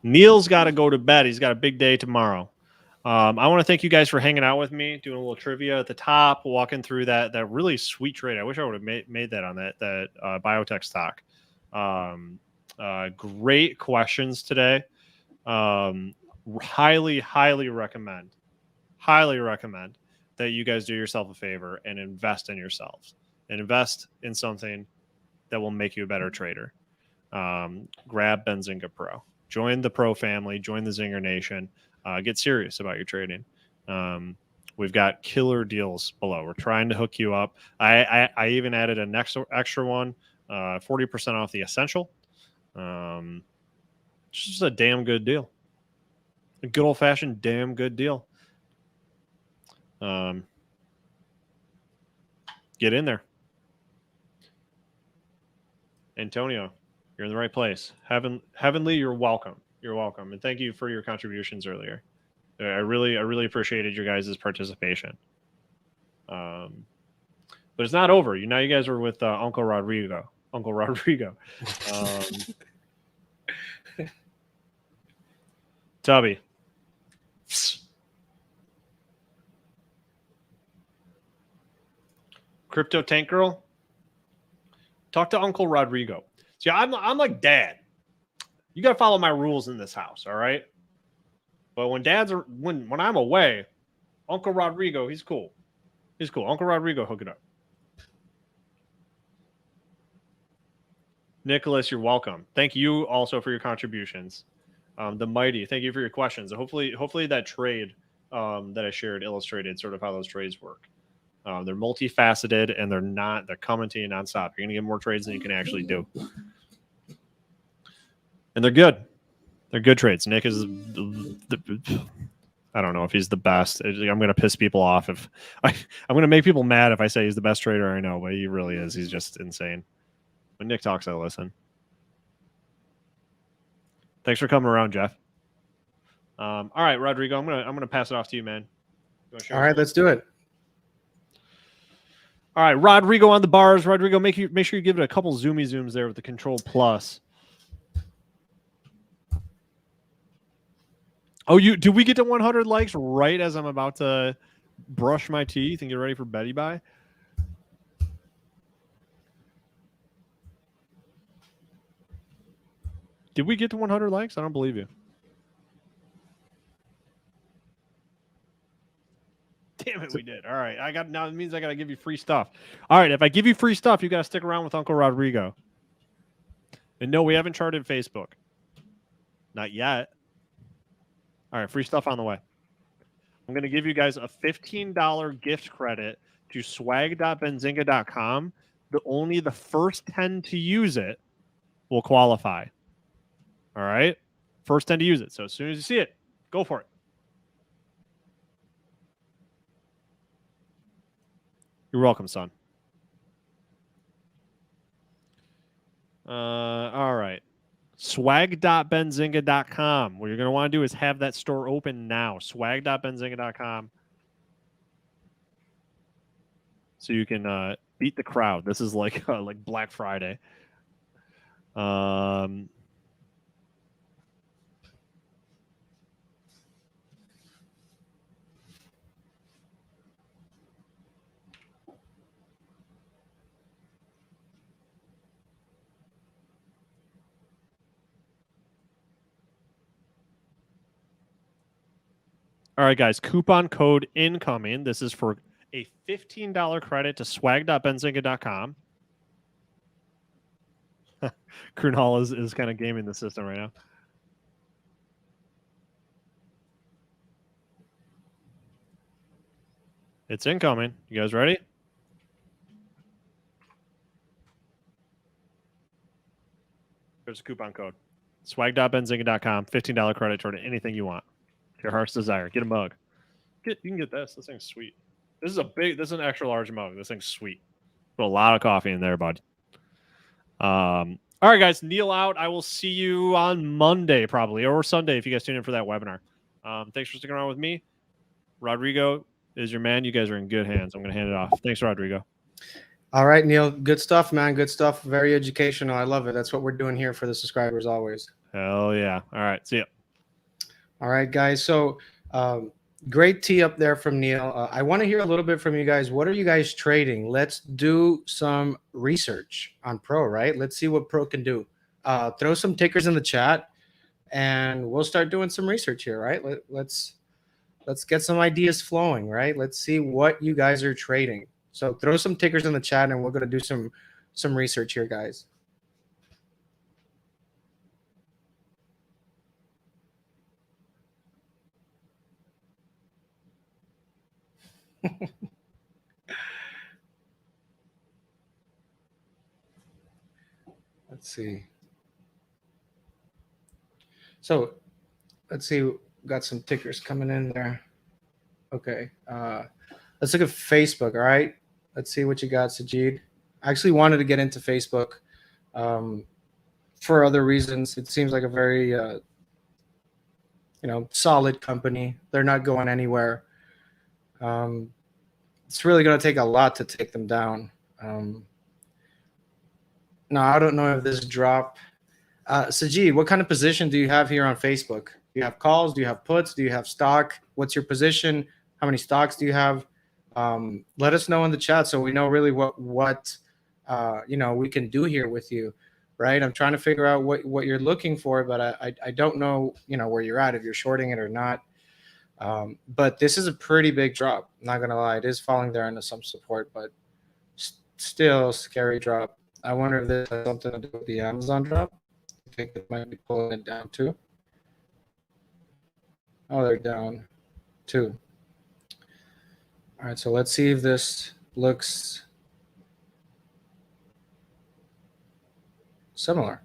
Neil's got to go to bed. He's got a big day tomorrow. I want to thank you guys for hanging out with me, doing a little trivia at the top, walking through that really sweet trade. I wish I would have made that on that biotech stock. Great questions today. Highly recommend that you guys do yourself a favor and invest in yourselves and invest in something that will make you a better trader. Grab Benzinga Pro. Join the Pro family. Join the Zinger Nation. Get serious about your trading. We've got killer deals below. We're trying to hook you up. I even added an extra one, 40% off the Essential. Just a damn good deal. A good old-fashioned damn good deal. Get in there. Antonio, you're in the right place. Heavenly, you're welcome. You're welcome. And thank you for your contributions earlier. I really appreciated your guys' participation. But it's not over. Now you guys are with Uncle Rodrigo. Tubby. Crypto Tank Girl. Talk to Uncle Rodrigo. See, I'm like Dad. You got to follow my rules in this house, all right? But when I'm away, Uncle Rodrigo, he's cool. He's cool. Uncle Rodrigo, hook it up. Nicholas, you're welcome. Thank you also for your contributions. The Mighty, thank you for your questions. Hopefully that trade that I shared illustrated sort of how those trades work. They're multifaceted and they're coming to you nonstop. You're gonna get more trades than you can actually do, and they're good. They're good trades. Nick is I don't know if he's the best. I'm gonna piss people off if I'm gonna make people mad if I say he's the best trader I know, but he really is. He's just insane. When Nick talks, I listen. Thanks for coming around, Jeff. All right, Rodrigo, I'm gonna pass it off to you, man. All right, let's do it. All right, Rodrigo on the bars. Rodrigo, make sure you give it a couple zooms there with the Control Plus. Oh, did we get to 100 likes right as I'm about to brush my teeth and get ready for Betty Bye? Did we get to 100 likes? I don't believe you. Damn it, we did. All right, now it means I got to give you free stuff. All right, if I give you free stuff, you got to stick around with Uncle Rodrigo. And no, we haven't charted Facebook. Not yet. All right, free stuff on the way. I'm going to give you guys a $15 gift credit to swag.benzinga.com. Only the first 10 to use it will qualify. All right? First 10 to use it. So as soon as you see it, go for it. You're welcome, son. All right. Swag.benzinga.com. What you're going to want to do is have that store open now. Swag.benzinga.com. So you can beat the crowd. This is like Black Friday. All right, guys, coupon code incoming. This is for a $15 credit to swag.benzinga.com. Krunal is kind of gaming the system right now. It's incoming. You guys ready? There's a coupon code. Swag.benzinga.com. $15 credit toward anything you want. Your heart's desire. Get a mug. You can get this. This thing's sweet. This is an extra large mug. This thing's sweet. Put a lot of coffee in there, bud. All right, guys. Kneel out. I will see you on Monday probably, or Sunday if you guys tune in for that webinar. Thanks for sticking around with me. Rodrigo is your man. You guys are in good hands. I'm going to hand it off. Thanks, Rodrigo. All right, Neil. Good stuff, man. Good stuff. Very educational. I love it. That's what we're doing here for the subscribers always. Hell yeah. All right. See ya. All right, guys. So great tee up there from Neil. I want to hear a little bit from you guys. What are you guys trading? Let's do some research on Pro, right? Let's see what Pro can do. Throw some tickers in the chat, and we'll start doing some research here, right? Let's get some ideas flowing, right? Let's see what you guys are trading. So throw some tickers in the chat, and we're going to do some research here, guys. Let's see. So let's see. Got some tickers coming in there. Okay. Let's look at Facebook. All right. Let's see what you got, Sajid. I actually wanted to get into Facebook for other reasons. It seems like a very solid company. They're not going anywhere. It's really going to take a lot to take them down. No, I don't know if this drop. Sajid, what kind of position do you have here on Facebook? Do you have calls? Do you have puts? Do you have stock? What's your position? How many stocks do you have? Let us know in the chat so we know really what we can do here with you, right? I'm trying to figure out what you're looking for, but I don't know where you're at, if you're shorting it or not. But this is a pretty big drop. Not gonna lie, it is falling there into some support, but still scary drop. I wonder if this has something to do with the Amazon drop. I think it might be pulling it down too. Oh, they're down too. All right, so let's see if this looks similar.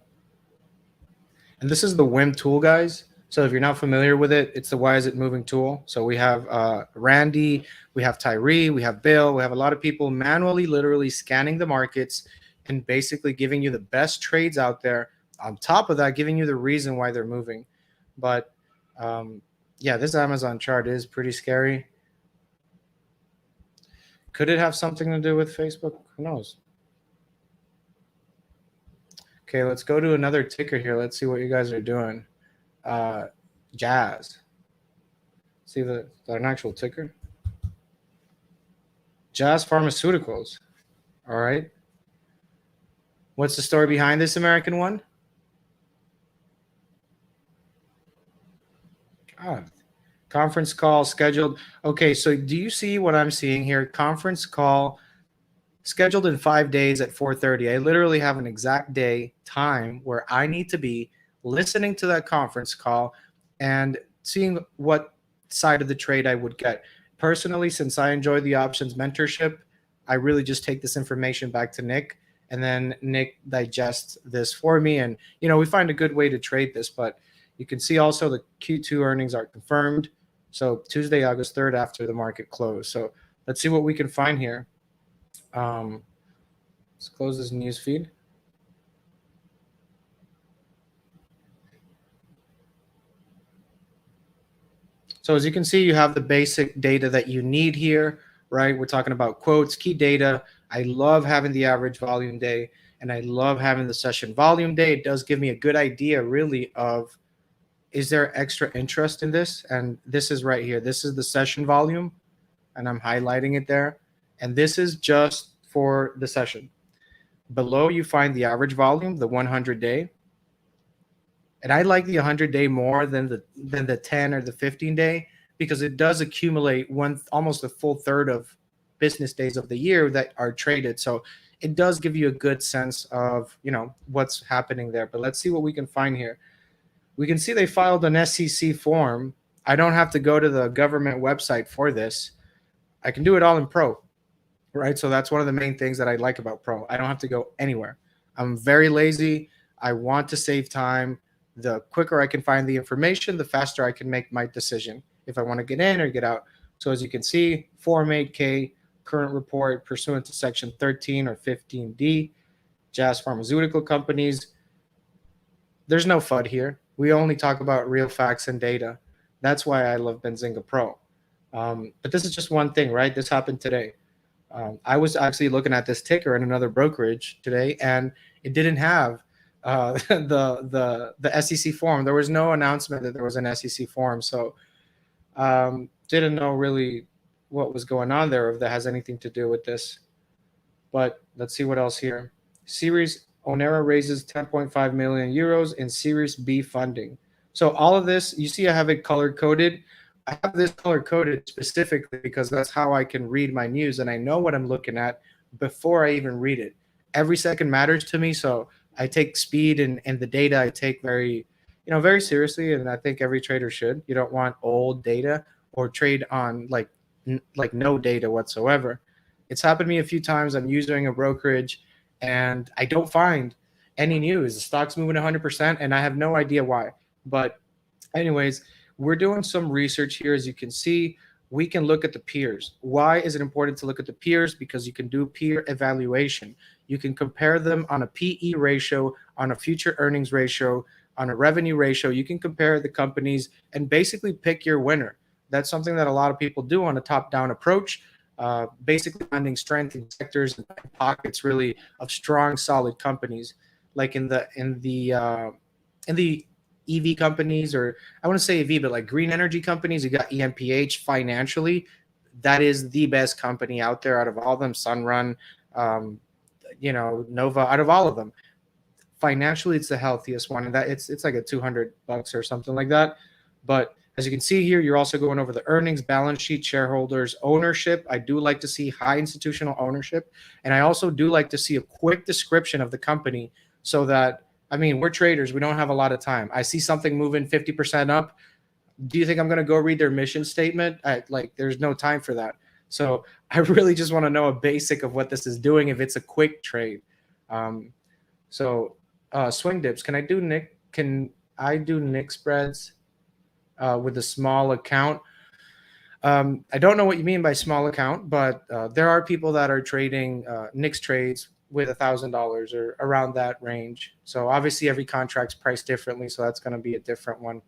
And this is the WIM tool, guys. So if you're not familiar with it, it's the Why Is It Moving tool. So we have Randy, we have Tyree, we have Bill, we have a lot of people manually, literally scanning the markets and basically giving you the best trades out there. On top of that, giving you the reason why they're moving. But yeah, this Amazon chart is pretty scary. Could it have something to do with Facebook? Who knows? Okay, let's go to another ticker here. Let's see what you guys are doing. Jazz. See an actual ticker? Jazz Pharmaceuticals. All right. What's the story behind this American one? God. Conference call scheduled. Okay, so do you see what I'm seeing here? Conference call scheduled in 5 days at 4:30. I literally have an exact day, time where I need to be listening to that conference call and seeing what side of the trade I would get. Personally, since I enjoy the options mentorship, I really just take this information back to Nick, and then Nick digests this for me. And, we find a good way to trade this. But you can see also the Q2 earnings are confirmed. So Tuesday, August 3rd, after the market closed. So let's see what we can find here. Let's close this news feed. So as you can see, you have the basic data that you need here, right? We're talking about quotes, key data. I love having the average volume day, and I love having the session volume day. It does give me a good idea, really, of is there extra interest in this? And this is right here. This is the session volume, and I'm highlighting it there. And this is just for the session. Below, you find the average volume, the 100-day. And I like the 100-day more than the 10 or the 15-day because it does accumulate almost a full third of business days of the year that are traded. So it does give you a good sense of, what's happening there. But let's see what we can find here. We can see they filed an SEC form. I don't have to go to the government website for this. I can do it all in Pro, right? So that's one of the main things that I like about Pro. I don't have to go anywhere. I'm very lazy. I want to save time. The quicker I can find the information, the faster I can make my decision if I want to get in or get out. So as you can see, Form 8K, current report pursuant to Section 13 or 15D, Jazz Pharmaceutical Companies. There's no FUD here. We only talk about real facts and data. That's why I love Benzinga Pro. But this is just one thing, right? This happened today. I was actually looking at this ticker in another brokerage today, and it didn't have the SEC form. There was no announcement that there was an SEC form, so didn't know really what was going on there, if that has anything to do with this. But let's see what else here. Series Onera raises 10.5 million euros in Series B funding. So all of this, you see I have it color coded. I have this color coded specifically because that's how I can read my news, and I know what I'm looking at before I even read it. Every second matters to me, so I take speed and the data I take very seriously, and I think every trader should. You don't want old data or trade on like no data whatsoever. It's happened to me a few times. I'm using a brokerage and I don't find any news. The stock's moving 100% and I have no idea why. But anyways, we're doing some research here. As you can see, we can look at the peers. Why is it important to look at the peers? Because you can do peer evaluation. You can compare them on a PE ratio, on a future earnings ratio, on a revenue ratio. You can compare the companies and basically pick your winner. That's something that a lot of people do on a top-down approach, basically finding strength in sectors and pockets really of strong, solid companies. Like in the EV companies, or I want to say EV, but like green energy companies, you got EMPH financially. That is the best company out there out of all of them. Sunrun, Nova, out of all of them. Financially, it's the healthiest one. And that it's like a $200 or something like that. But As you can see here, you're also going over the earnings, balance sheet, shareholders, ownership. I do like to see high institutional ownership. And I also do like to see a quick description of the company so that, I mean, we're traders. We don't have a lot of time. I see something moving 50% up. Do you think I'm going to go read their mission statement? There's no time for that. So I really just want to know a basic of what this is doing if it's a quick trade. Swing dips. Can I do Nick spreads with a small account? I don't know what you mean by small account, but there are people that are trading Nick's trades with $1,000 or around that range. So obviously every contract's priced differently, so that's going to be a different one.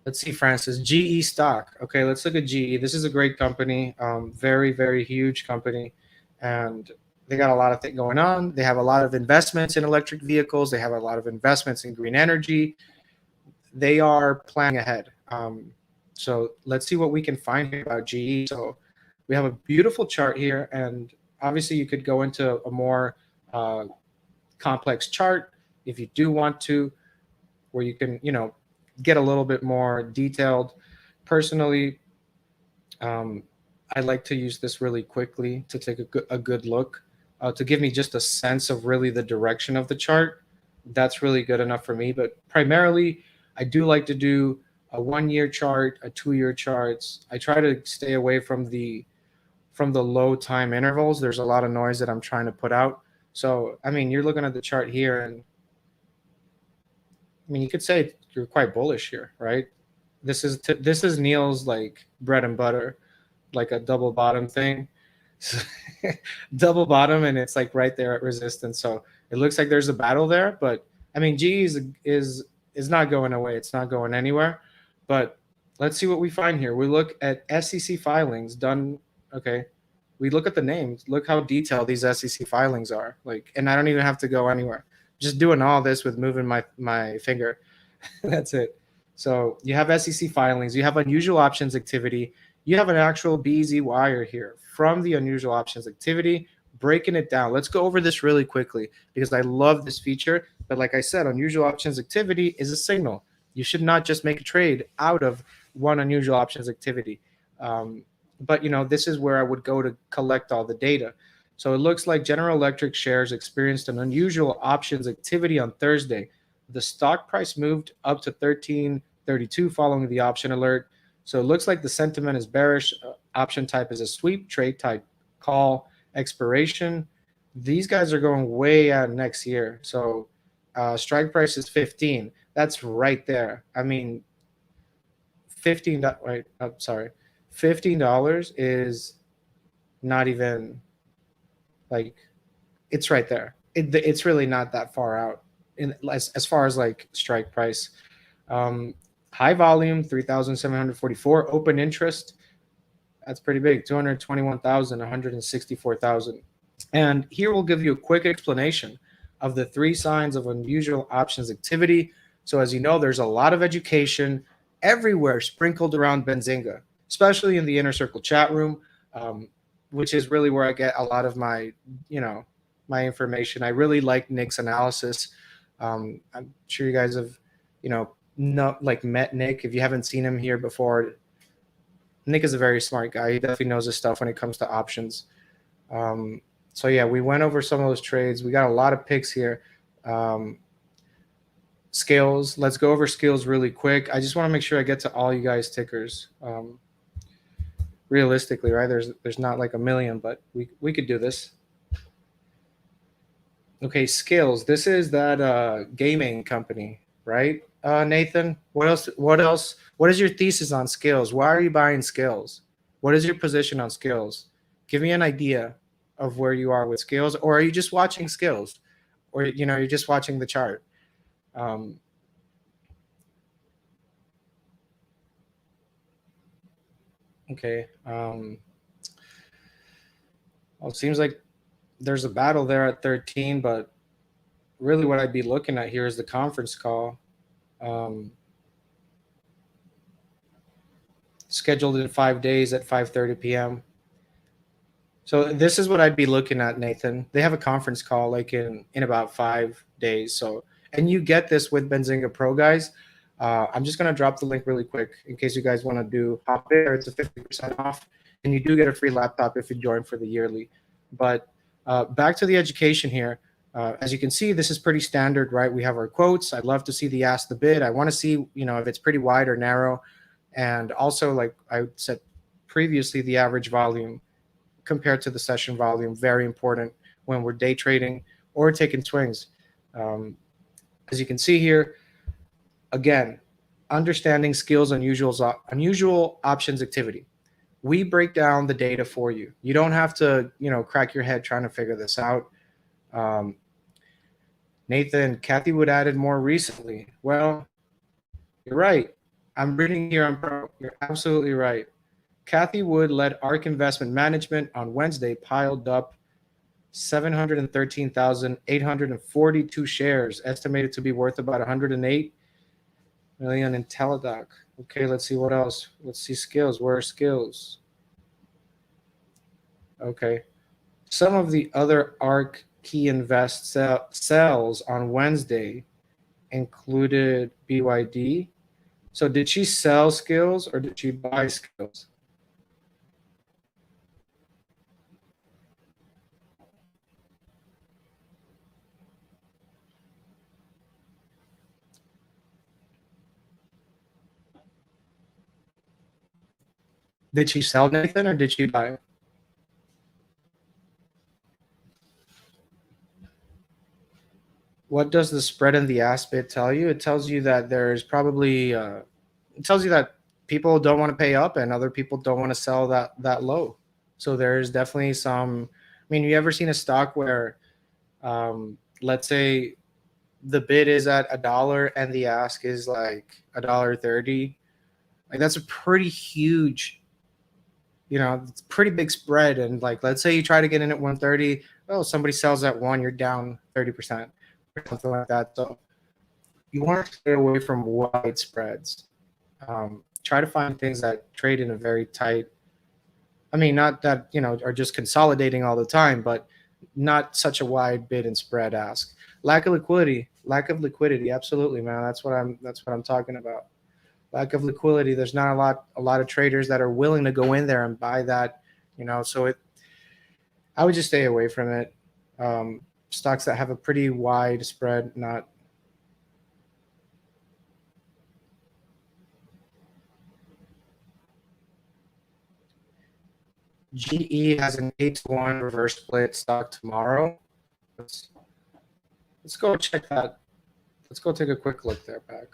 Let's see, Francis. GE stock. Okay, let's look at GE. This is a great company, very, very huge company, and they got a lot of things going on. They have a lot of investments in electric vehicles. They have a lot of investments in green energy. They are planning ahead. So let's see what we can find here about GE. So we have a beautiful chart here, and obviously you could go into a more complex chart if you do want to, where you can, get a little bit more detailed. Personally, I like to use this really quickly to take a good look, to give me just a sense of really the direction of the chart. That's really good enough for me. But primarily, I do like to do a 1-year chart, a 2-year charts. I try to stay away from the low time intervals. There's a lot of noise that I'm trying to put out. So, I mean, you're looking at the chart here, and I mean, you could say you're quite bullish here, right? This is Neil's like bread and butter, like a double bottom thing. Double bottom, and it's like right there at resistance. So it looks like there's a battle there, but I mean, G is not going away. It's not going anywhere. But let's see what we find here. We look at SEC filings done. Okay, we look at the names. Look how detailed these SEC filings are. Like, and I don't even have to go anywhere. Just doing all this with moving my finger. That's it. So you have SEC filings. You have unusual options activity. You have an actual BZ wire here from the unusual options activity, breaking it down. Let's go over this really quickly because I love this feature. But like I said, unusual options activity is a signal. You should not just make a trade out of one unusual options activity. But, this is where I would go to collect all the data. So it looks like General Electric shares experienced an unusual options activity on Thursday. The stock price moved up to $13.32 following the option alert. So it looks like the sentiment is bearish. Option type is a sweep, trade type call, expiration. These guys are going way out next year. So strike price is 15. That's right there. I mean, $15 is not even like, it's right there. It's really not that far out as far as like strike price. High volume, 3,744. Open interest, that's pretty big, 221,000, 164,000. And here we'll give you a quick explanation of the 3 signs of unusual options activity. So as you know, there's a lot of education everywhere sprinkled around Benzinga, especially in the Inner Circle chat room, which is really where I get a lot of my, my information. I really like Nick's analysis. I'm sure you guys have, met Nick. If you haven't seen him here before, Nick is a very smart guy. He definitely knows his stuff when it comes to options. So yeah, we went over some of those trades. We got a lot of picks here. Scales. Let's go over scales really quick. I just want to make sure I get to all you guys' tickers. Realistically, right? There's not like a million, but we could do this. Okay, Scales. This is that gaming company, right? Nathan, what else? What is your thesis on Scales? Why are you buying Scales? What is your position on Scales? Give me an idea of where you are with Scales, or are you just watching Scales, or you're just watching the chart? Okay. Well, it seems like there's a battle there at 13, but really what I'd be looking at here is the conference call. Scheduled in 5 days at 5:30 p.m. So this is what I'd be looking at, Nathan. They have a conference call like in about 5 days. So, and you get this with Benzinga Pro, guys. I'm just going to drop the link really quick in case you guys want to do hop there. It's a 50% off, and you do get a free laptop if you join for the yearly. But back to the education here. As you can see, this is pretty standard, right? We have our quotes. I'd love to see the ask the bid. I want to see, if it's pretty wide or narrow. And also, like I said previously, the average volume compared to the session volume, very important when we're day trading or taking swings. As you can see here, again, understanding skills, unusual options activity. We break down the data for you. You don't have to, crack your head trying to figure this out. Nathan, Kathy Wood added more recently. Well, you're right. I'm reading here on Pro. You're absolutely right. Kathy Wood led ARK Investment Management on Wednesday, piled up 713,842 shares, estimated to be worth about 108 million in Teladoc. Okay, let's see what else. Let's see skills. Where are skills? Okay. Some of the other ARK Key Invest sells on Wednesday included BYD. So did she sell skills or did she buy skills? Did she sell, Nathan, or did she buy? What does the spread in the ask bid tell you? It tells you that there's probably it tells you that people don't want to pay up and other people don't want to sell that low. So there's definitely some. I mean, you ever seen a stock where, let's say, the bid is at $1 and the ask is like $1.30? Like that's a pretty huge. It's a pretty big spread. And like, let's say you try to get in at 130. Well, somebody sells at 1, you're down 30%. Something like that. So you want to stay away from wide spreads. Try to find things that trade in a very tight. I mean, not that are just consolidating all the time, but not such a wide bid and spread ask. Lack of liquidity. Absolutely, man. That's what I'm talking about. Lack of liquidity. There's not a lot of traders that are willing to go in there and buy that. So I would just stay away from it. Stocks that have a pretty wide spread, not. GE has an 8-to-1 reverse split stock tomorrow. Let's go check that. Let's go take a quick look there back.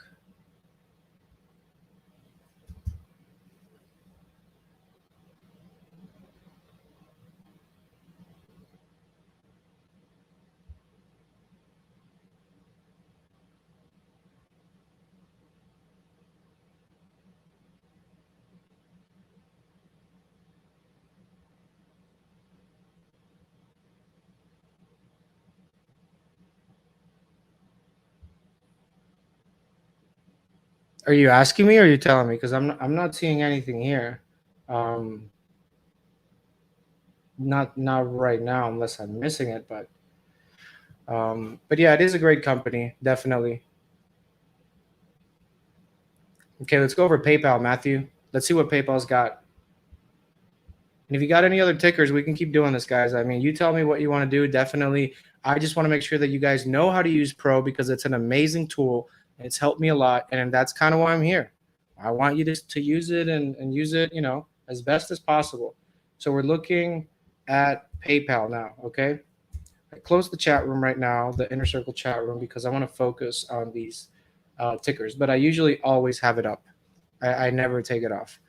Are you asking me or are you telling me? Because I'm not seeing anything here. Not right now, unless I'm missing it. But yeah, it is a great company, definitely. Okay, let's go over PayPal, Matthew. Let's see what PayPal's got. And if you got any other tickers, we can keep doing this, guys. I mean, you tell me what you want to do. Definitely. I just want to make sure that you guys know how to use Pro because it's an amazing tool. It's helped me a lot, and that's kind of why I'm here. I want you to use it and use it, as best as possible. So we're looking at PayPal now, okay? I close the chat room right now, the Inner Circle chat room, because I want to focus on these tickers. But I usually always have it up. I never take it off.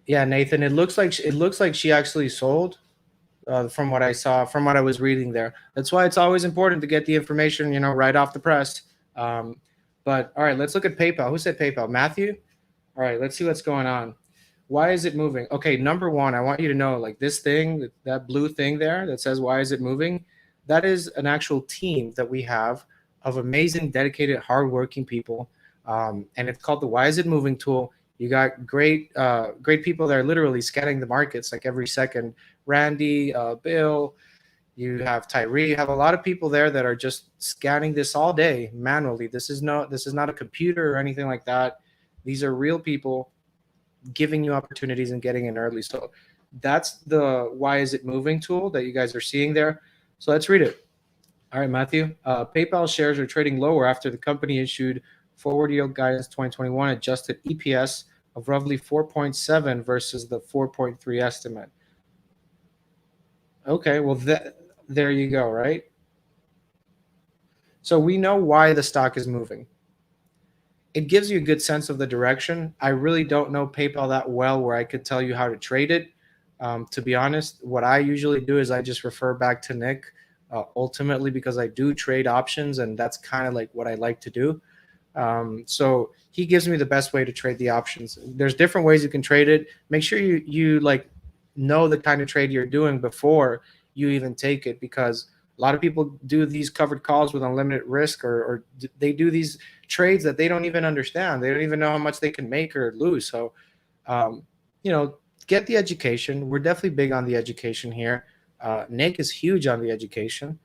Yeah, Nathan, it looks like she actually sold, from what I saw, from what I was reading there. That's why it's always important to get the information, right off the press. But all right, let's look at PayPal. Who said PayPal? Matthew? All right, let's see what's going on. Why is it moving? Okay, number one, I want you to know, like this thing, that blue thing there that says why is it moving? That is an actual team that we have of amazing, dedicated, hardworking people. And it's called the Why Is It Moving tool. You got great people that are literally scanning the markets like every second. Randy, Bill, you have Tyree, you have a lot of people there that are just scanning this all day manually. This is not a computer or anything like that. These are real people giving you opportunities and getting in early. So that's the why is it moving tool that you guys are seeing there. So let's read it. All right, Matthew. PayPal shares are trading lower after the company issued forward yield guidance 2021 adjusted EPS of roughly 4.7 versus the 4.3 estimate. Okay, well, there you go, right? So we know why the stock is moving. It gives you a good sense of the direction. I really don't know PayPal that well where I could tell you how to trade it. To be honest, what I usually do is I just refer back to Nick, ultimately because I do trade options, and that's kind of like what I like to do. So he gives me the best way to trade the options. There's different ways you can trade it. Make sure you like know the kind of trade you're doing before you even take it, because a lot of people do these covered calls with unlimited risk, or they do these trades that they don't even understand. They don't even know how much they can make or lose. So, get the education. We're definitely big on the education here. Nick is huge on the education.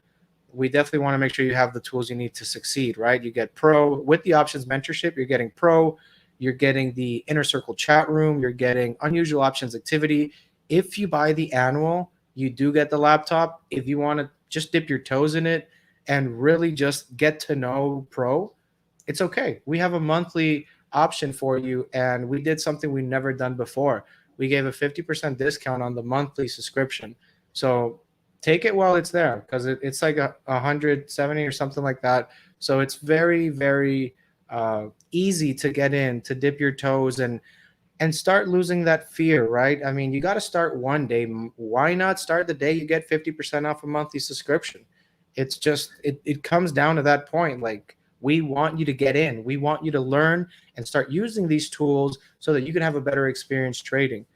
We definitely want to make sure you have the tools you need to succeed, right? You get pro with the options mentorship. You're getting pro. You're getting the inner circle chat room. You're getting unusual options activity. If you buy the annual, you do get the laptop. If you want to just dip your toes in it and really just get to know pro, it's okay. We have a monthly option for you, and we did something we never done before. We gave a 50% discount on the monthly subscription. So take it while it's there, because it's like a 170 or something like that. So it's very, very easy to get in, to dip your toes and start losing that fear, right? I mean, you got to start one day. Why not start the day you get 50% off a monthly subscription? It's just, it comes down to that point. Like, we want you to get in. We want you to learn and start using these tools so that you can have a better experience trading.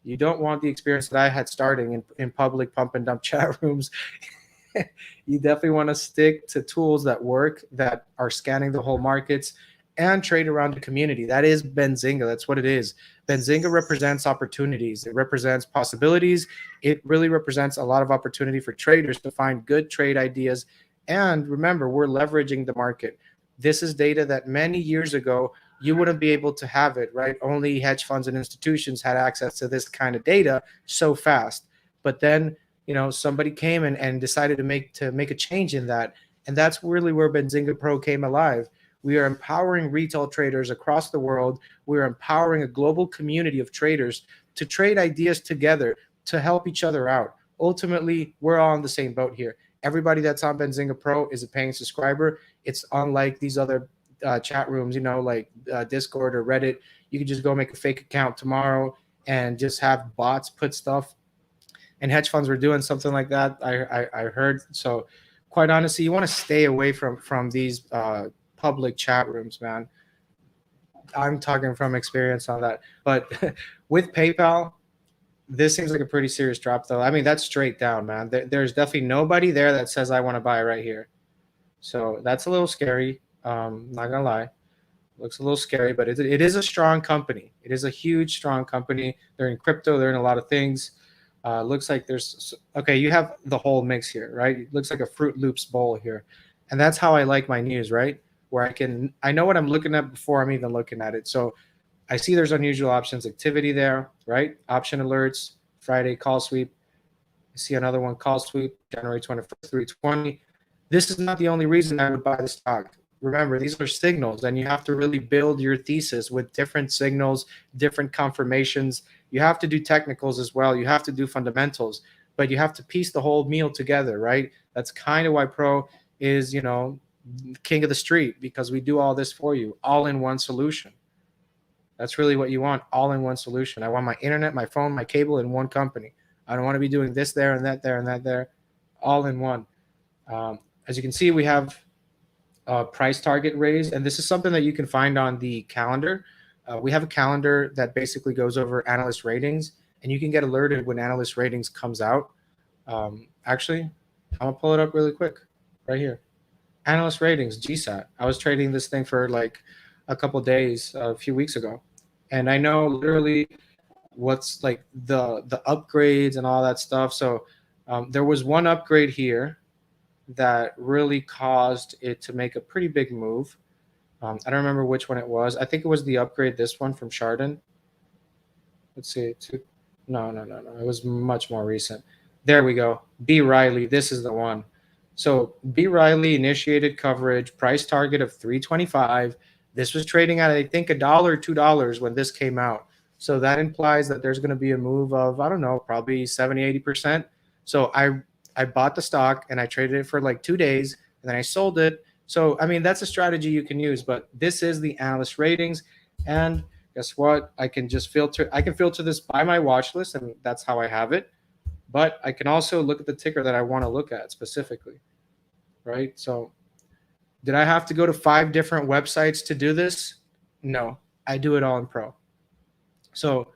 You don't want the experience that I had starting in public pump and dump chat rooms. You definitely want to stick to tools that work, that are scanning the whole markets, and trade around the community. That is Benzinga. That's what it is. Benzinga represents opportunities. It represents possibilities. It really represents a lot of opportunity for traders to find good trade ideas. And remember, we're leveraging the market. This is data that many years ago, you wouldn't be able to have it, right? Only hedge funds and institutions had access to this kind of data so fast. But then, somebody came and decided to make a change in that. And that's really where Benzinga Pro came alive. We are empowering retail traders across the world. We are empowering a global community of traders to trade ideas together, to help each other out. Ultimately, we're all on the same boat here. Everybody that's on Benzinga Pro is a paying subscriber. It's unlike these other chat rooms, like Discord or Reddit. You can just go make a fake account tomorrow and just have bots put stuff. And hedge funds were doing something like that, I heard. So quite honestly, you want to stay away from these public chat rooms, man. I'm talking from experience on that. But with PayPal, this seems like a pretty serious drop, though. I mean, that's straight down, man. There's definitely nobody there that says I want to buy right here. So that's a little scary. Not gonna lie, looks a little scary, but it is a strong company. It is a huge, strong company. They're in crypto. They're in a lot of things. Looks like there's okay. You have the whole mix here, right? It looks like a Fruit Loops bowl here, and that's how I like my news, right? Where I know what I'm looking at before I'm even looking at it. So I see there's unusual options activity there, right? Option alerts, Friday call sweep. I see another one, call sweep, January 21st, 320. This is not the only reason I would buy the stock. Remember, these are signals, and you have to really build your thesis with different signals, different confirmations. You have to do technicals as well. You have to do fundamentals, but you have to piece the whole meal together, right? That's kind of why Pro is, king of the street, because we do all this for you, all in one solution. That's really what you want, all in one solution. I want my internet, my phone, my cable in one company. I don't want to be doing this there and that there and that there, all in one. As you can see, we have price target raise, and this is something that you can find on the calendar. We have a calendar that basically goes over analyst ratings, and you can get alerted when analyst ratings comes out. Actually, I'm gonna pull it up really quick right here. Analyst ratings, GSAT. I was trading this thing for like a couple days a few weeks ago, and I know literally what's like the upgrades and all that stuff. So there was one upgrade here that really caused it to make a pretty big move. I don't remember which one it was. I think it was the upgrade, this one from Chardon. Let's see. No. It was much more recent. There we go. B. Riley. This is the one. So B. Riley initiated coverage, price target of 325. This was trading at, I think, $1, $2 when this came out. So that implies that there's going to be a move of, I don't know, probably 70, 80%. So I bought the stock and I traded it for like 2 days and then I sold it. So, I mean, that's a strategy you can use, but this is the analyst ratings. And guess what? I can filter this by my watch list, and that's how I have it. But I can also look at the ticker that I want to look at specifically, right? So did I have to go to 5 different websites to do this? No, I do it all in Pro. So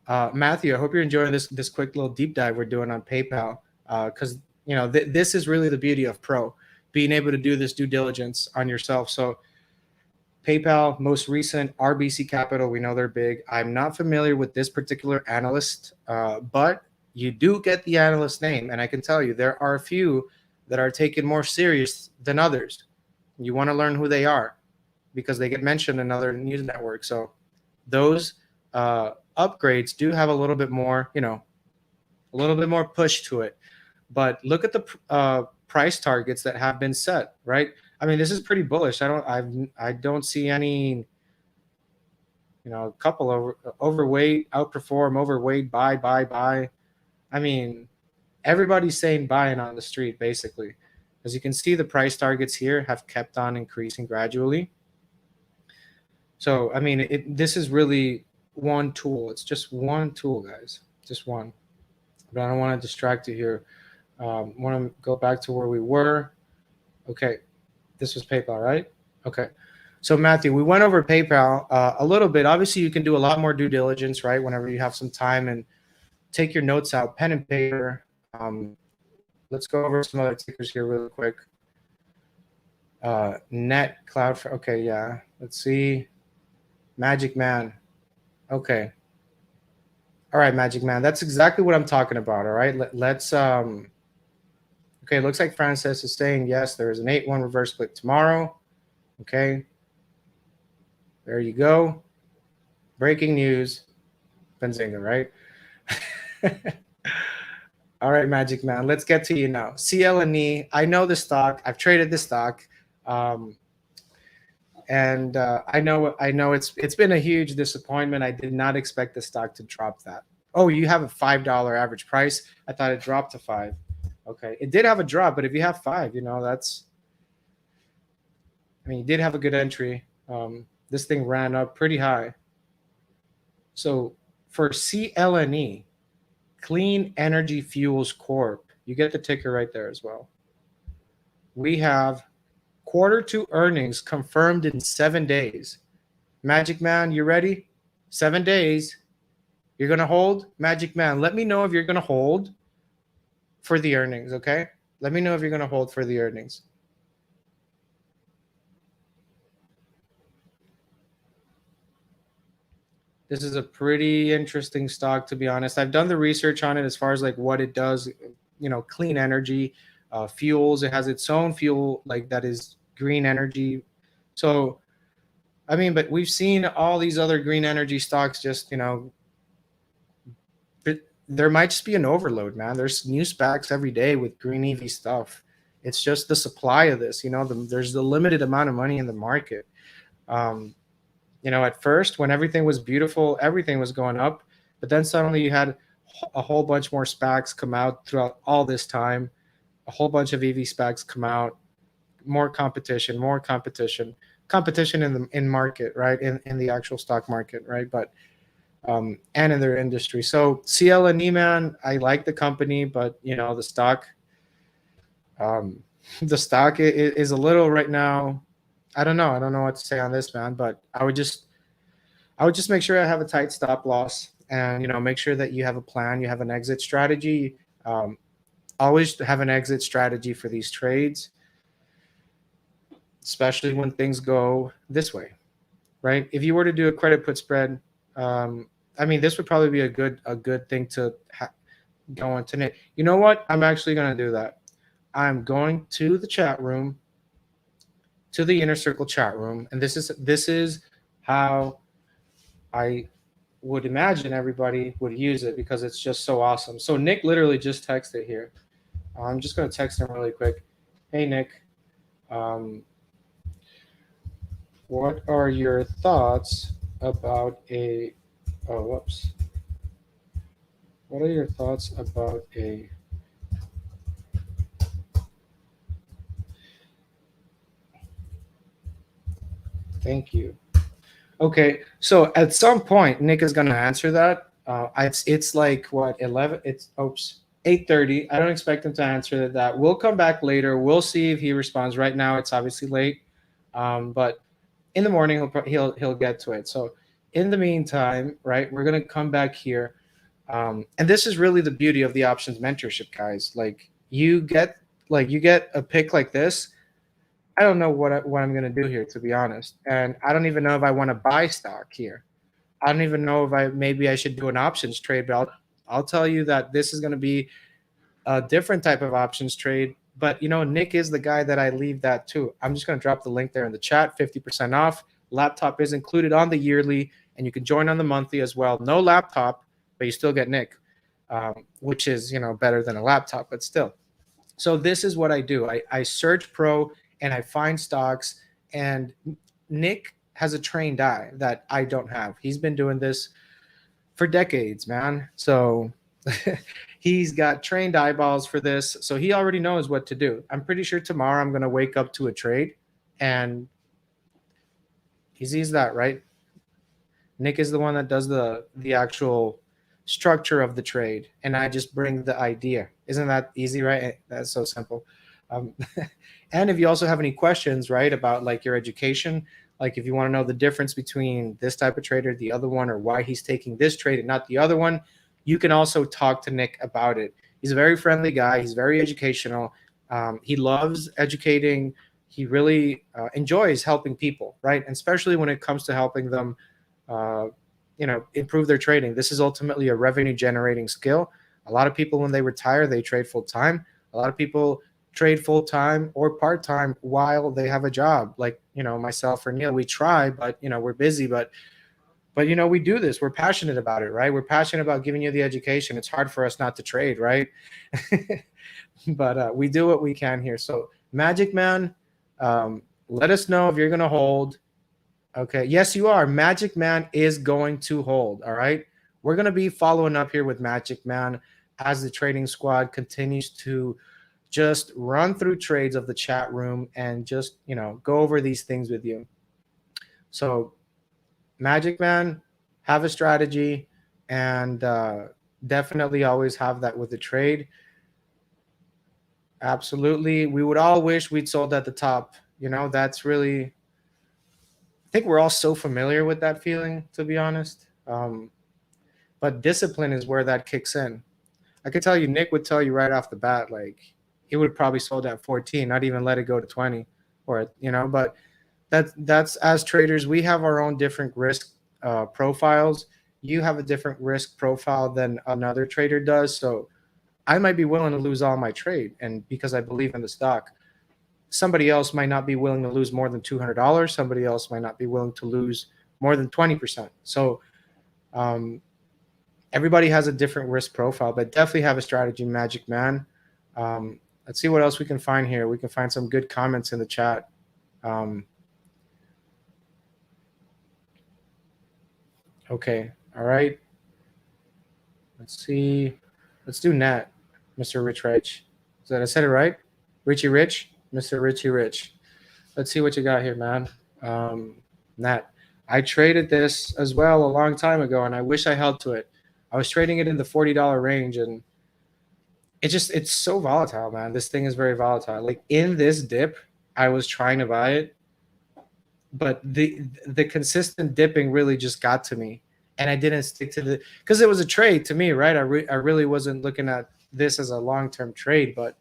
Matthew, I hope you're enjoying this quick little deep dive we're doing on PayPal, because this is really the beauty of Pro, being able to do this due diligence on yourself. So PayPal, most recent, RBC Capital, we know they're big. I'm not familiar with this particular analyst, but you do get the analyst name. And I can tell you there are a few that are taken more serious than others. You want to learn who they are because they get mentioned in other news networks. So those upgrades do have a little bit more, a little bit more push to it. But look at the price targets that have been set, right? I mean, this is pretty bullish. I don't see any, a couple overweight, outperform, overweight, buy. I mean, everybody's saying buying on the street, basically. As you can see, the price targets here have kept on increasing gradually. So, I mean, this is really one tool. It's just one tool, guys, just one. But I don't want to distract you here. Want to go back to where we were. Okay. This was PayPal, right? Okay. So Matthew, we went over PayPal a little bit. Obviously, you can do a lot more due diligence, right? Whenever you have some time and take your notes out, pen and paper. Let's go over some other tickers here really quick. Net Cloud. Okay, yeah. Let's see. Magic Man. Okay. All right, Magic Man. That's exactly what I'm talking about. All right. Let's. Okay, looks like Francis is saying yes. There is an 8-1 reverse split tomorrow. Okay. There you go. Breaking news. Benzinga, right? All right, Magic Man. Let's get to you now. CL&E. I know the stock. I've traded the stock. And I know it's been a huge disappointment. I did not expect the stock to drop that. Oh, you have a $5 average price. I thought it dropped to 5. Okay, it did have a drop, but if you have 5, that's. I mean, you did have a good entry. This thing ran up pretty high. So for CL&E, Clean Energy Fuels Corp, you get the ticker right there as well. We have Q2 earnings confirmed in 7 days. Magic Man, you ready? 7 days. You're going to hold? Magic Man, let me know if you're going to hold for the earnings, okay? Let me know if you're going to hold for the earnings. This is a pretty interesting stock, to be honest. I've done the research on it as far as like what it does, clean energy, fuels. It has its own fuel like that is green energy. So, I mean, but we've seen all these other green energy stocks just, there might just be an overload, man. There's new SPACs every day with green EV stuff. It's just the supply of this, there's the limited amount of money in the market. At first when everything was beautiful, everything was going up, but then suddenly you had a whole bunch more SPACs come out throughout all this time, a whole bunch of EV SPACs come out, more competition in market, right? In the actual stock market, right? But and in their industry. So CL&E, man, I like the company, but the stock is a little right now. I don't know what to say on this, man, but I would just make sure I have a tight stop loss and make sure that you have a plan, you have an exit strategy. Always have an exit strategy for these trades, especially when things go this way, right? If you were to do a credit put spread, I mean, this would probably be a good thing to go into Nick. You know what? I'm actually going to do that. I'm going to the chat room, to the Inner Circle chat room, and this is how I would imagine everybody would use it because it's just so awesome. So Nick literally just texted here. I'm just going to text him really quick. Hey Nick, what are your thoughts about a? Oh, whoops. What are your thoughts about a? Thank you. Okay, so at some point, Nick is going to answer that. It's like what 11? It's oops 8:30. I don't expect him to answer that. We'll come back later. We'll see if he responds. Right now, it's obviously late, but in the morning he'll get to it. So in the meantime, right, we're going to come back here, and this is really the beauty of the options mentorship, guys. Like you get a pick like this. I don't know what I'm going to do here, to be honest. And I don't even know if I want to buy stock here. I don't even know if maybe I should do an options trade, but I'll tell you that this is going to be a different type of options trade. But, Nick is the guy that I leave that to. I'm just going to drop the link there in the chat, 50% off. Laptop is included on the yearly, and you can join on the monthly as well. No laptop, but you still get Nick, which is, better than a laptop, but still. So this is what I do. I search pro and I find stocks, and Nick has a trained eye that I don't have. He's been doing this for decades, man. So he's got trained eyeballs for this. So he already knows what to do. I'm pretty sure tomorrow I'm going to wake up to a trade, and he sees that, right? Nick is the one that does the actual structure of the trade, and I just bring the idea. Isn't that easy, right? That's so simple. And if you also have any questions, right, about like your education, like if you want to know the difference between this type of trader, the other one, or why he's taking this trade and not the other one, you can also talk to Nick about it. He's a very friendly guy. He's very educational. He loves educating. He really enjoys helping people, right? And especially when it comes to helping them, improve their trading. This is ultimately a revenue generating skill. A lot of people, when they retire, they trade full time. A lot of people trade full time or part time while they have a job. Like, myself or Neil, we try, but we're busy. But we do this. We're passionate about it, right? We're passionate about giving you the education. It's hard for us not to trade, right? But we do what we can here. So Magic Man, let us know if you're going to hold. Okay. Yes, you are. Magic Man is going to hold. All right. We're going to be following up here with Magic Man as the trading squad continues to just run through trades of the chat room and just, go over these things with you. So Magic Man, have a strategy, and definitely always have that with the trade. Absolutely. We would all wish we'd sold at the top. That's really, I think we're all so familiar with that feeling, to be honest. But discipline is where that kicks in. I could tell you, Nick would tell you right off the bat, like he would probably sold at 14, not even let it go to 20, or but that's as traders, we have our own different risk profiles. You have a different risk profile than another trader does. So I might be willing to lose all my trade, and because I believe in the stock. Somebody else might not be willing to lose more than $200. Somebody else might not be willing to lose more than 20%. So everybody has a different risk profile, but definitely have a strategy, Magic Man. Let's see what else we can find here. We can find some good comments in the chat. Okay. All right. Let's see. Let's do Nat, Mr. Rich Rich. I said it right? Richie Rich? Mr. Richie Rich. Let's see what you got here, man. Nat, I traded this as well a long time ago, and I wish I held to it. I was trading it in the $40 range, and it's so volatile, man. This thing is very volatile. Like in this dip, I was trying to buy it, but the consistent dipping really just got to me, and I didn't stick to because it was a trade to me, right? I really wasn't looking at this as a long-term trade, but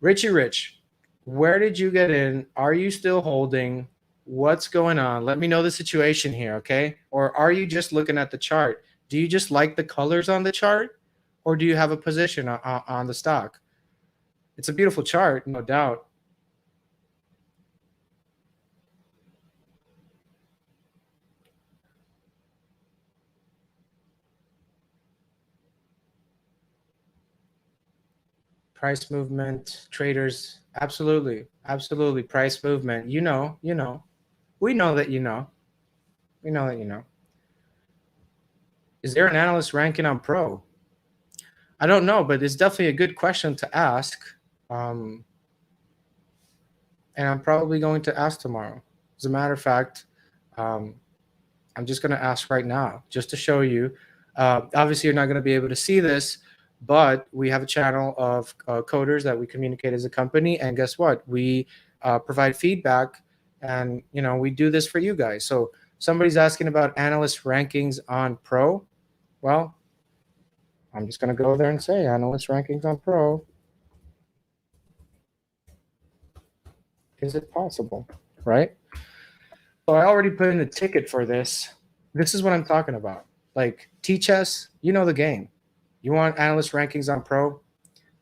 Richie Rich, where did you get in? Are you still holding? What's going on? Let me know the situation here, okay? Or are you just looking at the chart? Do you just like the colors on the chart, or do you have a position on the stock? It's a beautiful chart, no doubt. Price movement, traders, absolutely, absolutely. Price movement, you know, we know that you know, we know that you know. Is there an analyst ranking on Pro? I don't know, but it's definitely a good question to ask. And I'm probably going to ask tomorrow. As a matter of fact, I'm just going to ask right now just to show you. Obviously, you're not going to be able to see this, but we have a channel of coders that we communicate as a company. And guess what? We provide feedback, and we do this for you guys. So somebody's asking about analyst rankings on Pro. Well, I'm just going to go there and say analyst rankings on Pro. Is it possible? Right? So I already put in a ticket for this. This is what I'm talking about. Like T-Chess, you know the game. You want analyst rankings on Pro?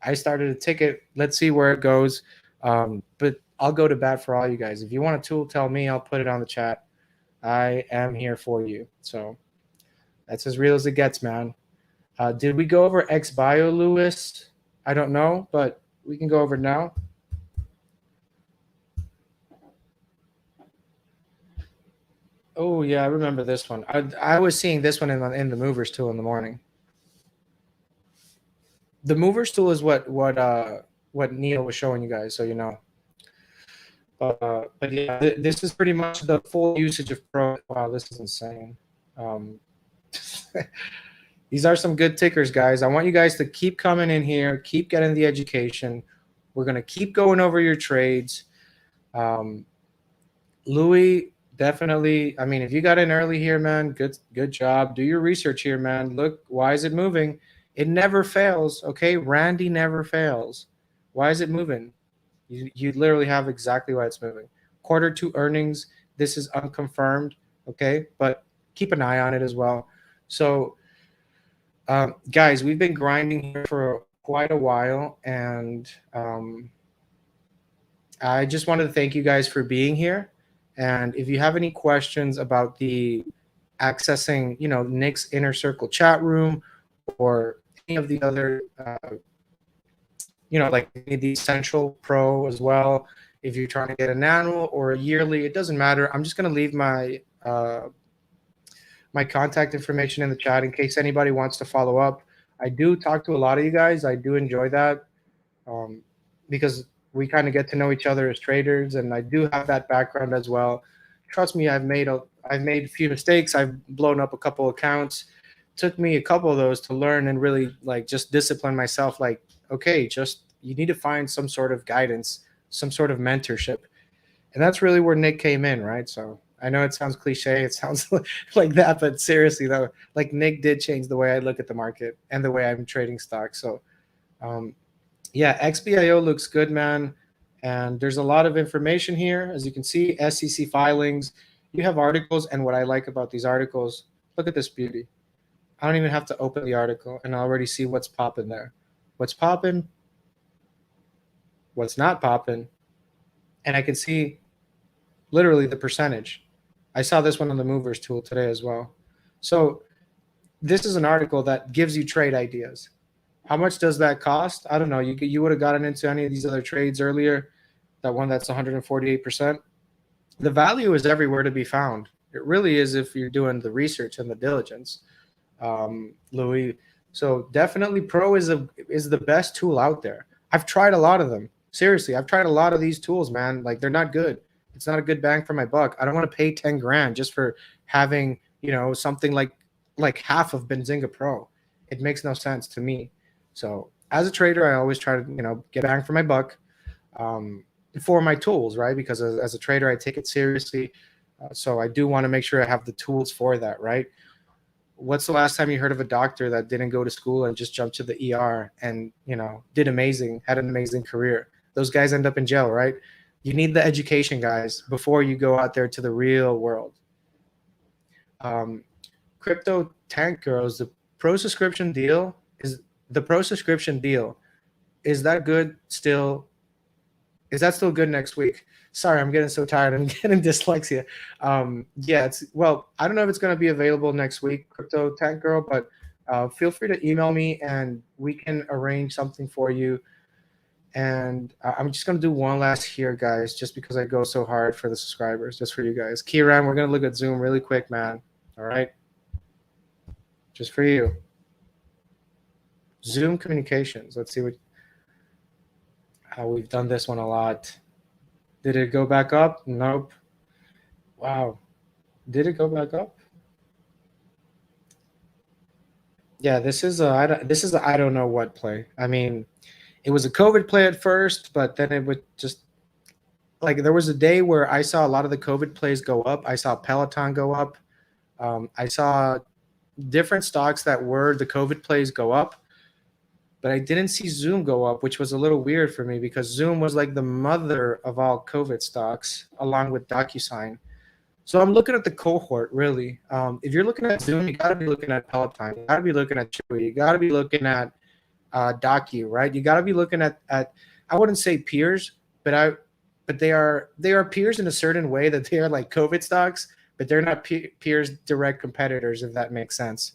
I started a ticket. Let's see where it goes. But I'll go to bat for all you guys. If you want a tool, tell me. I'll put it on the chat. I am here for you. So that's as real as it gets, man. Did we go over XBio, Lewis? I don't know, but we can go over it now. Oh, yeah, I remember this one. I was seeing this one in the movers tool in the morning. The movers tool is what Neil was showing you guys, so you know. But yeah, this is pretty much the full usage of Pro. Wow, this is insane. These are some good tickers, guys. I want you guys to keep coming in here, keep getting the education. We're going to keep going over your trades. Louis, definitely. I mean, if you got in early here, man, good job. Do your research here, man. Look, why is it moving? It never fails, okay? Randy never fails. Why is it moving? You literally have exactly why it's moving. Q2 earnings, this is unconfirmed, okay? But keep an eye on it as well. So, guys, we've been grinding here for quite a while, and I just wanted to thank you guys for being here. And if you have any questions about the accessing, Nick's Inner Circle chat room or any of the other, like the Essential Pro as well, if you're trying to get an annual or a yearly, it doesn't matter. I'm just going to leave my my contact information in the chat in case anybody wants to follow up. I do talk to a lot of you guys. I do enjoy that because we kind of get to know each other as traders, and I do have that background as well. Trust me, I've made a few mistakes. I've blown up a couple accounts. Took me a couple of those to learn and really just discipline myself. Okay, you need to find some sort of guidance, some sort of mentorship, and that's really where Nick came in, right? So I know it sounds cliche, it sounds like that, but seriously though, Nick did change the way I look at the market and the way I'm trading stocks. So yeah, XBIO looks good, man. And there's a lot of information here. As you can see, SEC filings, you have articles. And what I like about these articles, look at this beauty. I don't even have to open the article and I already see what's popping there. What's popping, what's not popping. And I can see literally the percentage. I saw this one on the movers tool today as well. So this is an article that gives you trade ideas. How much does that cost? I don't know. You would have gotten into any of these other trades earlier. That one that's 148%. The value is everywhere to be found. It really is if you're doing the research and the diligence, Louis. So definitely Pro is the best tool out there. I've tried a lot of them. Seriously, I've tried a lot of these tools, man. They're not good. It's not a good bang for my buck. I don't want to pay 10 grand just for having, something like half of Benzinga Pro. It makes no sense to me. So as a trader, I always try to, get bang for my buck for my tools, right? Because as a trader, I take it seriously. So I do want to make sure I have the tools for that, right? What's the last time you heard of a doctor that didn't go to school and just jumped to the ER and, did amazing, had an amazing career? Those guys end up in jail, right? You need the education, guys, before you go out there to the real world. Crypto Tank Girls, the pro subscription deal is that good still? Is that still good next week? Sorry, I'm getting so tired. I'm getting dyslexia. Yeah, I don't know if it's going to be available next week, Crypto Tank Girl, but feel free to email me and we can arrange something for you. And I'm just going to do one last here, guys, just because I go so hard for the subscribers, just for you guys. Kieran, we're going to look at Zoom really quick, man. All right? Just for you. Zoom communications. Let's see how we've done this one a lot. Did it go back up? Nope. Wow. Did it go back up? Yeah, this is a I don't know what play. I mean, it was a COVID play at first, but then it would just like there was a day where I saw a lot of the COVID plays go up. I saw Peloton go up. I saw different stocks that were the COVID plays go up, but I didn't see Zoom go up, which was a little weird for me because Zoom was like the mother of all COVID stocks, along with DocuSign. So I'm looking at the cohort, really. If you're looking at Zoom, you got to be looking at Peloton. You got to be looking at Chewy. You got to be looking at Docu, right? You got to be looking at I wouldn't say peers, but they are peers in a certain way that they are like COVID stocks, but they're not peers, direct competitors, if that makes sense.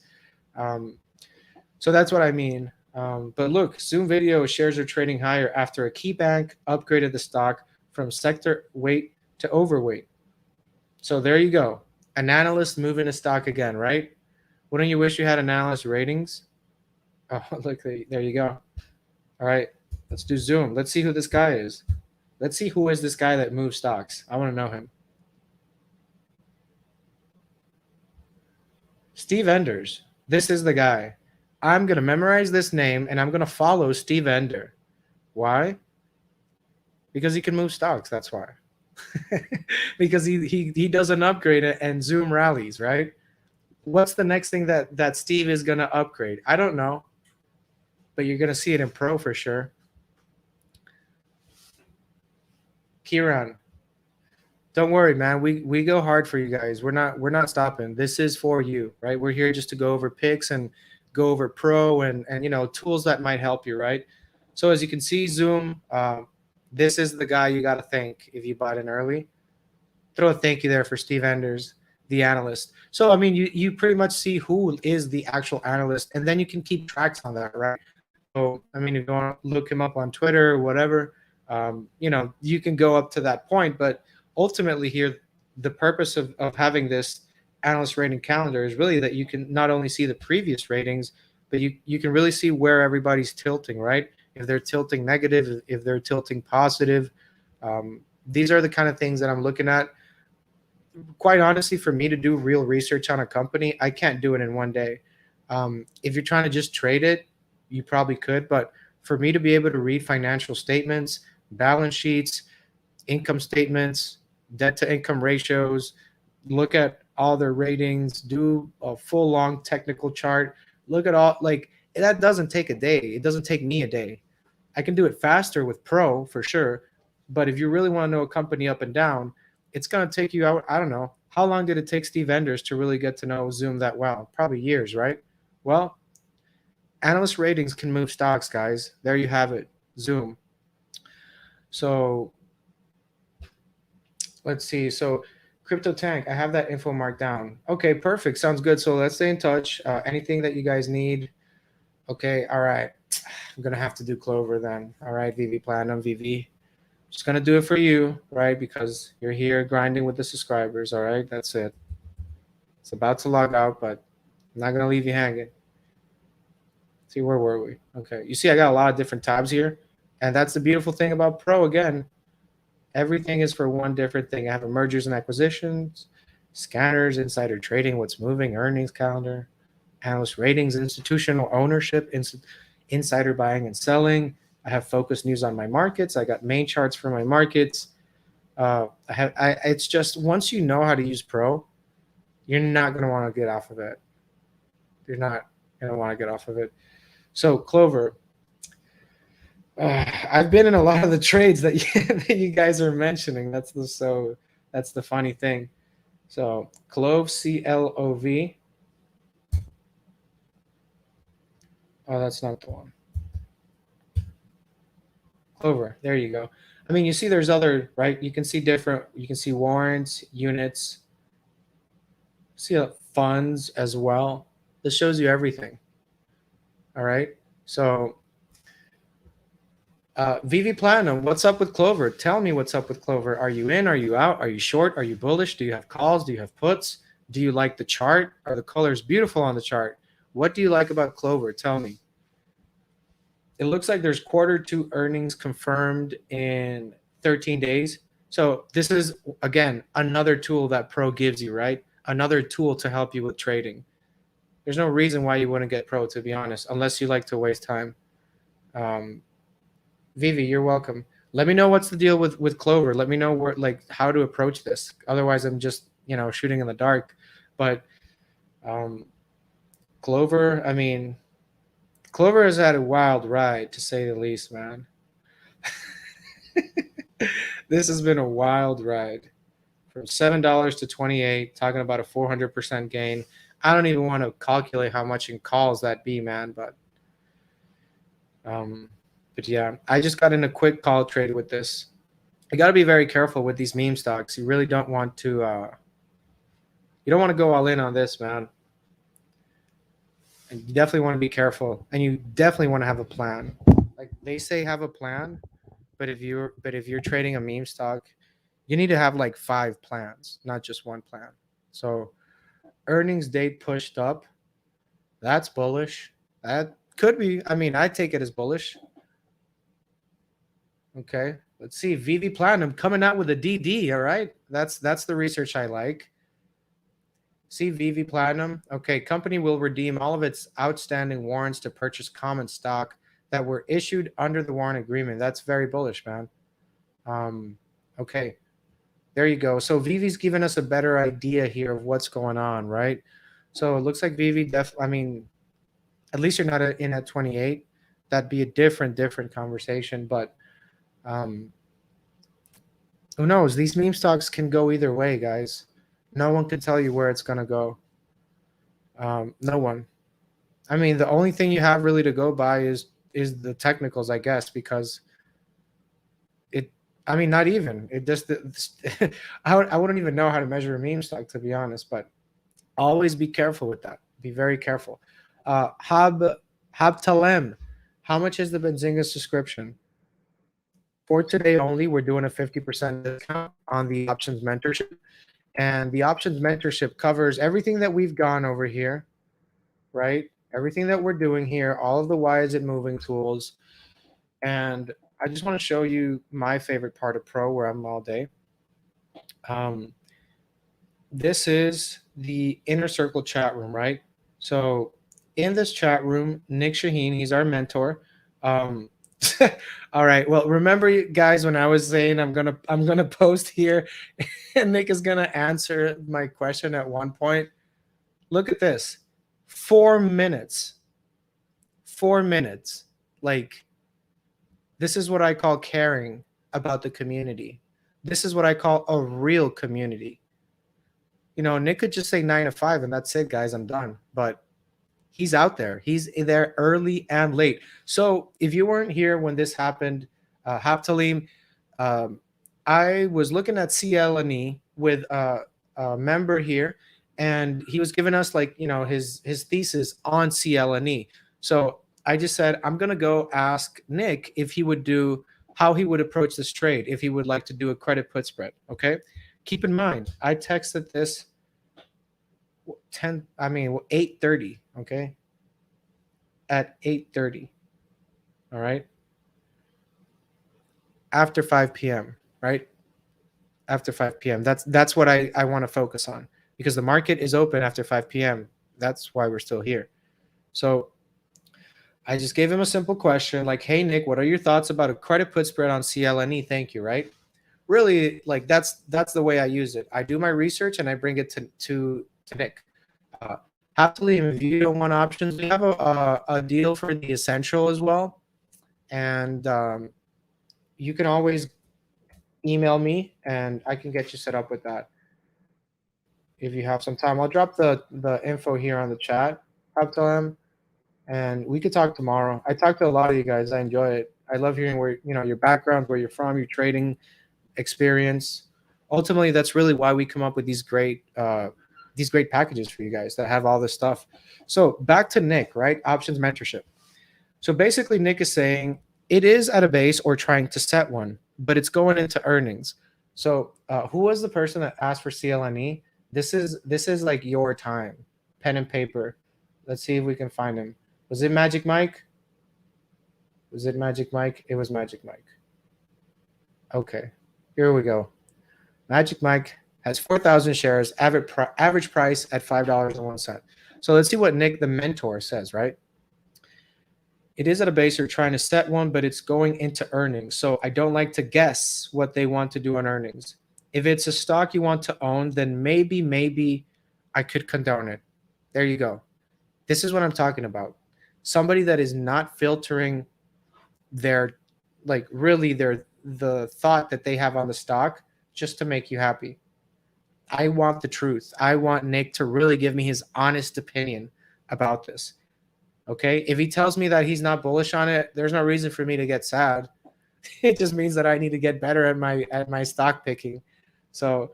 So that's what I mean. But look, Zoom Video shares are trading higher after a key bank upgraded the stock from sector weight to overweight. So there you go. An analyst moving a stock again, right? Wouldn't you wish you had an analyst ratings? Oh, look, there you go. All right, let's do Zoom. Let's see who this guy is. Let's see who is this guy that moves stocks. I want to know him. Steve Enders. This is the guy. I'm going to memorize this name and I'm going to follow Steve Ender. Why? Because he can move stocks. That's why. Because he does an upgrade and Zoom rallies, right? What's the next thing that Steve is going to upgrade? I don't know. But you're going to see it in pro for sure. Kieran, don't worry, man. We go hard for you guys. We're not stopping. This is for you, right? We're here just to go over picks and go over pro and tools that might help you, right? So as you can see, Zoom, this is the guy you got to thank if you bought in early. Throw a thank you there for Steve Enders, the analyst. So I mean, you pretty much see who is the actual analyst, and then you can keep tracks on that, right? So I mean, if you want to look him up on Twitter or whatever, you can go up to that point. But ultimately here, the purpose of having this analyst rating calendar is really that you can not only see the previous ratings, but you can really see where everybody's tilting, right? If they're tilting negative, if they're tilting positive. These are the kind of things that I'm looking at. Quite honestly, for me to do real research on a company, I can't do it in one day. If you're trying to just trade it, you probably could. But for me to be able to read financial statements, balance sheets, income statements, debt to income ratios, look at all their ratings, do a full long technical chart, look at all, like that doesn't take a day. It doesn't take me a day. I can do it faster with pro for sure. But if you really want to know a company up and down, it's going to take you out. I don't know. How long did it take Steve Enders to really get to know Zoom that well? Probably years, right? Well, analyst ratings can move stocks, guys. There you have it. Zoom. So let's see. So Crypto Tank, I have that info marked down. Okay, perfect. Sounds good. So let's stay in touch. Anything that you guys need. Okay, all right. I'm going to have to do Clover then. All right, VV Platinum, VV. Just going to do it for you, right? Because you're here grinding with the subscribers, all right? That's it. It's about to log out, but I'm not going to leave you hanging. See, where were we? Okay, you see I got a lot of different tabs here. And that's the beautiful thing about Pro, again. Everything is for one different thing. I have a mergers and acquisitions, scanners, insider trading, what's moving, earnings calendar, analyst ratings, institutional ownership, insider buying and selling. I have focus news on my markets. I got main charts for my markets. It's just once you know how to use Pro, you're not going to want to get off of it. You're not going to want to get off of it. So Clover, I've been in a lot of the trades that that you guys are mentioning. That's the funny thing. So Clove, CLOV. Oh, that's not the one. Clover. There you go. I mean, you see, there's other, right? You can see different. You can see warrants, units, see funds as well. This shows you everything. All right. So VV Platinum, what's up with Clover? Tell me what's up with Clover. Are you in? Are you out? Are you short? Are you bullish? Do you have calls? Do you have puts? Do you like the chart? Are the colors beautiful on the chart? What do you like about Clover? Tell me. It looks like there's Q2 earnings confirmed in 13 days. So this is, again, another tool that Pro gives you, right? Another tool to help you with trading. There's no reason why you wouldn't get Pro, to be honest, unless you like to waste time. Vivi, you're welcome. Let me know what's the deal with Clover. Let me know where, like, how to approach this. Otherwise, I'm just, shooting in the dark. But Clover, I mean, Clover has had a wild ride, to say the least, man. This has been a wild ride. From $7 to 28, talking about a 400% gain. I don't even want to calculate how much in calls that be, man. But yeah, I just got in a quick call trade with this. You got to be very careful with these meme stocks. You really don't want to. You don't want to go all in on this, man. And you definitely want to be careful, and you definitely want to have a plan. Like they say, have a plan, but if you're trading a meme stock, you need to have like 5 plans, not just one plan. So earnings date pushed up. That's bullish. That could be. I mean, I take it as bullish. Okay, let's see. VV Platinum coming out with a DD. All right, that's the research I like. See VV Platinum. Okay, company will redeem all of its outstanding warrants to purchase common stock that were issued under the warrant agreement. That's very bullish, man. Okay, there you go. So VV's giving us a better idea here of what's going on, right? So it looks like VV I mean, at least you're not in at 28. That'd be a different conversation. But who knows? These meme stocks can go either way, guys. No one can tell you where it's going to go. No one. I mean, the only thing you have really to go by is the technicals, I guess, because I mean, not even. It just I wouldn't even know how to measure a meme stock, to be honest. But always be careful with that. Be very careful. Habtalem, how much is the Benzinga subscription? For today only, we're doing a 50% discount on the options mentorship. And the options mentorship covers everything that we've gone over here, right? Everything that we're doing here, all of the why is it moving tools. And I just want to show you my favorite part of Pro, where I'm all day. This is the inner circle chat room, right? So in this chat room, Nick Shaheen, he's our mentor. All right. Well, remember, guys, when I was saying I'm gonna post here, and Nick is gonna answer my question at one point. Look at this, 4 minutes. 4 minutes. Like, this is what I call caring about the community. This is what I call a real community. Nick could just say 9 to 5, and that's it, guys. I'm done. But he's out there. He's there early and late. So if you weren't here when this happened, Haptalim, I was looking at CL&E with a member here, and he was giving us his thesis on CL&E. So I just said, I'm going to go ask Nick if he would how he would approach this trade, if he would like to do a credit put spread. Okay. Keep in mind, I texted this 8:30. Okay. At 8:30. All right. After 5 p.m. Right. After 5 p.m. That's what I want to focus on, because the market is open after 5 p.m. That's why we're still here. So I just gave him a simple question like, hey, Nick, what are your thoughts about a credit put spread on CL&E? Thank you. Right. Really, like that's the way I use it. I do my research and I bring it to Nick. Happily, if you don't want options, we have a deal for the essential as well. and you can always email me and I can get you set up with that if you have some time. I'll drop the info here on the chat. Talk to him, and we could talk tomorrow. I talk to a lot of you guys. I enjoy it. I love hearing where your background, where you're from, your trading experience. Ultimately, that's really why we come up with these great packages for you guys that have all this stuff. So back to Nick, right? Options mentorship. So basically, Nick is saying it is at a base or trying to set one, but it's going into earnings. So who was the person that asked for CLNE? This is like your time, pen and paper. Let's see if we can find him. Was it Magic Mike? Was it Magic Mike? It was Magic Mike. Okay, here we go. Magic Mike has 4,000 shares, average price at $5.01. So let's see what Nick, the mentor, says, right? It is at a base, you're trying to set one, but it's going into earnings. So I don't like to guess what they want to do on earnings. If it's a stock you want to own, then maybe I could condone it. There you go. This is what I'm talking about. Somebody that is not filtering the thought that they have on the stock just to make you happy. I want the truth. I want Nick to really give me his honest opinion about this. Okay, if he tells me that he's not bullish on it, there's no reason for me to get sad. It just means that I need to get better at my stock picking. So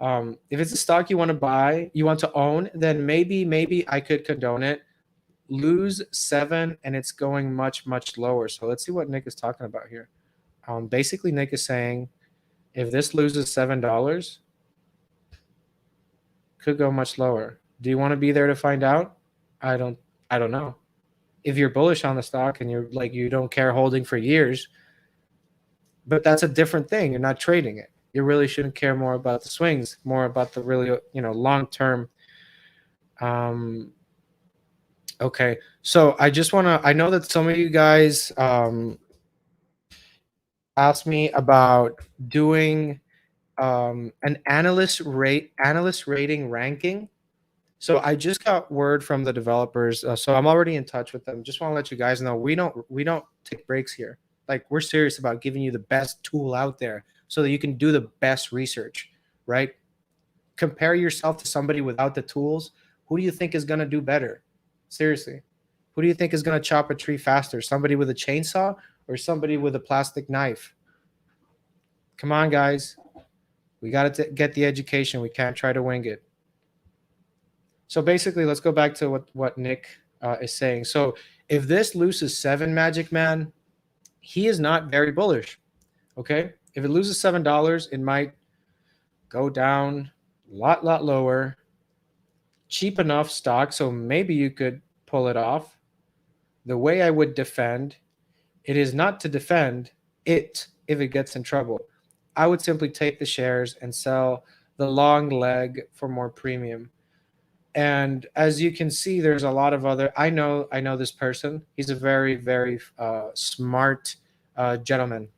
if it's a stock you want to buy, you want to own, then maybe I could condone it. Lose 7 and it's going much lower. So let's see what Nick is talking about here. Basically, Nick is saying if this loses $7, could go much lower. Do you want to be there to find out? I don't know. If you're bullish on the stock and you're like, you don't care holding for years, but that's a different thing. You're not trading it. You really shouldn't care more about the swings, more about the really, long term. Okay. So I know that some of you guys asked me about doing an analyst rating ranking. So I just got word from the developers. So I'm already in touch with them. Just want to let you guys know we don't take breaks here. Like, we're serious about giving you the best tool out there so that you can do the best research, right? Compare yourself to somebody without the tools. Who do you think is going to do better? Seriously. Who do you think is going to chop a tree faster? Somebody with a chainsaw or somebody with a plastic knife? Come on, guys. We got to get the education. We can't try to wing it. So basically, let's go back to what Nick is saying. So if this loses 7, Magic Man, he is not very bullish. Okay? If it loses $7, it might go down a lot lower. Cheap enough stock, so maybe you could pull it off. The way I would defend it is not to defend it if it gets in trouble. I would simply take the shares and sell the long leg for more premium. And as you can see, there's a lot of other. I know this person. He's a very smart gentleman.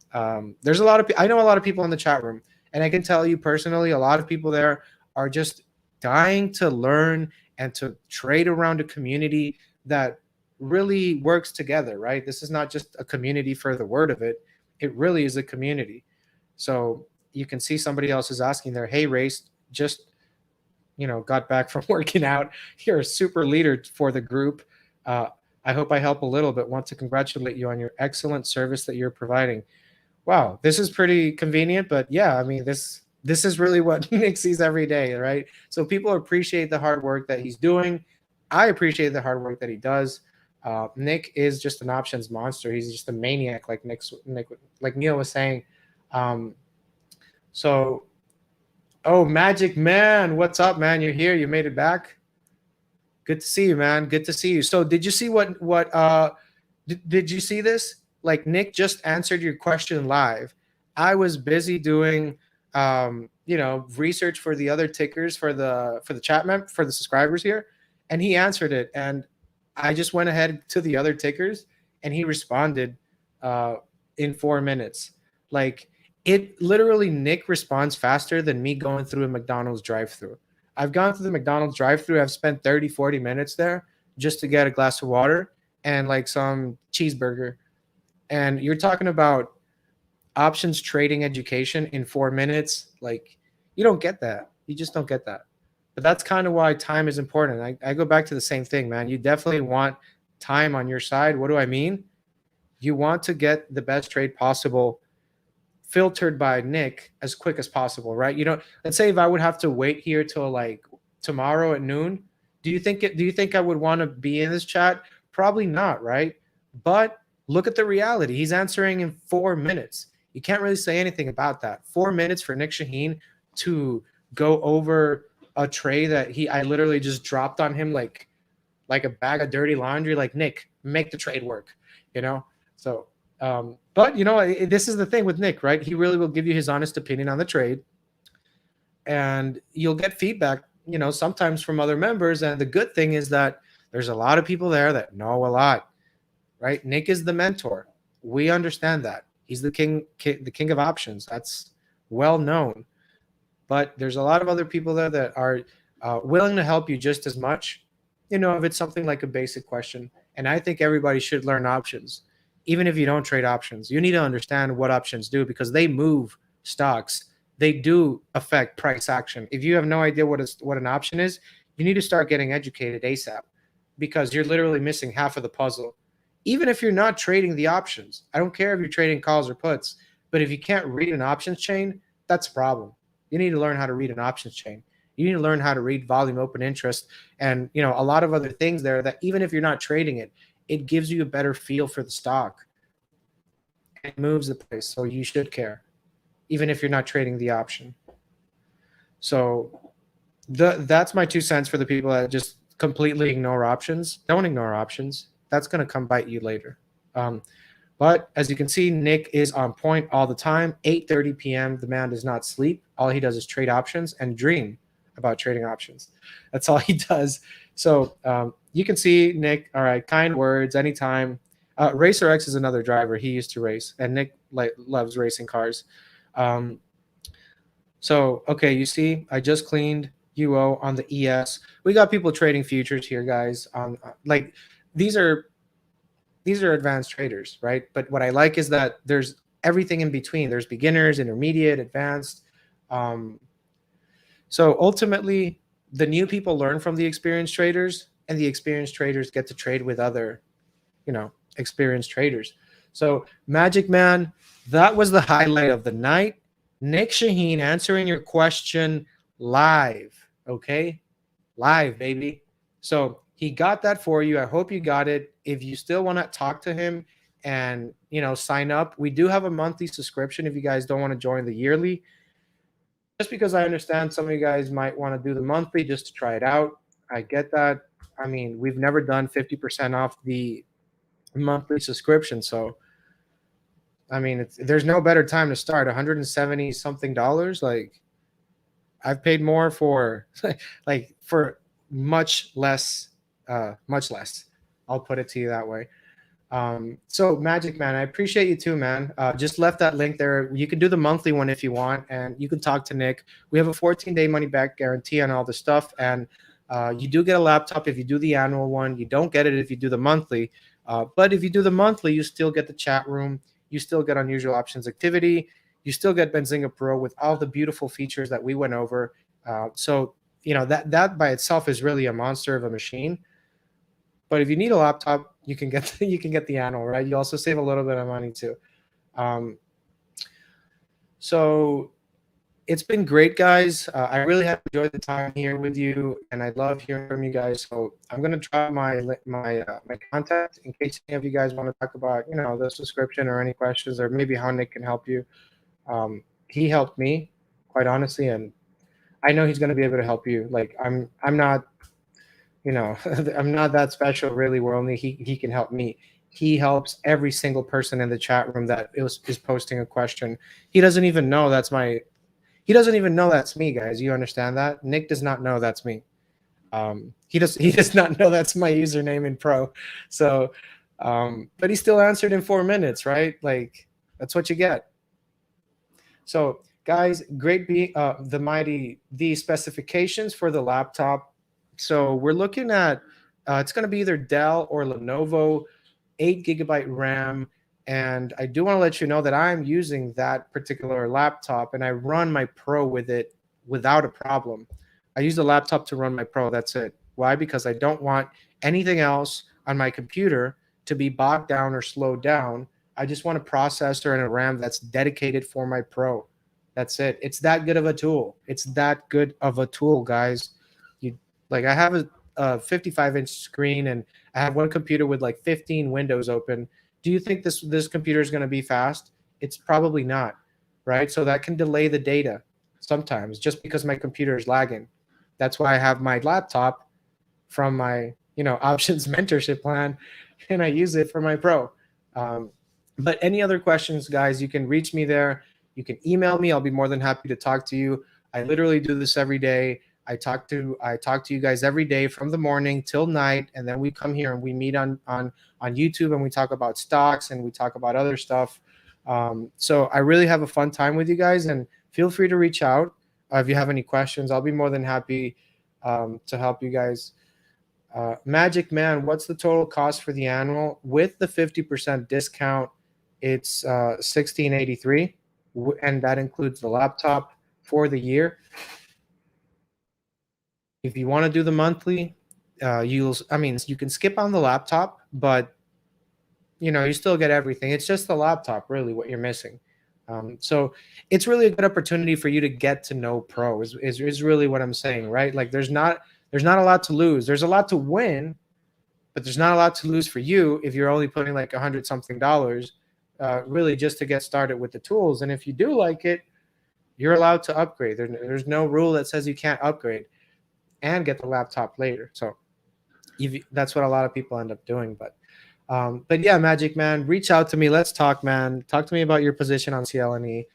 There's a lot of. I know a lot of people in the chat room, and I can tell you personally, a lot of people there are just dying to learn and to trade around a community that really works together. Right? This is not just a community for the word of it. It really is a community. So you can see somebody else is asking there, "Hey, Race, just." Got back from working out. You're a super leader for the group. I hope I help a little bit. Want to congratulate you on your excellent service that you're providing. Wow, this is pretty convenient, but yeah, I mean, this is really what Nick sees every day, right? So people appreciate the hard work that he's doing. I appreciate the hard work that he does. Nick is just an options monster. He's just a maniac, like Neil was saying. Oh, Magic Man, what's up, man? You're here. You made it back. Good to see you, man. Good to see you. So did you see did you see this? Like, Nick just answered your question live. I was busy doing research for the other tickers for the chat for the subscribers here, and he answered it. And I just went ahead to the other tickers and he responded in 4 minutes. Like, it literally, Nick responds faster than me going through a McDonald's drive-thru. I've gone through the McDonald's drive-thru. I've spent 30, 40 minutes there just to get a glass of water and like some cheeseburger. And you're talking about options trading education in 4 minutes. Like, you don't get that. You just don't get that. But that's kind of why time is important. I go back to the same thing, man. You definitely want time on your side. What do I mean? You want to get the best trade possible filtered by Nick as quick as possible, right? You know, let's say if I would have to wait here till like tomorrow at noon, do you think I would want to be in this chat? Probably not, right? But look at the reality. He's answering in 4 minutes. You can't really say anything about that. 4 minutes for Nick Shaheen to go over a tray that I literally just dropped on him like a bag of dirty laundry. Like, Nick, make the trade work, you know? So, but you know, this is the thing with Nick, right? He really will give you his honest opinion on the trade, and you'll get feedback, you know, sometimes from other members. And the good thing is that there's a lot of people there that know a lot, right? Nick is the mentor. We understand that. He's the king of options. That's well known. But there's a lot of other people there that are willing to help you just as much, you know, if it's something like a basic question. And I think everybody should learn options. Even if you don't trade options, you need to understand what options do, because they move stocks. They do affect price action. If you have no idea what an option is, you need to start getting educated ASAP, because you're literally missing half of the puzzle. Even if you're not trading the options, I don't care if you're trading calls or puts, but if you can't read an options chain, that's a problem. You need to learn how to read an options chain. You need to learn how to read volume, open interest, and, you know, a lot of other things there that even if you're not trading it, it gives you a better feel for the stock. It moves the price, so you should care, even if you're not trading the option. So that's my 2 cents for the people that just completely ignore options. Don't ignore options. That's going to come bite you later. But as you can see, Nick is on point all the time. 8:30 p.m. The man does not sleep. All he does is trade options and dream about trading options. That's all he does. So you can see Nick. All right, kind words anytime. Racer X is another driver. He used to race, and Nick loves racing cars. So okay, you see, I just cleaned UO on the ES. We got people trading futures here, guys. Like, these are advanced traders, right? But what I like is that there's everything in between. There's beginners, intermediate, advanced. So ultimately, the new people learn from the experienced traders, and the experienced traders get to trade with other, you know, experienced traders. So Magic Man, that was the highlight of the night. Nick Shaheen answering your question live, okay? Live, baby. So he got that for you. I hope you got it. If you still want to talk to him and, you know, sign up, we do have a monthly subscription if you guys don't want to join the yearly. Just because I understand some of you guys might want to do the monthly just to try it out. I get that. I mean, we've never done 50% off the monthly subscription. So, I mean, there's no better time to start. $170 something. Like, I've paid more for like for much less. I'll put it to you that way. So Magic Man, I appreciate you too, man. Just left that link there. You can do the monthly one if you want, and you can talk to Nick. We have a 14-day money back guarantee on all the stuff, and you do get a laptop if you do the annual one. You don't get it if you do the monthly. But if you do the monthly, you still get the chat room. You still get unusual options activity. You still get Benzinga Pro with all the beautiful features that we went over. So, you know, that by itself is really a monster of a machine. But if you need a laptop, you can get the annual, right? You also save a little bit of money too. So it's been great, guys. I really have enjoyed the time here with you, and I love hearing from you guys. So I'm gonna drop my contact in case any of you guys want to talk about, you know, the subscription or any questions, or maybe how Nick can help you. He helped me, quite honestly, and I know he's gonna be able to help you. Like, I'm not, you know, I'm not that special, really. Where only he can help me. He helps every single person in the chat room that is posting a question. He doesn't even know that's me, guys. You understand that? Nick does not know that's me. He does not know that's my username in Pro. So, but he still answered in 4 minutes, right? Like, that's what you get. So, guys, great. The specifications for the laptop. So we're looking at it's going to be either Dell or Lenovo, 8 GB RAM, And I do want to let you know that I'm using that particular laptop and I run my Pro with it without a problem. I use the laptop to run my Pro. That's it. Why? Because I don't want anything else on my computer to be bogged down or slowed down. I just want a processor and a RAM that's dedicated for my Pro. That's it. It's that good of a tool. It's that good of a tool, guys. You like I have a 55-inch screen and I have one computer with like 15 windows open. Do you think this computer is going to be fast? It's probably not, right? So that can delay the data sometimes just because my computer is lagging. That's why I have my laptop from my options mentorship plan, and I use it for my Pro. But any other questions, guys, you can reach me there. You can email me. I'll be more than happy to talk to you. I literally do this every day. I talk to you guys every day from the morning till night, and then we come here and we meet on YouTube and we talk about stocks and we talk about other stuff. So I really have a fun time with you guys, and feel free to reach out if you have any questions. I'll be more than happy to help you guys. Magic Man, what's the total cost for the annual with the 50% discount? It's $1683, and that includes the laptop for the year. If you want to do the monthly, you can skip on the laptop, but you still get everything. It's just the laptop, really, what you're missing. So it's really a good opportunity for you to get to know Pro is really what I'm saying, right? Like there's not a lot to lose. There's a lot to win, but there's not a lot to lose for you if you're only putting like $100 something, really just to get started with the tools. And if you do like it, you're allowed to upgrade. There's no rule that says you can't upgrade and get the laptop later. So that's what a lot of people end up doing. But yeah, Magic Man, reach out to me. Let's talk, man. Talk to me about your position on CLNE.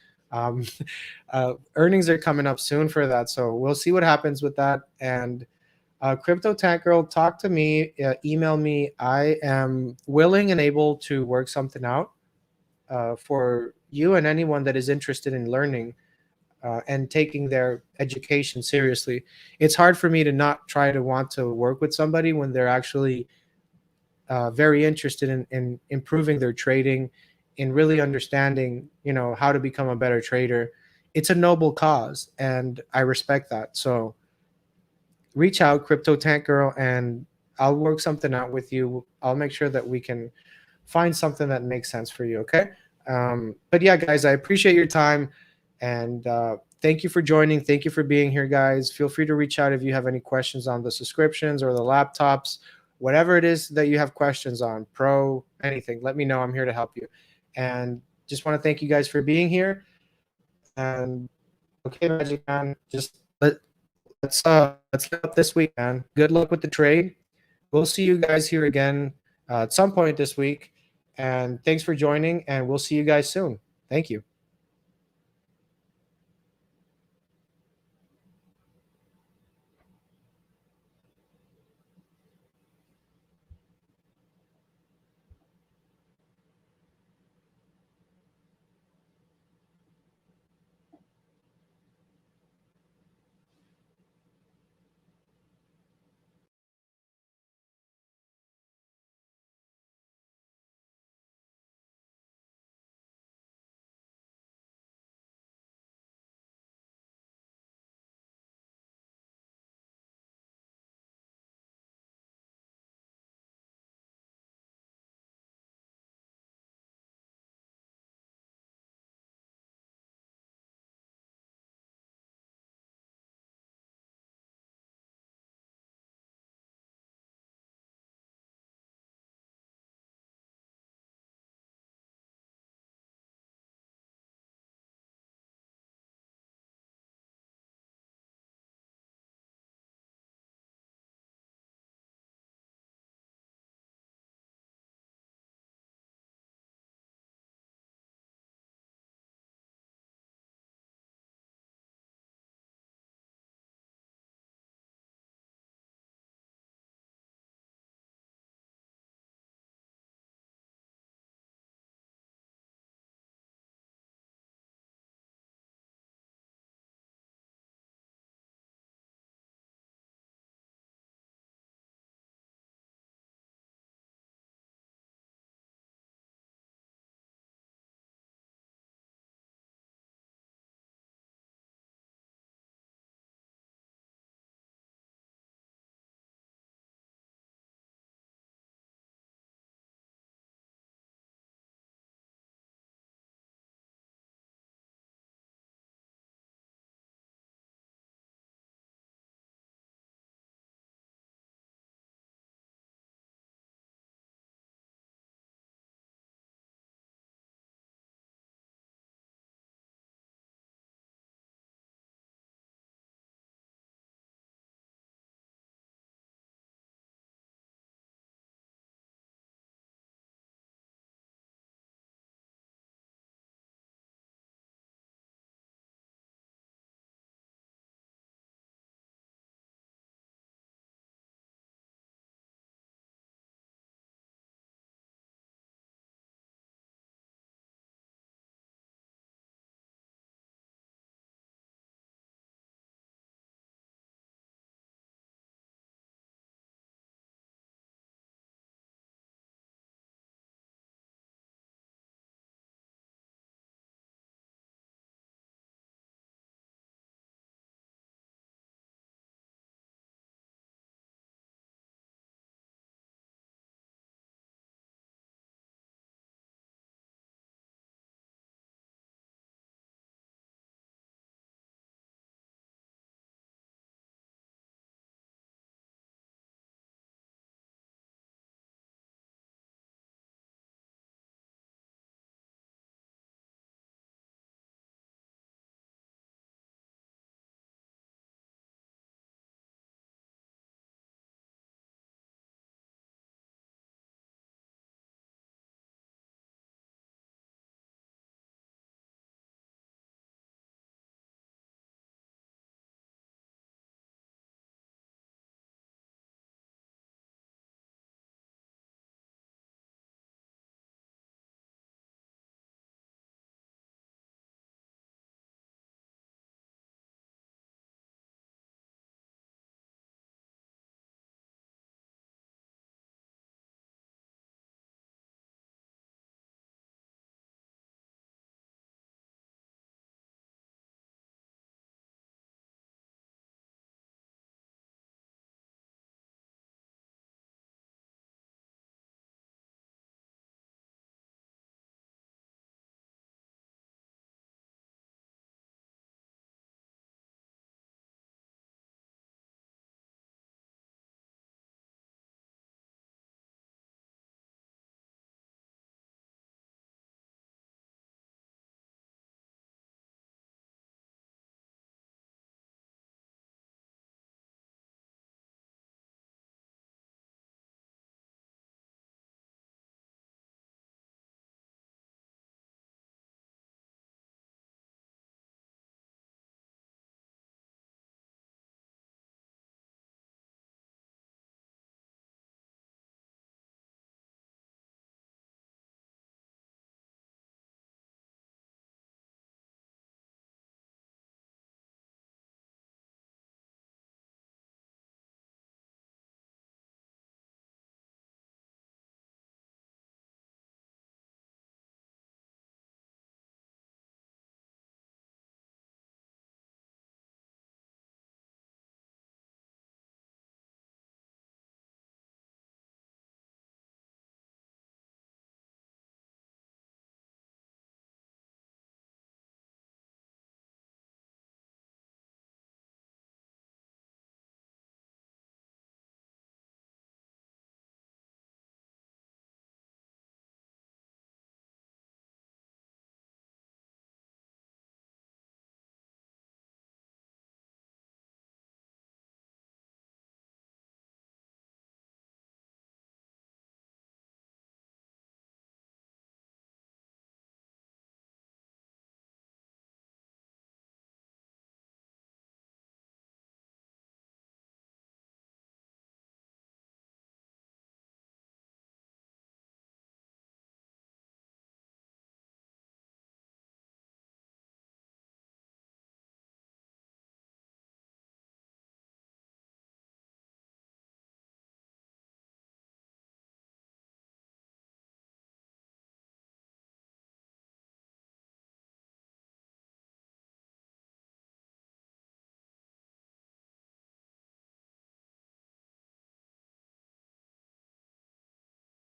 Earnings are coming up soon for that, so we'll see what happens with that. And Crypto Tank Girl, talk to me, email me. I am willing and able to work something out for you and anyone that is interested in learning and taking their education seriously. It's hard for me to not try to want to work with somebody when they're actually very interested in improving their trading, in really understanding, how to become a better trader. It's a noble cause, and I respect that. So reach out, Crypto Tank Girl, and I'll work something out with you. I'll make sure that we can find something that makes sense for you, okay? But yeah, guys, I appreciate your time, and thank you for joining. Thank you for being here, guys. Feel free to reach out if you have any questions on the subscriptions or the laptops. Whatever it is that you have questions on, Pro, anything, let me know. I'm here to help you. And just want to thank you guys for being here. And okay, Magic Man, just let's get up this week, man. Good luck with the trade. We'll see you guys here again at some point this week. And thanks for joining, and we'll see you guys soon. Thank you.